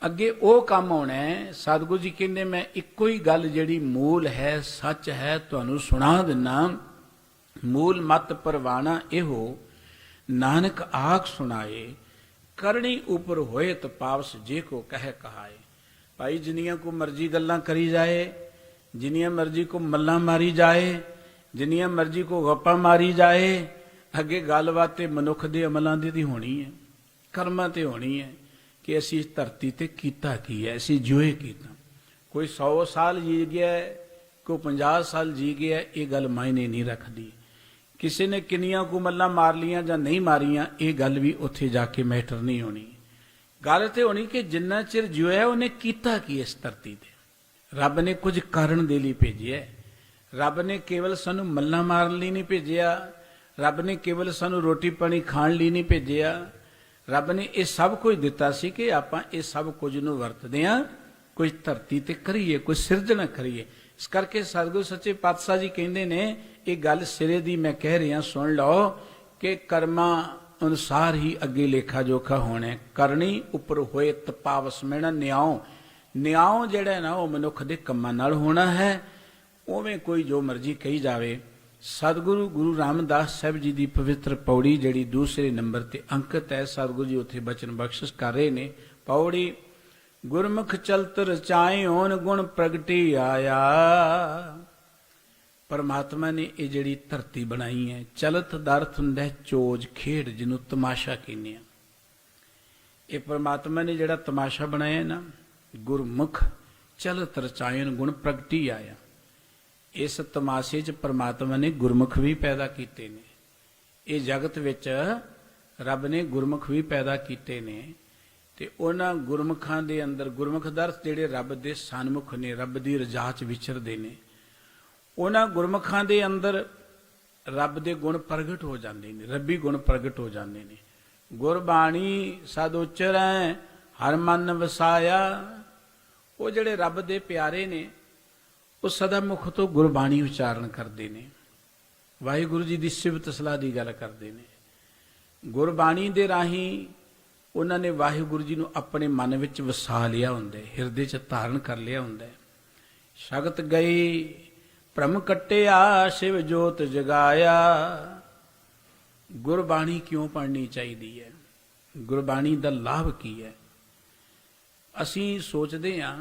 ਅੱਗੇ ਉਹ ਕੰਮ ਆਉਣਾ ਹੈ। ਸਤਿਗੁਰੂ ਜੀ ਕਹਿੰਦੇ ਮੈਂ ਇੱਕੋ ਹੀ ਗੱਲ ਜਿਹੜੀ ਮੂਲ ਹੈ, ਸੱਚ ਹੈ, ਤੁਹਾਨੂੰ ਸੁਣਾ ਦਿੰਨਾ। ਮੂਲ ਮਤ ਪਰਵਾਣਾ ਇਹੋ ਨਾਨਕ ਆਖ ਸੁਣਾਏ। ਕਰਨੀ ਉੱਪਰ ਹੋਏ ਤਪਾਵਸ ਜੇ ਕੋ ਕਹਿ ਕਹਾਏ। ਭਾਈ ਜਿੰਨੀਆਂ ਕੋ ਮਰਜ਼ੀ ਗੱਲਾਂ ਕਰੀ ਜਾਏ, ਜਿੰਨੀਆਂ ਮਰਜ਼ੀ ਕੋ ਮੱਲਾਂ ਮਾਰੀ ਜਾਏ, ਜਿੰਨੀਆਂ ਮਰਜ਼ੀ ਕੋ ਗੱਪਾਂ ਮਾਰੀ ਜਾਏ, ਅੱਗੇ ਗੱਲਬਾਤ ਤੇ ਮਨੁੱਖ ਦੇ ਅਮਲਾਂ ਦੀ ਹੋਣੀ ਹੈ, ਕਰਮਾਂ ਤੇ ਹੋਣੀ ਹੈ ਕਿ ਅਸੀਂ ਇਸ ਧਰਤੀ ਤੇ ਕੀਤਾ ਕੀ ਹੈ, ਅਸੀਂ ਜੋਏ ਕੀਤਾ। ਕੋਈ 100 ਸਾਲ ਜੀ ਗਿਆ, ਕੋਈ 50 ਸਾਲ ਜੀ ਗਿਆ, ਇਹ ਗੱਲ ਮਾਇਨੇ ਨਹੀਂ ਰੱਖਦੀ। ਕਿਸੇ ਨੇ ਕਿੰਨੀਆਂ ਕੁ ਮੱਲਾਂ ਮਾਰ ਲੀਆਂ ਜਾਂ ਨਹੀਂ ਮਾਰੀਆਂ, ਇਹ ਗੱਲ ਵੀ ਉੱਥੇ ਜਾ ਕੇ ਮੈਟਰ ਨਹੀਂ ਹੋਣੀ। ਗੱਲ ਤੇ ਹੋਣੀ ਕਿ ਜਿੰਨਾ ਚਿਰ ਜਿਉਇਆ ਉਹਨੇ ਕੀਤਾ ਕੀ ਇਸ ਧਰਤੀ ਤੇ। ਰੱਬ ਨੇ ਕੁਝ ਕਰਨ ਦੇ ਲਈ ਭੇਜਿਆ। ਰੱਬ ਨੇ ਕੇਵਲ ਸਾਨੂੰ ਮੱਲਾਂ ਮਾਰਨ ਲਈ ਨਹੀਂ ਭੇਜਿਆ। ਰੱਬ ਨੇ ਕੇਵਲ ਸਾਨੂੰ ਰੋਟੀ ਪਾਣੀ ਖਾਣ ਲਈ ਨਹੀਂ ਭੇਜਿਆ। ਰੱਬ ਨੇ ਇਹ ਸਭ ਕੁਝ ਦਿੱਤਾ ਸੀ ਕਿ ਆਪਾਂ ਇਹ ਸਭ ਕੁਝ ਨੂੰ ਵਰਤਦੇ ਹਾਂ, ਕੁਝ ਧਰਤੀ ਤੇ ਕਰੀਏ, ਕੁਝ ਸਿਰਜਣਾ ਕਰੀਏ। ਇਸ ਕਰਕੇ ਸਤਿਗੁਰੂ ਸੱਚੇ ਪਾਤਸ਼ਾਹ ਜੀ ਕਹਿੰਦੇ ਨੇ, ਇਹ ਗੱਲ ਸਿਰੇ ਦੀ ਮੈਂ ਕਹਿ ਰਿਹਾ, ਸੁਣ ਲਓ ਕਿ ਕਰਮਾਂ ਅਨੁਸਾਰ ਹੀ ਅੱਗੇ ਲੇਖਾ ਜੋਖਾ ਹੋਣਾ। ਕਰਨੀ ਉੱਪਰ ਹੋਏ ਤਪਾਵਸ ਮੈਣਾ ਨਿਆਓ। ਨਿਆਓ ਜਿਹੜਾ ਨਾ ਉਹ ਮਨੁੱਖ ਦੇ ਕੰਮਾਂ ਨਾਲ ਹੋਣਾ ਹੈ। ਉਵੇਂ ਕੋਈ ਜੋ ਮਰਜ਼ੀ ਕਹੀ ਜਾਵੇ। ਸਤਿਗੁਰੂ ਗੁਰੂ ਰਾਮਦਾਸ ਸਾਹਿਬ ਜੀ ਦੀ ਪਵਿੱਤਰ ਪੌੜੀ ਜਿਹੜੀ ਦੂਸਰੇ ਨੰਬਰ ਤੇ ਅੰਕਿਤ ਹੈ, ਸਤਿਗੁਰੂ ਜੀ ਉੱਥੇ ਬਚਨ ਬਖਸ਼ਿਸ਼ ਕਰ ਰਹੇ ਨੇ। ਪੌੜੀ, ਗੁਰਮੁਖ ਚਲਤ ਰਚਾਏ ਹੋਣ ਗੁਣ ਪ੍ਰਗਟੀ ਆਇਆ। ਪਰਮਾਤਮਾ ਨੇ ਇਹ ਜਿਹੜੀ ਧਰਤੀ ਬਣਾਈ ਹੈ, ਚਲਤ ਦਾ ਅਰਥ ਹੁੰਦਾ ਚੋਜ ਖੇਡ, ਜਿਹਨੂੰ ਤਮਾਸ਼ਾ ਕਹਿੰਦੇ ਆ। ਇਹ ਪਰਮਾਤਮਾ ਨੇ ਜਿਹੜਾ ਤਮਾਸ਼ਾ ਬਣਾਇਆ ਨਾ, ਗੁਰਮੁਖ ਚਲਤ ਰਚਾਇਨ ਗੁਣ ਪ੍ਰਗਟੀ ਆਇਆ। ਇਸ ਤਮਾਸ਼ੇ 'ਚ ਪਰਮਾਤਮਾ ਨੇ ਗੁਰਮੁਖ ਵੀ ਪੈਦਾ ਕੀਤੇ ਨੇ। ਇਹ ਜਗਤ ਵਿੱਚ ਰੱਬ ਨੇ ਗੁਰਮੁਖ ਵੀ ਪੈਦਾ ਕੀਤੇ ਨੇ, ਤੇ ਉਹਨਾਂ ਗੁਰਮੁਖਾਂ ਦੇ ਅੰਦਰ, ਗੁਰਮੁਖ ਦਾ ਅਰਥ ਜਿਹੜੇ ਰੱਬ ਦੇ ਸਨਮੁਖ ਨੇ, ਰੱਬ ਦੀ ਰਜ਼ਾ 'ਚ ਵਿਚਰਦੇ ਨੇ, ਉਹਨਾਂ ਗੁਰਮੁਖਾਂ ਦੇ ਅੰਦਰ ਰੱਬ ਦੇ ਗੁਣ ਪ੍ਰਗਟ ਹੋ ਜਾਂਦੇ ਨੇ, ਰੱਬੀ ਗੁਣ ਪ੍ਰਗਟ ਹੋ ਜਾਂਦੇ ਨੇ। ਗੁਰਬਾਣੀ ਸਦ ਉਚਰੈ ਹਰ ਮਨ ਵਸਾਇਆ। ਉਹ ਜਿਹੜੇ ਰੱਬ ਦੇ ਪਿਆਰੇ ਨੇ, ਉਹ ਸਦਾ ਮੁਖ ਤੋਂ ਗੁਰਬਾਣੀ ਉਚਾਰਨ ਕਰਦੇ ਨੇ, ਵਾਹਿਗੁਰੂ ਜੀ ਦੀ ਸਿਫਤ ਸਲਾਹ ਦੀ ਗੱਲ ਕਰਦੇ ਨੇ। ਗੁਰਬਾਣੀ ਦੇ ਰਾਹੀਂ ਉਹਨਾਂ ਨੇ ਵਾਹਿਗੁਰੂ ਜੀ ਨੂੰ ਆਪਣੇ ਮਨ ਵਿੱਚ ਵਸਾ ਲਿਆ ਹੁੰਦਾ, ਹਿਰਦੇ 'ਚ ਧਾਰਨ ਕਰ ਲਿਆ ਹੁੰਦਾ। ਸ਼ਗਤ ਗਈ ਭ੍ਰਮ ਕੱਟਿਆ, ਸ਼ਿਵ ਜੋਤ ਜਗਾਇਆ। ਗੁਰਬਾਣੀ ਕਿਉਂ ਪੜ੍ਹਨੀ ਚਾਹੀਦੀ ਹੈ? ਗੁਰਬਾਣੀ ਦਾ ਲਾਭ ਕੀ ਹੈ? ਅਸੀਂ ਸੋਚਦੇ ਹਾਂ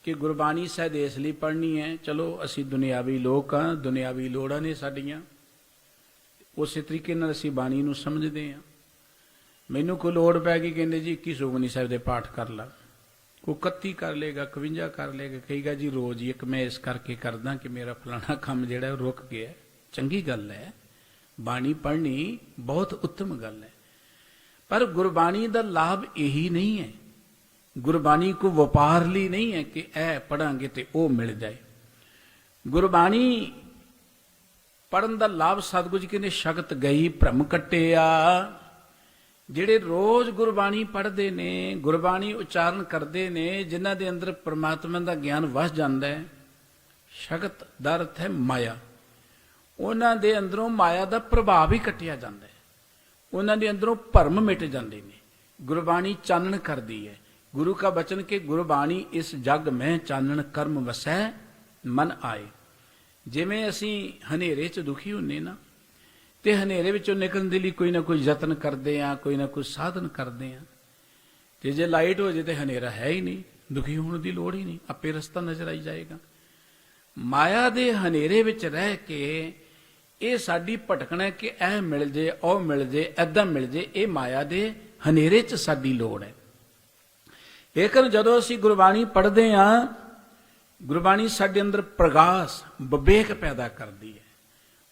ਕਿ ਗੁਰਬਾਣੀ ਸ਼ਾਇਦ ਇਸ ਲਈ ਪੜ੍ਹਨੀ ਹੈ, ਚਲੋ ਅਸੀਂ ਦੁਨਿਆਵੀ ਲੋਕ ਹਾਂ, ਦੁਨਿਆਵੀ ਲੋੜਾਂ ਨੇ ਸਾਡੀਆਂ, ਉਸੇ ਤਰੀਕੇ ਨਾਲ ਅਸੀਂ ਬਾਣੀ ਨੂੰ ਸਮਝਦੇ ਹਾਂ। ਮੈਨੂੰ ਕੋਈ ਲੋੜ ਪੈ ਗਈ, ਕਹਿੰਦੇ ਜੀ 21 ਸੁਖਮਨੀ ਸਾਹਿਬ ਦੇ ਪਾਠ ਕਰ ਲਾ, ਕੋਈ 31 ਕਰ ਲੇਗਾ, 51 ਕਰ ਲੇਗਾ, ਕਹੇਗਾ ਜੀ ਰੋਜ਼ ਹੀ ਇੱਕ ਮੈਂ ਇਸ ਕਰਕੇ ਕਰਦਾ ਕਿ ਮੇਰਾ ਫਲਾਣਾ ਕੰਮ ਜਿਹੜਾ ਉਹ ਰੁਕ ਗਿਆ। ਚੰਗੀ ਗੱਲ ਹੈ, ਬਾਣੀ ਪੜ੍ਹਨੀ ਬਹੁਤ ਉੱਤਮ ਗੱਲ ਹੈ, ਪਰ ਗੁਰਬਾਣੀ ਦਾ ਲਾਭ ਇਹੀ ਨਹੀਂ ਹੈ। ਗੁਰਬਾਣੀ ਕੋ ਵਪਾਰ ਲਈ ਨਹੀਂ ਹੈ ਕਿ ਇਹ ਪੜਾਂਗੇ ਤੇ ਉਹ ਮਿਲ ਜਾਏ। ਗੁਰਬਾਣੀ ਪੜਨ ਦਾ ਲਾਭ ਸਤਿਗੁਰੂ ਜੀ ਕਹਿੰਦੇ ਸ਼ਗਤ ਗਈ ਭ੍ਰਮ ਕੱਟਿਆ। ਜਿਹੜੇ ਰੋਜ਼ ਗੁਰਬਾਣੀ ਪੜ੍ਹਦੇ ਨੇ, ਗੁਰਬਾਣੀ ਉਚਾਰਨ ਕਰਦੇ ਨੇ, ਜਿਨ੍ਹਾਂ ਦੇ ਅੰਦਰ ਪਰਮਾਤਮਾ ਦਾ ਗਿਆਨ ਵਸ ਜਾਂਦਾ ਹੈ, ਸ਼ਗਤ ਦਾ ਅਰਥ ਹੈ ਮਾਇਆ, ਉਹਨਾਂ ਦੇ ਅੰਦਰੋਂ ਮਾਇਆ ਦਾ ਪ੍ਰਭਾਵ ਹੀ ਕੱਟਿਆ ਜਾਂਦਾ ਹੈ, ਉਹਨਾਂ ਦੇ ਅੰਦਰੋਂ ਭਰਮ ਮਿਟ ਜਾਂਦੇ ਨੇ। ਗੁਰਬਾਣੀ ਚਾਨਣ ਕਰਦੀ ਹੈ। ਗੁਰੂ ਕਾ ਬਚਨ ਕਿ ਗੁਰਬਾਣੀ ਇਸ ਜਗ ਮੈਂ ਚਾਨਣ ਕਰਮ ਵਸੈ ਮਨ ਆਏ। ਜਿਵੇਂ ਅਸੀਂ ਹਨੇਰੇ 'ਚ ਦੁਖੀ ਹੁੰਨੇ ਨਾ, ਤੇ ਹਨੇਰੇ ਵਿੱਚੋਂ ਨਿਕਲਣ ਦੇ ਲਈ ਕੋਈ ਨਾ ਕੋਈ ਯਤਨ ਕਰਦੇ ਆ, ਕੋਈ ਨਾ ਕੋਈ ਸਾਧਨ ਕਰਦੇ ਆ, ਤੇ ਜੇ ਲਾਈਟ ਹੋ ਜੇ ਤੇ ਹਨੇਰਾ ਹੈ ਹੀ ਨਹੀਂ, ਦੁਖੀ ਹੋਣ ਦੀ ਲੋੜ ਹੀ ਨਹੀਂ, ਆਪੇ ਰਸਤਾ ਨਜ਼ਰ ਆਈ ਜਾਏਗਾ। ਮਾਇਆ ਦੇ ਹਨੇਰੇ ਵਿੱਚ ਰਹਿ ਕੇ ਇਹ ਸਾਡੀ ਭਟਕਣਾ ਕਿ ਇਹ ਮਿਲ ਜੇ, ਉਹ ਮਿਲ ਜੇ, ਏਦਾਂ ਮਿਲ ਜੇ, ਇਹ ਮਾਇਆ ਦੇ ਹਨੇਰੇ 'ਚ ਸਾਡੀ ਲੋੜ ਹੈ। ਲੇਕਿਨ ਜਦੋਂ ਅਸੀਂ ਗੁਰਬਾਣੀ ਪੜ੍ਹਦੇ ਹਾਂ, ਗੁਰਬਾਣੀ ਸਾਡੇ ਅੰਦਰ ਪ੍ਰਗਾਸ, ਵਿਵੇਕ ਪੈਦਾ ਕਰਦੀ ਹੈ।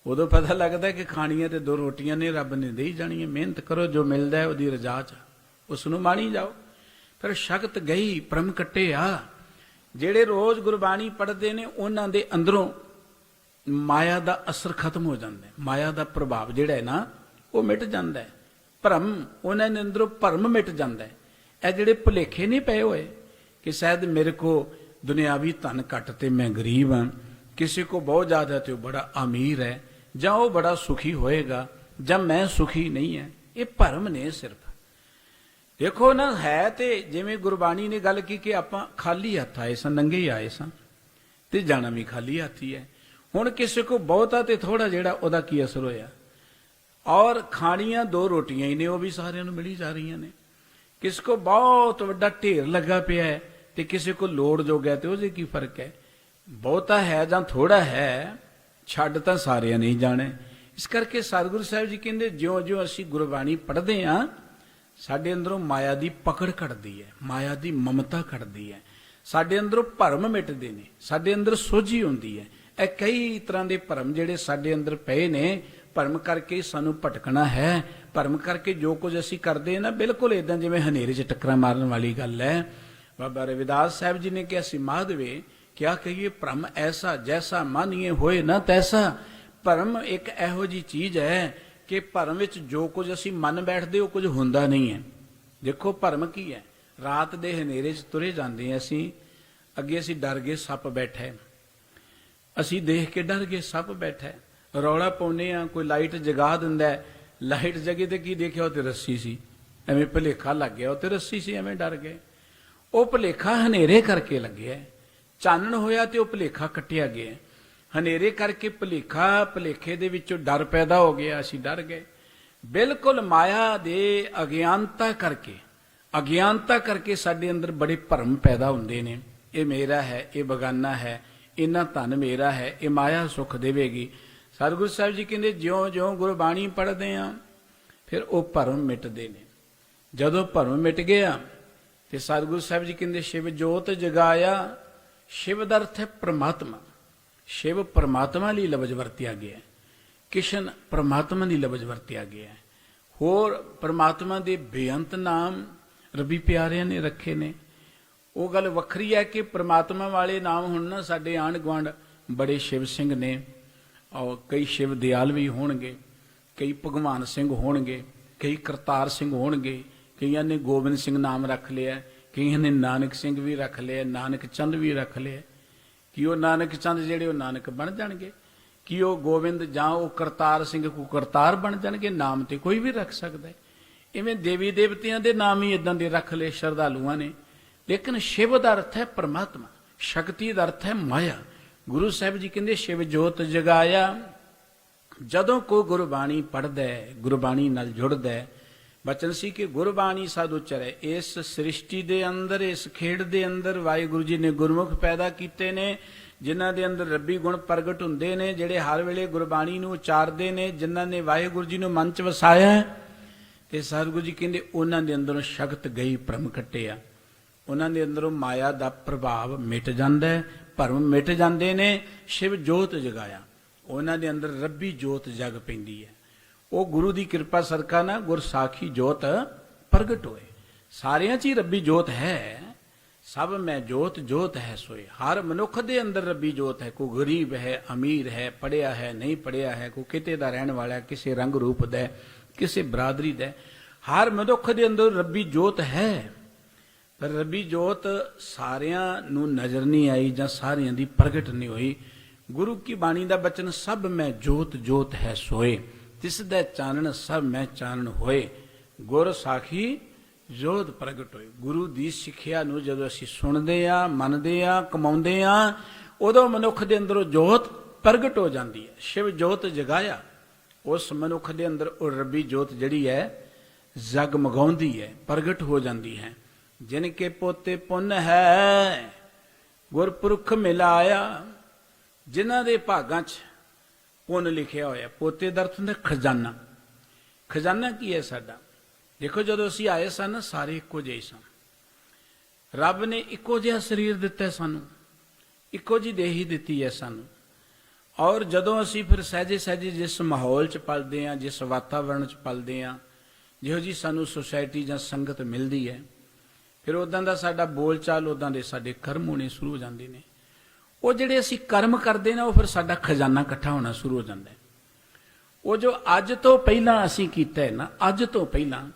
ਉਦੋਂ ਪਤਾ ਲੱਗਦਾ ਕਿ ਖਾਣੀਆਂ ਤੇ 2 ਰੋਟੀਆਂ ਨੇ, ਰੱਬ ਨੇ ਦੇ ਹੀ ਜਾਣੀਆਂ, ਮਿਹਨਤ ਕਰੋ, ਜੋ ਮਿਲਦਾ ਹੈ ਉਹਦੀ ਰਜ਼ਾ 'ਚ ਉਸ ਨੂੰ ਮਾਣੀ ਜਾਓ। ਫਿਰ ਸ਼ਗਤ ਗਈ ਭ੍ਰਮ ਕੱਟਿਆ। ਜਿਹੜੇ ਰੋਜ਼ ਗੁਰਬਾਣੀ ਪੜ੍ਹਦੇ ਨੇ, ਉਹਨਾਂ ਦੇ ਅੰਦਰੋਂ ਮਾਇਆ ਦਾ ਅਸਰ ਖਤਮ ਹੋ ਜਾਂਦਾ ਹੈ, ਮਾਇਆ ਦਾ ਪ੍ਰਭਾਵ ਜਿਹੜਾ ਹੈ ਨਾ ਉਹ ਮਿਟ ਜਾਂਦਾ ਹੈ। ਭਰਮ, ਉਹਨਾਂ ਦੇ ਅੰਦਰੋਂ ਭਰਮ ਮਿਟ ਜਾਂਦਾ ਹੈ। ਇਹ ਜਿਹੜੇ ਭੁਲੇਖੇ ਨਹੀਂ ਪਏ ਹੋਏ ਕਿ ਸ਼ਾਇਦ ਮੇਰੇ ਕੋ ਦੁਨਿਆਵੀ ਧਨ ਘੱਟ ਤੇ ਮੈਂ ਗਰੀਬ ਹਾਂ, ਕਿਸੇ ਕੋ ਬਹੁਤ ਜ਼ਿਆਦਾ ਤੇ ਉਹ ਬੜਾ ਅਮੀਰ ਹੈ, ਜਾਂ ਉਹ ਬੜਾ ਸੁਖੀ ਹੋਏਗਾ, ਜਾਂ ਮੈਂ ਸੁਖੀ ਨਹੀਂ ਹੈ, ਇਹ ਭਰਮ ਨੇ ਸਿਰਫ। ਦੇਖੋ ਨਾ, ਹੈ ਤੇ ਜਿਵੇਂ ਗੁਰਬਾਣੀ ਨੇ ਗੱਲ ਕੀ ਕਿ ਆਪਾਂ ਖਾਲੀ ਹੱਥ ਆਏ ਸਾਂ, ਨੰਗੇ ਹੀ ਆਏ ਸਾਂ, ਤੇ ਜਾਣਾ ਵੀ ਖਾਲੀ ਹੱਥ ਹੀ ਹੈ। ਹੁਣ ਕਿਸੇ ਕੋ ਬਹੁਤਾ ਤੇ ਥੋੜਾ ਜਿਹੜਾ ਉਹਦਾ ਕੀ ਅਸਰ ਹੋਇਆ? ਔਰ ਖਾਣੀਆਂ 2 ਰੋਟੀਆਂ ਹੀ ਨੇ, ਉਹ ਵੀ ਸਾਰਿਆਂ ਨੂੰ ਮਿਲੀ ਜਾ ਰਹੀਆਂ ਨੇ। ਕਿਸੇ ਕੋ ਬਹੁਤ ਵੱਡਾ ਢੇਰ ਲੱਗਾ ਪਿਆ ਹੈ, ਤੇ ਕਿਸੇ ਕੋ ਲੋੜ ਜੋਗਾ, ਤੇ ਉਹਦੇ ਕੀ ਫਰਕ ਹੈ? ਬਹੁਤਾ ਹੈ ਜਾਂ ਥੋੜਾ ਹੈ, ਛੱਡ ਤਾਂ ਸਾਰਿਆਂ ਨੇ ਹੀ ਜਾਣਾ। ਇਸ ਕਰਕੇ ਸਤਿਗੁਰੂ ਸਾਹਿਬ ਜੀ ਕਹਿੰਦੇ ਜਿਉਂ-ਜਿਉਂ ਅਸੀਂ ਗੁਰਬਾਣੀ ਪੜ੍ਹਦੇ ਹਾਂ ਸਾਡੇ ਅੰਦਰੋਂ ਮਾਇਆ ਦੀ ਪਕੜ ਘਟਦੀ ਹੈ, ਮਾਇਆ ਦੀ ਮਮਤਾ ਘਟਦੀ ਹੈ, ਸਾਡੇ ਅੰਦਰੋਂ ਭਰਮ ਮਿਟਦੇ ਨੇ, ਸਾਡੇ ਅੰਦਰ ਸੋਝੀ ਹੁੰਦੀ ਹੈ। ਇਹ ਕਈ ਤਰ੍ਹਾਂ ਦੇ ਭਰਮ ਜਿਹੜੇ ਸਾਡੇ ਅੰਦਰ ਪਏ ਨੇ, ਭਰਮ ਕਰਕੇ ਸਾਨੂੰ ਭਟਕਣਾ ਹੈ, ਭਰਮ ਕਰਕੇ ਜੋ ਕੁਝ ਅਸੀਂ ਕਰਦੇ ਨਾ ਬਿਲਕੁਲ ਇਦਾਂ ਜਿਵੇਂ ਹਨੇਰੇ 'ਚ ਟੱਕਰਾਂ ਮਾਰਨ ਵਾਲੀ ਗੱਲ ਹੈ। ਬਾਬਾ ਰਵਿਦਾਸ ਸਾਹਿਬ ਜੀ ਨੇ ਕਿਹਾ ਸੀ ਮਾਧਵੇ ਕਿਆ ਕਹੀਏ ਭਰਮ ਐਸਾ ਜੈਸਾ ਮਾਨੀਏ ਹੋਏ ਨਾ ਤੈਸਾ। ਭਰਮ ਇੱਕ ਇਹੋ ਜਿਹੀ ਚੀਜ਼ ਹੈ ਕਿ ਭਰਮ ਵਿੱਚ ਜੋ ਕੁਝ ਅਸੀਂ ਮੰਨ ਬੈਠਦੇ ਉਹ ਕੁਝ ਹੁੰਦਾ ਨਹੀਂ ਹੈ। ਦੇਖੋ ਭਰਮ ਕੀ ਹੈ, ਰਾਤ ਦੇ ਹਨੇਰੇ 'ਚ ਤੁਰੇ ਜਾਂਦੇ ਹਾਂ ਅਸੀਂ, ਅੱਗੇ ਅਸੀਂ ਡਰ ਗਏ ਸੱਪ ਬੈਠਾ, ਅਸੀਂ ਦੇਖ ਕੇ ਡਰ ਗਏ ਸੱਪ ਬੈਠਾ, ਰੌਲਾ ਪਾਉਂਦੇ ਹਾਂ, ਕੋਈ ਲਾਈਟ ਜਗਾ ਦਿੰਦਾ, ਲਾਈਟ ਜਗੇ ਤੇ ਕੀ ਦੇਖਿਆ ਉਹ ਤੇ ਰੱਸੀ ਸੀ, ਐਵੇਂ ਭੁਲੇਖਾ ਲੱਗ ਗਿਆ ਉਹ ਤੇ ਰੱਸੀ ਸੀ, ਐਵੇਂ ਡਰ ਗਏ। ਉਹ ਭੁਲੇਖਾ ਹਨੇਰੇ ਕਰਕੇ ਲੱਗਿਆ, ਚਾਨਣ ਹੋਇਆ ਤੇ ਉਹ ਭੁਲੇਖਾ ਕੱਟਿਆ ਗਿਆ। ਹਨੇਰੇ ਕਰਕੇ ਭੁਲੇਖੇ ਦੇ ਵਿੱਚੋਂ ਡਰ ਪੈਦਾ ਹੋ ਗਿਆ, ਅਸੀਂ ਡਰ ਗਏ। ਬਿਲਕੁਲ ਮਾਇਆ ਦੇ ਅਗਿਆਨਤਾ ਕਰਕੇ ਸਾਡੇ ਅੰਦਰ ਬੜੇ ਭਰਮ ਪੈਦਾ ਹੁੰਦੇ ਨੇ। ਇਹ ਮੇਰਾ ਹੈ, ਇਹ ਬਗਾਨਾ ਹੈ, ਇਹਨਾਂ ਧਨ ਮੇਰਾ ਹੈ, ਇਹ ਮਾਇਆ ਸੁੱਖ ਦੇਵੇਗੀ। ਸਤਿਗੁਰੂ ਸਾਹਿਬ ਜੀ ਕਹਿੰਦੇ ਜਿਉਂ-ਜਿਉਂ ਗੁਰਬਾਣੀ ਪੜ੍ਹਦੇ ਆ ਫਿਰ ਉਹ ਭਰਮ ਮਿਟਦੇ ਨੇ। ਜਦੋਂ ਭਰਮ ਮਿਟ ਗਿਆ ਤੇ ਸਤਿਗੁਰੂ ਸਾਹਿਬ ਜੀ ਕਹਿੰਦੇ ਸ਼ਿਵ ਜੋਤ ਜਗਾਇਆ। ਸ਼ਿਵ ਦਾ ਅਰਥ ਹੈ ਪ੍ਰਮਾਤਮਾ। ਸ਼ਿਵ ਪ੍ਰਮਾਤਮਾ ਲਈ ਲਫ਼ਜ਼ ਵਰਤਿਆ ਗਿਆ, ਕਿਸ਼ਨ ਪ੍ਰਮਾਤਮਾ ਦੀ ਲਫ਼ਜ਼ ਵਰਤਿਆ ਗਿਆ। ਹੋਰ ਪ੍ਰਮਾਤਮਾ ਦੇ ਬੇਅੰਤ ਨਾਮ ਰੱਬੀ ਪਿਆਰਿਆਂ ਨੇ ਰੱਖੇ ਨੇ। ਉਹ ਗੱਲ ਵੱਖਰੀ ਹੈ ਕਿ ਪ੍ਰਮਾਤਮਾ ਵਾਲੇ ਨਾਮ ਹੁਣ ਨਾ ਸਾਡੇ ਆਂਢ ਗੁਆਂਢ ਬੜੇ ਸ਼ਿਵ ਸਿੰਘ ਨੇ, ਔਰ ਕਈ ਸ਼ਿਵ ਦਿਆਲ ਵੀ ਹੋਣਗੇ, ਕਈ ਭਗਵਾਨ ਸਿੰਘ ਹੋਣਗੇ, ਕਈ ਕਰਤਾਰ ਸਿੰਘ ਹੋਣਗੇ, ਕਈਆਂ ਨੇ ਗੋਬਿੰਦ ਸਿੰਘ ਨਾਮ ਰੱਖ ਲਿਆ, ਕਈਆਂ ਨੇ ਨਾਨਕ ਸਿੰਘ ਵੀ ਰੱਖ ਲਿਆ, ਨਾਨਕ ਚੰਦ ਵੀ ਰੱਖ ਲਿਆ। ਕਿ ਉਹ ਨਾਨਕ ਚੰਦ ਜਿਹੜੇ ਉਹ ਨਾਨਕ ਬਣ ਜਾਣਗੇ, ਕਿ ਉਹ ਗੋਬਿੰਦ ਜਾਂ ਉਹ ਕਰਤਾਰ ਸਿੰਘ ਕੋ ਕਰਤਾਰ ਬਣ ਜਾਣਗੇ। ਨਾਮ ਤੇ ਕੋਈ ਵੀ ਰੱਖ ਸਕਦਾ। ਇਵੇਂ ਦੇਵੀ ਦੇਵਤਿਆਂ ਦੇ ਨਾਮ ਹੀ ਇਦਾਂ ਦੇ ਰੱਖ ਲਏ ਸ਼ਰਧਾਲੂਆਂ ਨੇ। ਲੇਕਿਨ ਸ਼ਿਵ ਦਾ ਅਰਥ ਹੈ ਪਰਮਾਤਮਾ, ਸ਼ਕਤੀ ਦਾ ਅਰਥ ਹੈ ਮਾਇਆ। ਗੁਰੂ ਸਾਹਿਬ ਜੀ ਕਹਿੰਦੇ ਸ਼ਿਵ ਜੋਤ ਜਗਾਇਆ। ਜਦੋਂ ਕੋਈ ਗੁਰਬਾਣੀ ਪੜ੍ਹਦਾ ਹੈ, ਗੁਰਬਾਣੀ ਨਾਲ ਜੁੜਦਾ ਹੈ, ਬਚਨ ਸੀ ਕਿ ਗੁਰਬਾਣੀ ਸਦ ਉਚਰੈ। ਇਸ ਸ੍ਰਿਸ਼ਟੀ ਦੇ ਅੰਦਰ, ਇਸ ਖੇਡ ਦੇ ਅੰਦਰ ਵਾਹਿਗੁਰੂ ਜੀ ਨੇ ਗੁਰਮੁਖ ਪੈਦਾ ਕੀਤੇ ਨੇ, ਜਿਨ੍ਹਾਂ ਦੇ ਅੰਦਰ ਰੱਬੀ ਗੁਣ ਪ੍ਰਗਟ ਹੁੰਦੇ ਨੇ, ਜਿਹੜੇ ਹਰ ਵੇਲੇ ਗੁਰਬਾਣੀ ਨੂੰ ਉਚਾਰਦੇ ਨੇ, ਜਿਨ੍ਹਾਂ ਨੇ ਵਾਹਿਗੁਰੂ ਜੀ ਨੂੰ ਮਨ 'ਚ ਵਸਾਇਆ। ਤੇ ਸਤਿਗੁਰੂ ਜੀ ਕਹਿੰਦੇ ਉਹਨਾਂ ਦੇ ਅੰਦਰੋਂ ਸ਼ਕਤ ਗਈ, ਭਰਮ ਕੱਟਿਆ, ਉਹਨਾਂ ਦੇ ਅੰਦਰੋਂ ਮਾਇਆ ਦਾ ਪ੍ਰਭਾਵ ਮਿਟ ਜਾਂਦਾ ਹੈ, ਭਰਮ ਮਿਟ ਜਾਂਦੇ ਨੇ। ਸ਼ਿਵ ਜੋਤ ਜਗਾਇਆ, ਉਹਨਾਂ ਦੇ ਅੰਦਰ ਰੱਬੀ ਜੋਤ ਜਗ ਪੈਂਦੀ ਹੈ। ਉਹ ਗੁਰੂ ਦੀ ਕਿਰਪਾ ਸਦਕਾ ਨਾ ਗੁਰਸਾਖੀ ਜੋਤ ਪ੍ਰਗਟ ਹੋਏ। ਸਾਰਿਆਂ 'ਚ ਹੀ ਰੱਬੀ ਜੋਤ ਹੈ। ਸਭ ਮੈਂ ਜੋਤ ਜੋਤ ਹੈ ਸੋਏ। ਹਰ ਮਨੁੱਖ ਦੇ ਅੰਦਰ ਰੱਬੀ ਜੋਤ ਹੈ। ਕੋਈ ਗਰੀਬ ਹੈ, ਅਮੀਰ ਹੈ, ਪੜ੍ਹਿਆ ਹੈ, ਨਹੀਂ ਪੜ੍ਹਿਆ ਹੈ, ਕੋਈ ਕਿਤੇ ਦਾ ਰਹਿਣ ਵਾਲਾ, ਕਿਸੇ ਰੰਗ ਰੂਪ ਦਾ, ਕਿਸੇ ਬਰਾਦਰੀ ਦਾ, ਹਰ ਮਨੁੱਖ ਦੇ ਅੰਦਰ ਰੱਬੀ ਜੋਤ ਹੈ। ਪਰ ਰੱਬੀ ਜੋਤ ਸਾਰਿਆਂ ਨੂੰ ਨਜ਼ਰ ਨਹੀਂ ਆਈ ਜਾਂ ਸਾਰਿਆਂ ਦੀ ਪ੍ਰਗਟ ਨਹੀਂ ਹੋਈ। ਗੁਰੂ ਕੀ ਬਾਣੀ ਦਾ ਬਚਨ ਸਭ ਮੈਂ ਜੋਤ ਜੋਤ ਹੈ ਸੋਏ, ਤਿਸ ਦਾ ਚਾਨਣ ਸਭ ਮੈਂ ਚਾਨਣ ਹੋਏ। ਗੁਰ ਸਾਖੀ ਜੋਤ ਪ੍ਰਗਟ ਹੋਏ। ਗੁਰੂ ਦੀ ਸਿੱਖਿਆ ਨੂੰ ਜਦੋਂ ਅਸੀਂ ਸੁਣਦੇ ਹਾਂ, ਮੰਨਦੇ ਹਾਂ, ਕਮਾਉਂਦੇ ਹਾਂ, ਉਦੋਂ ਮਨੁੱਖ ਦੇ ਅੰਦਰੋਂ ਜੋਤ ਪ੍ਰਗਟ ਹੋ ਜਾਂਦੀ ਹੈ। ਸ਼ਿਵ ਜੋਤ ਜਗਾਇਆ। ਉਸ ਮਨੁੱਖ ਦੇ ਅੰਦਰ ਉਹ ਰੱਬੀ ਜੋਤ ਜਿਹੜੀ ਹੈ ਜਗਮਗਾਉਂਦੀ ਹੈ, ਪ੍ਰਗਟ ਹੋ ਜਾਂਦੀ ਹੈ। ਜਿਨ ਕੇ ਪੋਤੇ ਪੁੰਨ ਹੈ ਗੁਰਪੁਰਖ ਮਿਲਾਇਆ। ਜਿਨ੍ਹਾਂ ਦੇ ਭਾਗਾਂ 'ਚ ਪੁੰਨ ਲਿਖਿਆ ਹੋਇਆ। ਪੋਤੇ ਦਾ ਅਰਥ ਹੁੰਦਾ ਖਜ਼ਾਨਾ। ਖਜ਼ਾਨਾ ਕੀ ਹੈ ਸਾਡਾ? ਦੇਖੋ ਜਦੋਂ ਅਸੀਂ ਆਏ ਸਨ ਸਾਰੇ ਇੱਕੋ ਜਿਹੇ ਸਨ। ਰੱਬ ਨੇ ਇੱਕੋ ਜਿਹਾ ਸਰੀਰ ਦਿੱਤਾ ਸਾਨੂੰ, ਇੱਕੋ ਜਿਹੀ ਦੇਹੀ ਦਿੱਤੀ ਹੈ ਸਾਨੂੰ। ਔਰ ਜਦੋਂ ਅਸੀਂ ਫਿਰ ਸਹਿਜੇ ਸਹਿਜੇ ਜਿਸ ਮਾਹੌਲ 'ਚ ਪਲਦੇ ਹਾਂ, ਜਿਸ ਵਾਤਾਵਰਣ 'ਚ ਪਲਦੇ ਹਾਂ, ਜਿਹੋ ਜਿਹੀ ਸਾਨੂੰ ਸੁਸਾਇਟੀ ਜਾਂ ਸੰਗਤ ਮਿਲਦੀ ਹੈ, ਫਿਰ ਉੱਦਾਂ ਦਾ ਸਾਡਾ ਬੋਲ ਚਾਲ, ਉੱਦਾਂ ਦੇ ਸਾਡੇ ਕਰਮ ਹੋਣੇ ਸ਼ੁਰੂ ਹੋ ਜਾਂਦੇ ਨੇ। ਉਹ ਜਿਹੜੇ ਅਸੀਂ ਕਰਮ ਕਰਦੇ ਨਾ, ਉਹ ਫਿਰ ਸਾਡਾ ਖਜ਼ਾਨਾ ਇਕੱਠਾ ਹੋਣਾ ਸ਼ੁਰੂ ਹੋ ਜਾਂਦਾ ਹੈ। ਉਹ ਜੋ ਅੱਜ ਤੋਂ ਪਹਿਲਾਂ ਅਸੀਂ ਕੀਤਾ ਹੈ ਨਾ, ਅੱਜ ਤੋਂ ਪਹਿਲਾਂ,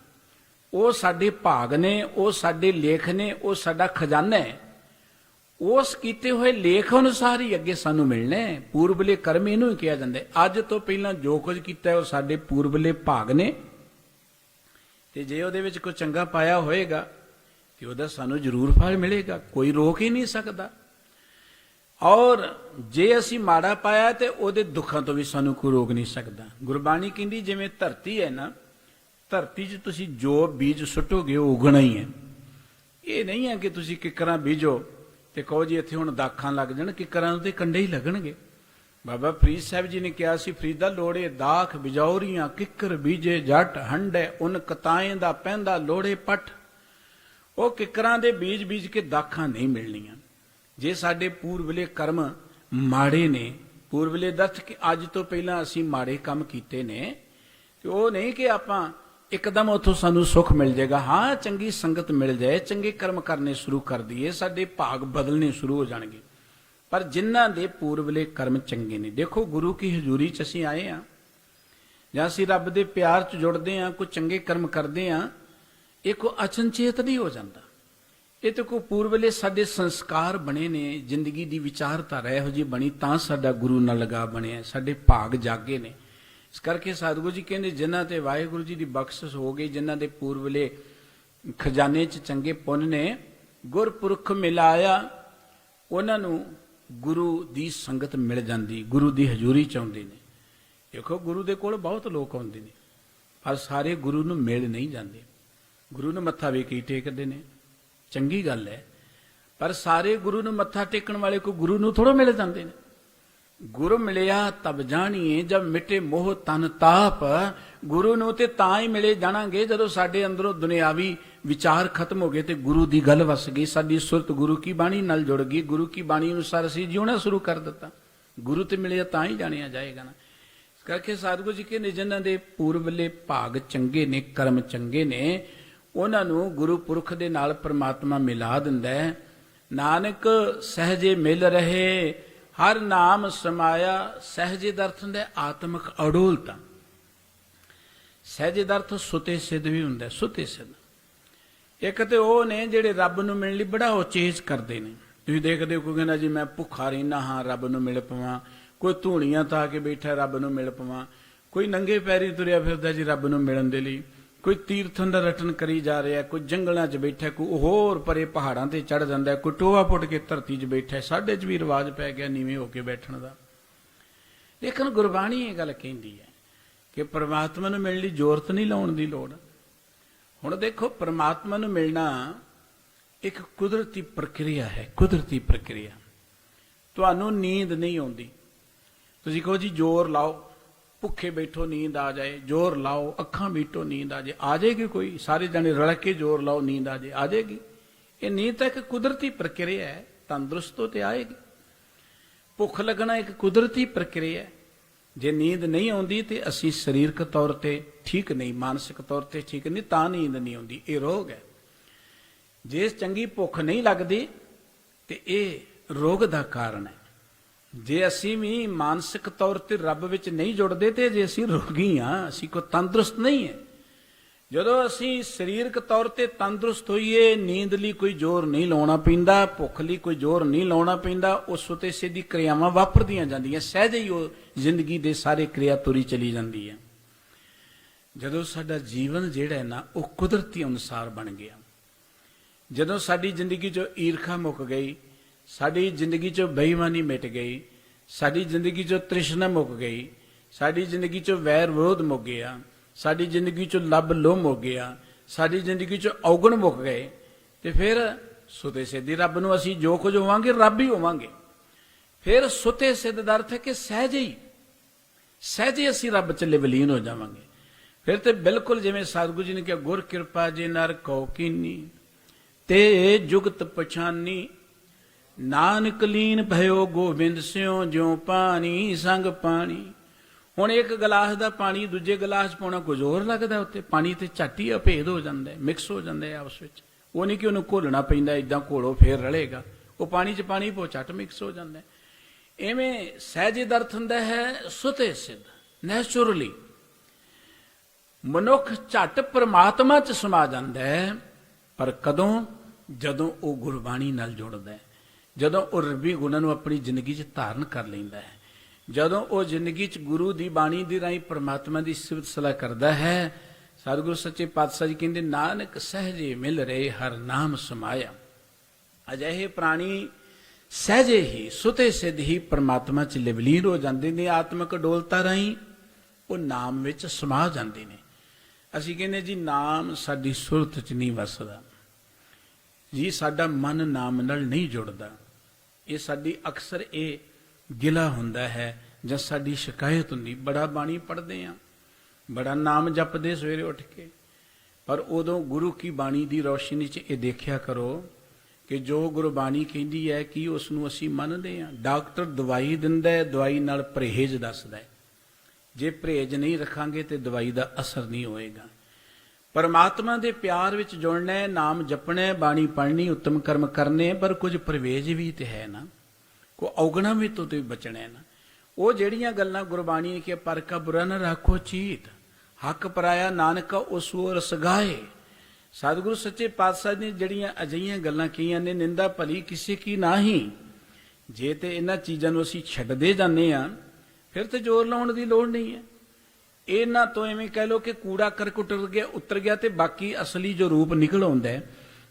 ਉਹ ਸਾਡੇ ਭਾਗ ਨੇ, ਉਹ ਸਾਡੇ ਲੇਖ ਨੇ, ਉਹ ਸਾਡਾ ਖਜ਼ਾਨਾ ਹੈ। ਉਸ ਕੀਤੇ ਹੋਏ ਲੇਖ ਅਨੁਸਾਰ ਹੀ ਅੱਗੇ ਸਾਨੂੰ ਮਿਲਣਾ ਹੈ। ਪੂਰਬਲੇ ਕਰਮ ਇਹਨੂੰ ਹੀ ਕਿਹਾ ਜਾਂਦਾ ਹੈ। ਅੱਜ ਤੋਂ ਪਹਿਲਾਂ ਜੋ ਕੁਝ ਕੀਤਾ ਹੈ ਉਹ ਸਾਡੇ ਪੂਰਬਲੇ ਭਾਗ ਨੇ। ਤੇ ਜੇ ਉਹਦੇ ਵਿੱਚ ਕੋਈ ਚੰਗਾ ਪਾਇਆ ਹੋਏਗਾ ਤੇ ਉਹਦਾ ਸਾਨੂੰ ਜ਼ਰੂਰ ਫਲ ਮਿਲੇਗਾ, ਕੋਈ ਰੋਕ ਹੀ ਨਹੀਂ ਸਕਦਾ। ਔਰ ਜੇ ਅਸੀਂ ਮਾੜਾ ਪਾਇਆ ਤੇ ਉਹਦੇ ਦੁੱਖਾਂ ਤੋਂ ਵੀ ਸਾਨੂੰ ਕੋਈ ਰੋਕ ਨਹੀਂ ਸਕਦਾ। ਗੁਰਬਾਣੀ ਕਹਿੰਦੀ ਜਿਵੇਂ ਧਰਤੀ ਹੈ ਨਾ, ਧਰਤੀ 'ਚ ਤੁਸੀਂ ਜੋ ਬੀਜ ਸੁੱਟੋਗੇ ਉਹ ਉਗਣਾ ਹੀ ਹੈ। ਇਹ ਨਹੀਂ ਹੈ ਕਿ ਤੁਸੀਂ ਕਿੱਕਰਾਂ ਬੀਜੋ ਤੇ ਕਹੋ ਜੀ ਇੱਥੇ ਹੁਣ ਦਾਖਾਂ ਲੱਗ ਜਾਣ, ਕਿੱਕਰਾਂ ਦੇ ਕੰਡੇ ਹੀ ਲੱਗਣਗੇ। ਬਾਬਾ ਫਰੀਦ ਸਾਹਿਬ ਜੀ ਨੇ ਕਿਹਾ ਸੀ, ਫਰੀਦਾ ਲੋੜੇ ਦਾਖ ਬਿਜੌਰੀਆਂ, ਕਿੱਕਰ ਬੀਜੇ ਜੱਟ ਹੰਡੇ, ਉਨ ਕਤਾਏ ਦਾ ਪੈਂਦਾ ਲੋੜੇ ਪੱਠ। ਉਹ ਕਿੱਕਰਾਂ ਦੇ ਬੀਜ ਬੀਜ ਕੇ ਦਾਖਾਂ ਨਹੀਂ ਮਿਲਣੀਆਂ। ਜੇ ਸਾਡੇ ਪੂਰਬਲੇ ਕਰਮ ਮਾੜੇ ਨੇ, ਪੂਰਬਲੇ ਦਰਥ ਕਿ ਅੱਜ ਤੋਂ ਪਹਿਲਾਂ ਅਸੀਂ ਮਾੜੇ ਕੰਮ ਕੀਤੇ ਨੇ, ਤੇ ਉਹ ਨਹੀਂ ਕਿ ਆਪਾਂ ਇੱਕਦਮ ਉੱਥੋਂ ਸਾਨੂੰ ਸੁੱਖ ਮਿਲ ਜਾਏਗਾ। ਹਾਂ, ਚੰਗੀ ਸੰਗਤ ਮਿਲ ਜਾਏ, ਚੰਗੇ ਕਰਮ ਕਰਨੇ ਸ਼ੁਰੂ ਕਰ ਦਈਏ, ਸਾਡੇ ਭਾਗ ਬਦਲਣੇ ਸ਼ੁਰੂ ਹੋ ਜਾਣਗੇ। ਪਰ ਜਿਨ੍ਹਾਂ ਦੇ ਪੂਰਬਲੇ ਕਰਮ ਚੰਗੇ ਨੇ, ਦੇਖੋ ਗੁਰੂ ਕੀ ਹਜ਼ੂਰੀ 'ਚ ਅਸੀਂ ਆਏ ਹਾਂ, ਜਾਂ ਅਸੀਂ ਰੱਬ ਦੇ ਪਿਆਰ 'ਚ ਜੁੜਦੇ ਹਾਂ, ਕੋਈ ਚੰਗੇ ਕਰਮ ਕਰਦੇ ਹਾਂ, ਇਹ ਕੋਈ ਅਚਨਚੇਤ ਨਹੀਂ ਹੋ ਜਾਂਦਾ। ਇਹ ਤਾਂ ਕੋਈ ਪੂਰਬਲੇ ਸਾਡੇ ਸੰਸਕਾਰ ਬਣੇ ਨੇ, ਜ਼ਿੰਦਗੀ ਦੀ ਵਿਚਾਰਧਾਰਾ ਇਹੋ ਜਿਹੀ ਬਣੀ, ਤਾਂ ਸਾਡਾ ਗੁਰੂ ਨਾਲ ਲਗਾ ਬਣਿਆ, ਸਾਡੇ ਭਾਗ ਜਾਗੇ ਨੇ। ਇਸ ਕਰਕੇ ਸਤਿਗੁਰੂ ਜੀ ਕਹਿੰਦੇ, ਜਿਨ੍ਹਾਂ ਤੇ ਵਾਹਿਗੁਰੂ ਜੀ ਦੀ ਬਖਸ਼ਿਸ਼ ਹੋ ਗਈ, ਜਿਨ੍ਹਾਂ ਦੇ ਪੂਰਬਲੇ ਖਜ਼ਾਨੇ 'ਚ ਚੰਗੇ ਪੁੰਨ ਨੇ, ਗੁਰਪੁਰਖ ਮਿਲਾਇਆ, ਉਹਨਾਂ ਨੂੰ ਗੁਰੂ ਦੀ ਸੰਗਤ ਮਿਲ ਜਾਂਦੀ, ਗੁਰੂ ਦੀ ਹਜ਼ੂਰੀ 'ਚ ਆਉਂਦੇ ਨੇ। ਦੇਖੋ ਗੁਰੂ ਦੇ ਕੋਲ ਬਹੁਤ ਲੋਕ ਆਉਂਦੇ ਨੇ, ਪਰ ਸਾਰੇ ਗੁਰੂ ਨੂੰ ਮਿਲ ਨਹੀਂ ਜਾਂਦੇ। ਗੁਰੂ ਨੂੰ ਮੱਥਾ ਵੀ ਕਈ ਟੇਕਦੇ ਨੇ, ਚੰਗੀ ਗੱਲ ਹੈ, ਪਰ ਸਾਰੇ ਗੁਰੂ ਨੂੰ ਮੱਥਾ ਟੇਕਣ ਵਾਲੇ ਕੋ ਗੁਰੂ ਨੂੰ ਥੋੜ੍ਹਾ ਮਿਲ ਜਾਂਦੇ ਨੇ। ਗੁਰੂ ਮਿਲਿਆ ਤਬ ਜਾਣੀਏ ਜਬ ਮਿਟੇ ਮੋਹ ਤਨ ਤਾਪ। ਗੁਰੂ ਨੂੰ ਤੇ ਤਾਂ ਹੀ ਮਿਲੇ ਜਾਣਾਂਗੇ ਜਦੋਂ ਸਾਡੇ ਅੰਦਰੋਂ ਦੁਨਿਆਵੀ ਵਿਚਾਰ ਖਤਮ ਹੋ ਗਏ ਤੇ ਗੁਰੂ ਦੀ ਗੱਲ ਵਸ ਗਈ, ਸਾਡੀ ਸੁਰਤ ਗੁਰੂ ਕੀ ਬਾਣੀ ਨਾਲ ਜੁੜ ਗਈ, ਗੁਰੂ ਕੀ ਬਾਣੀ ਅਨੁਸਾਰ ਅਸੀਂ ਜਿਉਣਾ ਸ਼ੁਰੂ ਕਰ ਦਿੱਤਾ। ਗੁਰੂ ਤੇ ਮਿਲਿਆ ਤਾਂ ਹੀ ਜਾਣਿਆ ਜਾਏਗਾ ਨਾ। ਇਸ ਕਰਕੇ ਸਤਿਗੁਰੂ ਜੀ ਕਹਿੰਦੇ, ਜਿਨ੍ਹਾਂ ਦੇ ਪੂਰਬਲੇ ਭਾਗ ਚੰਗੇ ਨੇ, ਕਰਮ ਚੰਗੇ ਨੇ, ਉਹਨਾਂ ਨੂੰ ਗੁਰੂ ਪੁਰਖ ਦੇ ਨਾਲ ਪ੍ਰਮਾਤਮਾ ਮਿਲਾ ਦਿੰਦਾ ਹੈ। ਨਾਨਕ ਸਹਜੇ ਮਿਲ ਰਹੇ ਹਰ ਨਾਮ ਸਮਾਇਆ। ਸਹਜੇ ਦਾ ਅਰਥ ਹੁੰਦਾ ਆਤਮਿਕ ਅਡੋਲਤਾ। ਸਹਜੇ ਦਾ ਅਰਥ ਸੁਤੇ ਸਿੱਧ ਵੀ ਹੁੰਦਾ, ਸੁਤੇ ਸਿੱਧ। ਇੱਕ ਤੇ ਉਹ ਨੇ ਜਿਹੜੇ ਰੱਬ ਨੂੰ ਮਿਲਣ ਲਈ ਬੜਾ ਉਚੇਚ ਕਰਦੇ ਨੇ। ਤੁਸੀਂ ਦੇਖਦੇ ਹੋ, ਕੋਈ ਕਹਿੰਦਾ ਜੀ ਮੈਂ ਭੁੱਖਾ ਰਹਿਣਾ ਹਾਂ ਰੱਬ ਨੂੰ ਮਿਲ ਪਵਾਂ, ਕੋਈ ਧੂਣੀਆਂ ਤਾਂ ਕੇ ਬੈਠਾ ਰੱਬ ਨੂੰ ਮਿਲ ਪਵਾਂ, ਕੋਈ ਨੰਗੇ ਪੈਰੀ ਤੁਰਿਆ ਫਿਰਦਾ ਜੀ ਰੱਬ ਨੂੰ ਮਿਲਣ ਦੇ ਲਈ, ਕੋਈ ਤੀਰਥਾਂ ਦਾ ਰਟਨ ਕਰੀ ਜਾ ਰਿਹਾ, ਕੋਈ ਜੰਗਲਾਂ 'ਚ ਬੈਠਾ, ਕੋਈ ਹੋਰ ਪਰੇ ਪਹਾੜਾਂ ਤੇ ਚੜ੍ਹ ਜਾਂਦਾ, ਕੋਈ ਟੋਆ ਪੁੱਟ ਕੇ ਧਰਤੀ 'ਚ ਬੈਠਾ। ਸਾਡੇ 'ਚ ਵੀ ਰਿਵਾਜ ਪੈ ਗਿਆ ਨੀਵੇਂ ਹੋ ਕੇ ਬੈਠਣ ਦਾ। ਲੇਕਿਨ ਗੁਰਬਾਣੀ ਇਹ ਗੱਲ ਕਹਿੰਦੀ ਹੈ ਕਿ ਪਰਮਾਤਮਾ ਨੂੰ ਮਿਲਣ ਲਈ ਜ਼ੋਰਤ ਨਹੀਂ ਲਾਉਣ ਦੀ ਲੋੜ। ਹੁਣ ਦੇਖੋ, ਪਰਮਾਤਮਾ ਨੂੰ ਮਿਲਣਾ ਇੱਕ ਕੁਦਰਤੀ ਪ੍ਰਕਿਰਿਆ ਹੈ, ਕੁਦਰਤੀ ਪ੍ਰਕਿਰਿਆ। ਤੁਹਾਨੂੰ ਨੀਂਦ ਨਹੀਂ ਆਉਂਦੀ, ਤੁਸੀਂ ਕਹੋ ਜੀ ਜ਼ੋਰ ਲਾਓ, ਭੁੱਖੇ ਬੈਠੋ ਨੀਂਦ ਆ ਜਾਏ, ਜ਼ੋਰ ਲਾਓ, ਅੱਖਾਂ ਮੀਟੋ ਨੀਂਦ ਆ ਜਾਏ, ਆ ਜਾਏਗੀ ਕੋਈ? ਸਾਰੇ ਜਣੇ ਰਲ ਕੇ ਜ਼ੋਰ ਲਾਓ ਨੀਂਦ ਆ ਜਾਏ, ਆ ਜਾਏਗੀ? ਇਹ ਨੀਂਦ ਤਾਂ ਇੱਕ ਕੁਦਰਤੀ ਪ੍ਰਕਿਰਿਆ ਹੈ, ਤੰਦਰੁਸਤ ਹੋ ਤੇ ਆਏਗੀ। ਭੁੱਖ ਲੱਗਣਾ ਇੱਕ ਕੁਦਰਤੀ ਪ੍ਰਕਿਰਿਆ ਹੈ। ਜੇ ਨੀਂਦ ਨਹੀਂ ਆਉਂਦੀ ਤੇ ਅਸੀਂ ਸਰੀਰਕ ਤੌਰ ਤੇ ਠੀਕ ਨਹੀਂ, ਮਾਨਸਿਕ ਤੌਰ ਤੇ ਠੀਕ ਨਹੀਂ, ਤਾਂ ਨੀਂਦ ਨਹੀਂ ਆਉਂਦੀ, ਇਹ ਰੋਗ ਹੈ। ਜੇ ਚੰਗੀ ਭੁੱਖ ਨਹੀਂ ਲੱਗਦੀ ਤੇ ਇਹ ਰੋਗ ਦਾ ਕਾਰਨ ਹੈ। ਜੇ ਅਸੀਂ ਵੀ ਮਾਨਸਿਕ ਤੌਰ ਤੇ ਰੱਬ ਵਿੱਚ ਨਹੀਂ ਜੁੜਦੇ ਤੇ ਜੇ ਅਸੀਂ ਰੋਗੀ ਹਾਂ, ਅਸੀਂ ਕੋਈ ਤੰਦਰੁਸਤ ਨਹੀਂ ਹੈ। ਜਦੋਂ ਅਸੀਂ ਸਰੀਰਕ ਤੌਰ ਤੇ ਤੰਦਰੁਸਤ ਹੋਈਏ, ਨੀਂਦ ਲਈ ਕੋਈ ਜ਼ੋਰ ਨਹੀਂ ਲਾਉਣਾ ਪੈਂਦਾ, ਭੁੱਖ ਲਈ ਕੋਈ ਜ਼ੋਰ ਨਹੀਂ ਲਾਉਣਾ ਪੈਂਦਾ, ਉਸ ਉਤੇ ਸਿੱਧੀ ਕਿਰਿਆਵਾਂ ਵਾਪਰਦੀਆਂ ਜਾਂਦੀਆਂ, ਸਹਿਜ ਹੀ ਉਹ ਜ਼ਿੰਦਗੀ ਦੇ ਸਾਰੇ ਕਿਰਿਆ ਤੁਰੀ ਚਲੀ ਜਾਂਦੀ ਹੈ। ਜਦੋਂ ਸਾਡਾ ਜੀਵਨ ਜਿਹੜਾ ਹੈ ਨਾ, ਉਹ ਕੁਦਰਤੀ ਅਨੁਸਾਰ ਬਣ ਗਿਆ, ਜਦੋਂ ਸਾਡੀ ਜ਼ਿੰਦਗੀ 'ਚੋਂ ਈਰਖਾ ਮੁੱਕ ਗਈ, ਸਾਡੀ ਜ਼ਿੰਦਗੀ 'ਚੋਂ ਬੇਈਮਾਨੀ ਮਿਟ ਗਈ, ਸਾਡੀ ਜ਼ਿੰਦਗੀ 'ਚੋਂ ਤ੍ਰਿਸ਼ਨਾ ਮੁੱਕ ਗਈ, ਸਾਡੀ ਜ਼ਿੰਦਗੀ 'ਚੋਂ ਵੈਰ ਵਿਰੋਧ ਮੁੱਕ ਗਿਆ, ਸਾਡੀ ਜ਼ਿੰਦਗੀ 'ਚੋਂ ਲੱਭ ਲੋਭ ਮੁੱਕ ਗਿਆ, ਸਾਡੀ ਜ਼ਿੰਦਗੀ 'ਚੋਂ ਔਗਣ ਮੁੱਕ ਗਏ, ਤੇ ਫਿਰ ਸੁਤੇ ਸਿੱਧੀ ਰੱਬ ਨੂੰ ਅਸੀਂ ਜੋ ਕੁਝ ਹੋਵਾਂਗੇ ਰੱਬ ਹੀ ਹੋਵਾਂਗੇ। ਫਿਰ ਸੁਤੇ ਸਿੱਧ ਦਾ ਅਰਥ ਹੈ ਕਿ ਸਹਿਜੇ ਅਸੀਂ ਰੱਬ 'ਚ ਵਿਲੀਨ ਹੋ ਜਾਵਾਂਗੇ। ਫਿਰ ਤੇ ਬਿਲਕੁਲ ਜਿਵੇਂ ਸਤਿਗੁਰੂ ਜੀ ਨੇ ਕਿਹਾ, ਗੁਰ ਕਿਰਪਾ ਜੇ ਨਰ ਕਉ ਕੀਨੀ ਤੇ ਜੁਗਤ ਪਛਾਨੀ, ਨਾਨਕ ਲੀਨ ਭਇਓ ਗੋਬਿੰਦ ਸਿਉ ਜਿਉ ਪਾਣੀ ਸੰਗ ਪਾਣੀ। ਹੁਣ ਇੱਕ ਗਲਾਸ ਦਾ ਪਾਣੀ ਦੂਜੇ ਗਲਾਸ ਪਾਉਣਾ ਕੁਝ ਹੋਰ ਲੱਗਦਾ, ਉੱਤੇ ਪਾਣੀ ਤੇ ਝੱਟ ਹੀ ਅਭੇਦ ਹੋ ਜਾਂਦਾ, ਮਿਕਸ ਹੋ ਜਾਂਦਾ ਹੈ ਆਪਸ ਵਿੱਚ। ਉਹ ਨਹੀਂ ਕਿ ਉਹਨੂੰ ਘੋਲਣਾ ਪੈਂਦਾ, ਏਦਾਂ ਘੋਲੋ ਫੇਰ ਰਲੇਗਾ, ਉਹ ਪਾਣੀ 'ਚ ਪਾਣੀ ਪੋ ਝੱਟ ਮਿਕਸ ਹੋ ਜਾਂਦਾ। ਇਵੇਂ ਸਹਿਜੇ ਦਾ ਅਰਥ ਹੁੰਦਾ ਹੈ ਸੁਤੇ ਸਿੱਧ, ਨੈਚੁਰਲੀ। ਮਨੁੱਖ ਝੱਟ ਪਰਮਾਤਮਾ 'ਚ ਸਮਾ ਜਾਂਦਾ ਹੈ, ਪਰ ਕਦੋਂ? ਜਦੋਂ ਉਹ ਗੁਰਬਾਣੀ ਨਾਲ ਜੁੜਦਾ ਹੈ, ਜਦੋਂ ਉਹ ਰੱਬੀ ਗੁਣਾਂ ਨੂੰ ਆਪਣੀ ਜ਼ਿੰਦਗੀ 'ਚ ਧਾਰਨ ਕਰ ਲੈਂਦਾ ਹੈ, ਜਦੋਂ ਉਹ ਜ਼ਿੰਦਗੀ 'ਚ ਗੁਰੂ ਦੀ ਬਾਣੀ ਦੀ ਰਾਹੀਂ ਪਰਮਾਤਮਾ ਦੀ ਸਿਫਤ ਸਲਾਹ ਕਰਦਾ ਹੈ। ਸਤਿਗੁਰੂ ਸੱਚੇ ਪਾਤਸ਼ਾਹ ਜੀ ਕਹਿੰਦੇ, ਨਾਨਕ ਸਹਿਜੇ ਮਿਲ ਰਹੇ ਹਰ ਨਾਮ ਸਮਾਇਆ। ਅਜਿਹੇ ਪ੍ਰਾਣੀ ਸਹਿਜੇ ਹੀ ਸੁਤੇ ਸਿੱਧ ਹੀ ਪਰਮਾਤਮਾ 'ਚ ਵਿਲੀਨ ਹੋ ਜਾਂਦੇ ਨੇ, ਆਤਮਿਕ ਡੋਲਤਾ ਰਾਹੀਂ ਉਹ ਨਾਮ ਵਿੱਚ ਸਮਾ ਜਾਂਦੇ ਨੇ। ਅਸੀਂ ਕਹਿੰਦੇ ਜੀ ਨਾਮ ਸਾਡੀ ਸੁਰਤ 'ਚ ਨਹੀਂ ਵਸਦਾ ਜੀ, ਸਾਡਾ ਮਨ ਨਾਮ ਨਾਲ ਨਹੀਂ ਜੁੜਦਾ। ਇਹ ਸਾਡੀ ਅਕਸਰ ਇਹ ਗਿਲਾ ਹੁੰਦਾ ਹੈ, ਜਾਂ ਸਾਡੀ ਸ਼ਿਕਾਇਤ ਹੁੰਦੀ, ਬੜਾ ਬਾਣੀ ਪੜ੍ਹਦੇ ਆ, ਬੜਾ ਨਾਮ ਜਪਦੇ ਸਵੇਰੇ ਉੱਠ ਕੇ, ਪਰ ਉਦੋਂ ਗੁਰੂ ਕੀ ਬਾਣੀ ਦੀ ਰੌਸ਼ਨੀ 'ਚ ਇਹ ਦੇਖਿਆ ਕਰੋ ਕਿ ਜੋ ਗੁਰਬਾਣੀ ਕਹਿੰਦੀ ਹੈ ਕਿ ਉਸ ਨੂੰ ਅਸੀਂ ਮੰਨਦੇ ਹਾਂ। ਡਾਕਟਰ ਦਵਾਈ ਦਿੰਦਾ ਹੈ, ਦਵਾਈ ਨਾਲ ਪਰਹੇਜ਼ ਦੱਸਦਾ ਹੈ। ਜੇ ਪਰਹੇਜ਼ ਨਹੀਂ ਰੱਖਾਂਗੇ ਤੇ ਦਵਾਈ ਦਾ ਅਸਰ ਨਹੀਂ ਹੋਏਗਾ। ਪਰਮਾਤਮਾ ਦੇ ਪਿਆਰ ਵਿੱਚ ਜੁੜਨਾ ਹੈ, ਨਾਮ ਜਪਣਾ ਹੈ, ਬਾਣੀ ਪੜ੍ਹਨੀ, ਉੱਤਮ ਕਰਮ ਕਰਨੇ, ਪਰ ਕੁਝ ਪਰਹੇਜ਼ ਵੀ ਤੇ ਹੈ ਨਾ, ਕੋਈ ਔਗਣਾ ਵੀ ਤੋਂ ਤੇ ਬਚਣਾ ਹੈ ਨਾ। ਉਹ ਜਿਹੜੀਆਂ ਗੱਲਾਂ ਗੁਰਬਾਣੀ ਨੇ ਕਿ ਪਰ ਕਾ ਬੁਰਾ ਨਾ ਰਾਖੋ ਚੀਤ, ਹੱਕ ਪਰਾਇਆ ਨਾਨਕਾ ਉਸ ਉਹ ਰਸ ਗਾਏ। ਸਤਿਗੁਰੂ ਸੱਚੇ ਪਾਤਸ਼ਾਹ ਨੇ ਜਿਹੜੀਆਂ ਅਜਿਹੀਆਂ ਗੱਲਾਂ ਕਹੀਆਂ ਨੇ, ਨਿੰਦਾ ਭਲੀ ਕਿਸੇ ਕੀ ਨਾਹੀਂ। ਜੇ ਤੇ ਇਹਨਾਂ ਚੀਜ਼ਾਂ ਨੂੰ ਅਸੀਂ ਛੱਡਦੇ ਜਾਂਦੇ ਹਾਂ, ਫਿਰ ਤੇ ਜ਼ੋਰ ਲਾਉਣ ਦੀ ਲੋੜ ਨਹੀਂ ਹੈ। ਇਹਨਾਂ ਤੋਂ ਐਵੇਂ ਕਹਿ ਲਓ ਕਿ ਕੂੜਾ ਕਰਕਟ ਉਤਰ ਗਿਆ ਤੇ ਬਾਕੀ ਅਸਲੀ ਜੋ ਰੂਪ ਨਿਕਲ ਆਉਂਦਾ ਹੈ।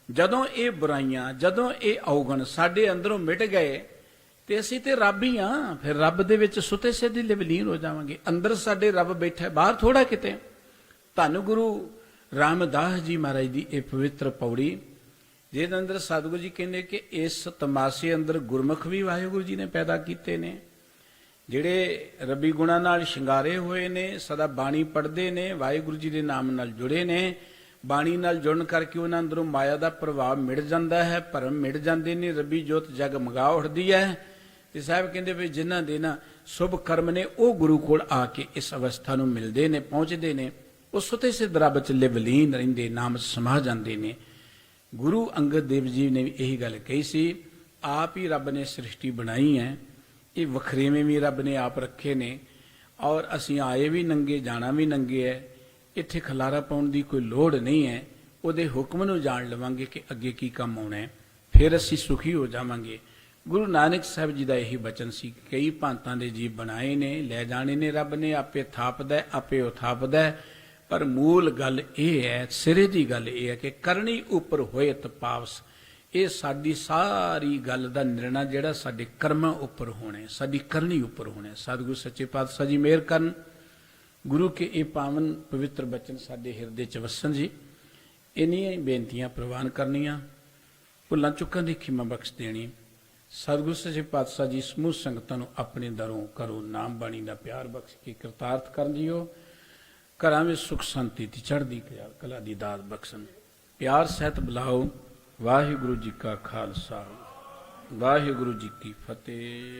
ਜਦੋਂ ਇਹ ਬੁਰਾਈਆਂ, ਜਦੋਂ ਇਹ ਔਗਣ ਸਾਡੇ ਅੰਦਰੋਂ ਮਿਟ ਗਏ ਤੇ ਅਸੀਂ ਤੇ ਰੱਬ ਹੀ ਹਾਂ। ਫਿਰ ਰੱਬ ਦੇ ਵਿੱਚ ਸੁਤੇ ਸਿੱਧੇ ਵਿਲੀਨ ਹੋ ਜਾਵਾਂਗੇ। ਅੰਦਰ ਸਾਡੇ ਰੱਬ ਬੈਠਾ, ਬਾਹਰ ਥੋੜਾ ਕਿਤੇ। ਧੰਨ ਗੁਰੂ ਰਾਮਦਾਸ ਜੀ ਮਹਾਰਾਜ ਦੀ ਇਹ ਪਵਿੱਤਰ ਪੌੜੀ, ਜਿਹਦੇ ਅੰਦਰ ਸਤਿਗੁਰੂ ਜੀ ਕਹਿੰਦੇ ਕਿ ਇਸ ਤਮਾਸ਼ੇ ਅੰਦਰ ਗੁਰਮੁਖ ਵੀ ਵਾਹਿਗੁਰੂ ਜੀ ਨੇ ਪੈਦਾ ਕੀਤੇ ਨੇ, ਜਿਹੜੇ ਰੱਬੀ ਗੁਣਾਂ ਨਾਲ ਸ਼ਿੰਗਾਰੇ ਹੋਏ ਨੇ, ਸਦਾ ਬਾਣੀ ਪੜ੍ਹਦੇ ਨੇ, ਵਾਹਿਗੁਰੂ ਜੀ ਦੇ ਨਾਮ ਨਾਲ ਜੁੜੇ ਨੇ। ਬਾਣੀ ਨਾਲ ਜੁੜਨ ਕਰਕੇ ਉਹਨਾਂ ਅੰਦਰੋਂ ਮਾਇਆ ਦਾ ਪ੍ਰਭਾਵ ਮਿਟ ਜਾਂਦਾ ਹੈ, ਭਰਮ ਮਿਟ ਜਾਂਦੇ ਨੇ, ਰੱਬੀ ਜੋਤ ਜਗਮਗਾ ਉੱਠਦੀ ਹੈ। ਤੇ ਸਾਹਿਬ ਕਹਿੰਦੇ ਵੀ ਜਿਨ੍ਹਾਂ ਦੇ ਨਾ ਸ਼ੁਭ ਕਰਮ ਨੇ, ਉਹ ਗੁਰੂ ਕੋਲ ਆ ਕੇ ਇਸ ਅਵਸਥਾ ਨੂੰ ਮਿਲਦੇ ਨੇ, ਪਹੁੰਚਦੇ ਨੇ। ਉਹ ਸੁਤੇ ਸਿੱਧ ਰੱਬ ਚ ਲਿਵਲੀਨ ਰਹਿੰਦੇ, ਨਾਮ ਸਮਾ ਜਾਂਦੇ ਨੇ। ਗੁਰੂ ਅੰਗਦ ਦੇਵ ਜੀ ਨੇ ਵੀ ਇਹੀ ਗੱਲ ਕਹੀ ਸੀ, ਆਪ ਹੀ ਰੱਬ ਨੇ ਸ੍ਰਿਸ਼ਟੀ ਬਣਾਈ ਹੈ, ਇਹ ਵਖਰੇਵੇਂ ਵੀ ਰੱਬ ਨੇ ਆਪ ਰੱਖੇ ਨੇ, ਔਰ ਅਸੀਂ ਆਏ ਵੀ ਨੰਗੇ, ਜਾਣਾ ਵੀ ਨੰਗੇ ਹੈ। ਇੱਥੇ ਖਲਾਰਾ ਪਾਉਣ ਦੀ ਕੋਈ ਲੋੜ ਨਹੀਂ ਹੈ। ਉਹਦੇ ਹੁਕਮ ਨੂੰ ਜਾਣ ਲਵਾਂਗੇ ਕਿ ਅੱਗੇ ਕੀ ਕੰਮ ਆਉਣਾ ਹੈ, ਫਿਰ ਅਸੀਂ ਸੁਖੀ ਹੋ ਜਾਵਾਂਗੇ। ਗੁਰੂ ਨਾਨਕ ਸਾਹਿਬ ਜੀ ਦਾ ਇਹੀ ਬਚਨ ਸੀ, ਕਈ ਭਾਂਤਾਂ ਦੇ ਜੀਵ ਬਣਾਏ ਨੇ, ਲੈ ਜਾਣੇ ਨੇ ਰੱਬ ਨੇ, ਆਪੇ ਥਾਪਦਾ, ਆਪੇ ਉਹ ਥਾਪਦਾ। ਪਰ ਮੂਲ ਗੱਲ ਇਹ ਹੈ, ਸਿਰੇ ਦੀ ਗੱਲ ਇਹ ਹੈ ਕਿ ਕਰਨੀ ਉੱਪਰ ਹੋਏ ਤਪਾਵਸ। ਇਹ ਸਾਡੀ ਸਾਰੀ ਗੱਲ ਦਾ ਨਿਰਣਾ ਜਿਹੜਾ ਸਾਡੇ ਕਰਮਾਂ ਉੱਪਰ ਹੋਣਾ, ਸਾਡੀ ਕਰਨੀ ਉੱਪਰ ਹੋਣਾ। ਸਤਿਗੁਰੂ ਸੱਚੇ ਪਾਤਸ਼ਾਹ ਜੀ ਮਿਹਰ ਕਰਨ, ਗੁਰੂ ਕੇ ਇਹ ਪਾਵਨ ਪਵਿੱਤਰ ਬਚਨ ਸਾਡੇ ਹਿਰਦੇ ਚ ਵਸਣ ਜੀ। ਇੰਨੀਆਂ ਹੀ ਬੇਨਤੀਆਂ ਪ੍ਰਵਾਨ ਕਰਨੀਆਂ, ਭੁੱਲਾਂ ਚੁੱਕਾਂ ਦੀ ਖਿਮਾ ਬਖਸ਼ ਦੇਣੀ। ਸਤਿਗੁਰੂ ਸੱਚੇ ਪਾਤਸ਼ਾਹ ਜੀ ਸਮੂਹ ਸੰਗਤਾਂ ਨੂੰ ਆਪਣੇ ਦਰੋਂ ਕਰੋ ਨਾਮ ਬਾਣੀ ਦਾ ਪਿਆਰ ਬਖਸ਼ ਕੇ ਕਰਤਾਰਥ ਕਰਨ ਜੀਓ। ਘਰਾਂ ਵਿੱਚ ਸੁਖ ਸ਼ਾਂਤੀ ਦੀ ਚੜ੍ਹਦੀ ਕਲਾ ਦੀ ਦਾਤ ਬਖਸ਼ਣ। ਪਿਆਰ ਸਹਿਤ ਬੁਲਾਓ। ਵਾਹਿਗੁਰੂ ਜੀ ਕਾ ਖਾਲਸਾ, ਵਾਹਿਗੁਰੂ ਜੀ ਕੀ ਫਤਿਹ।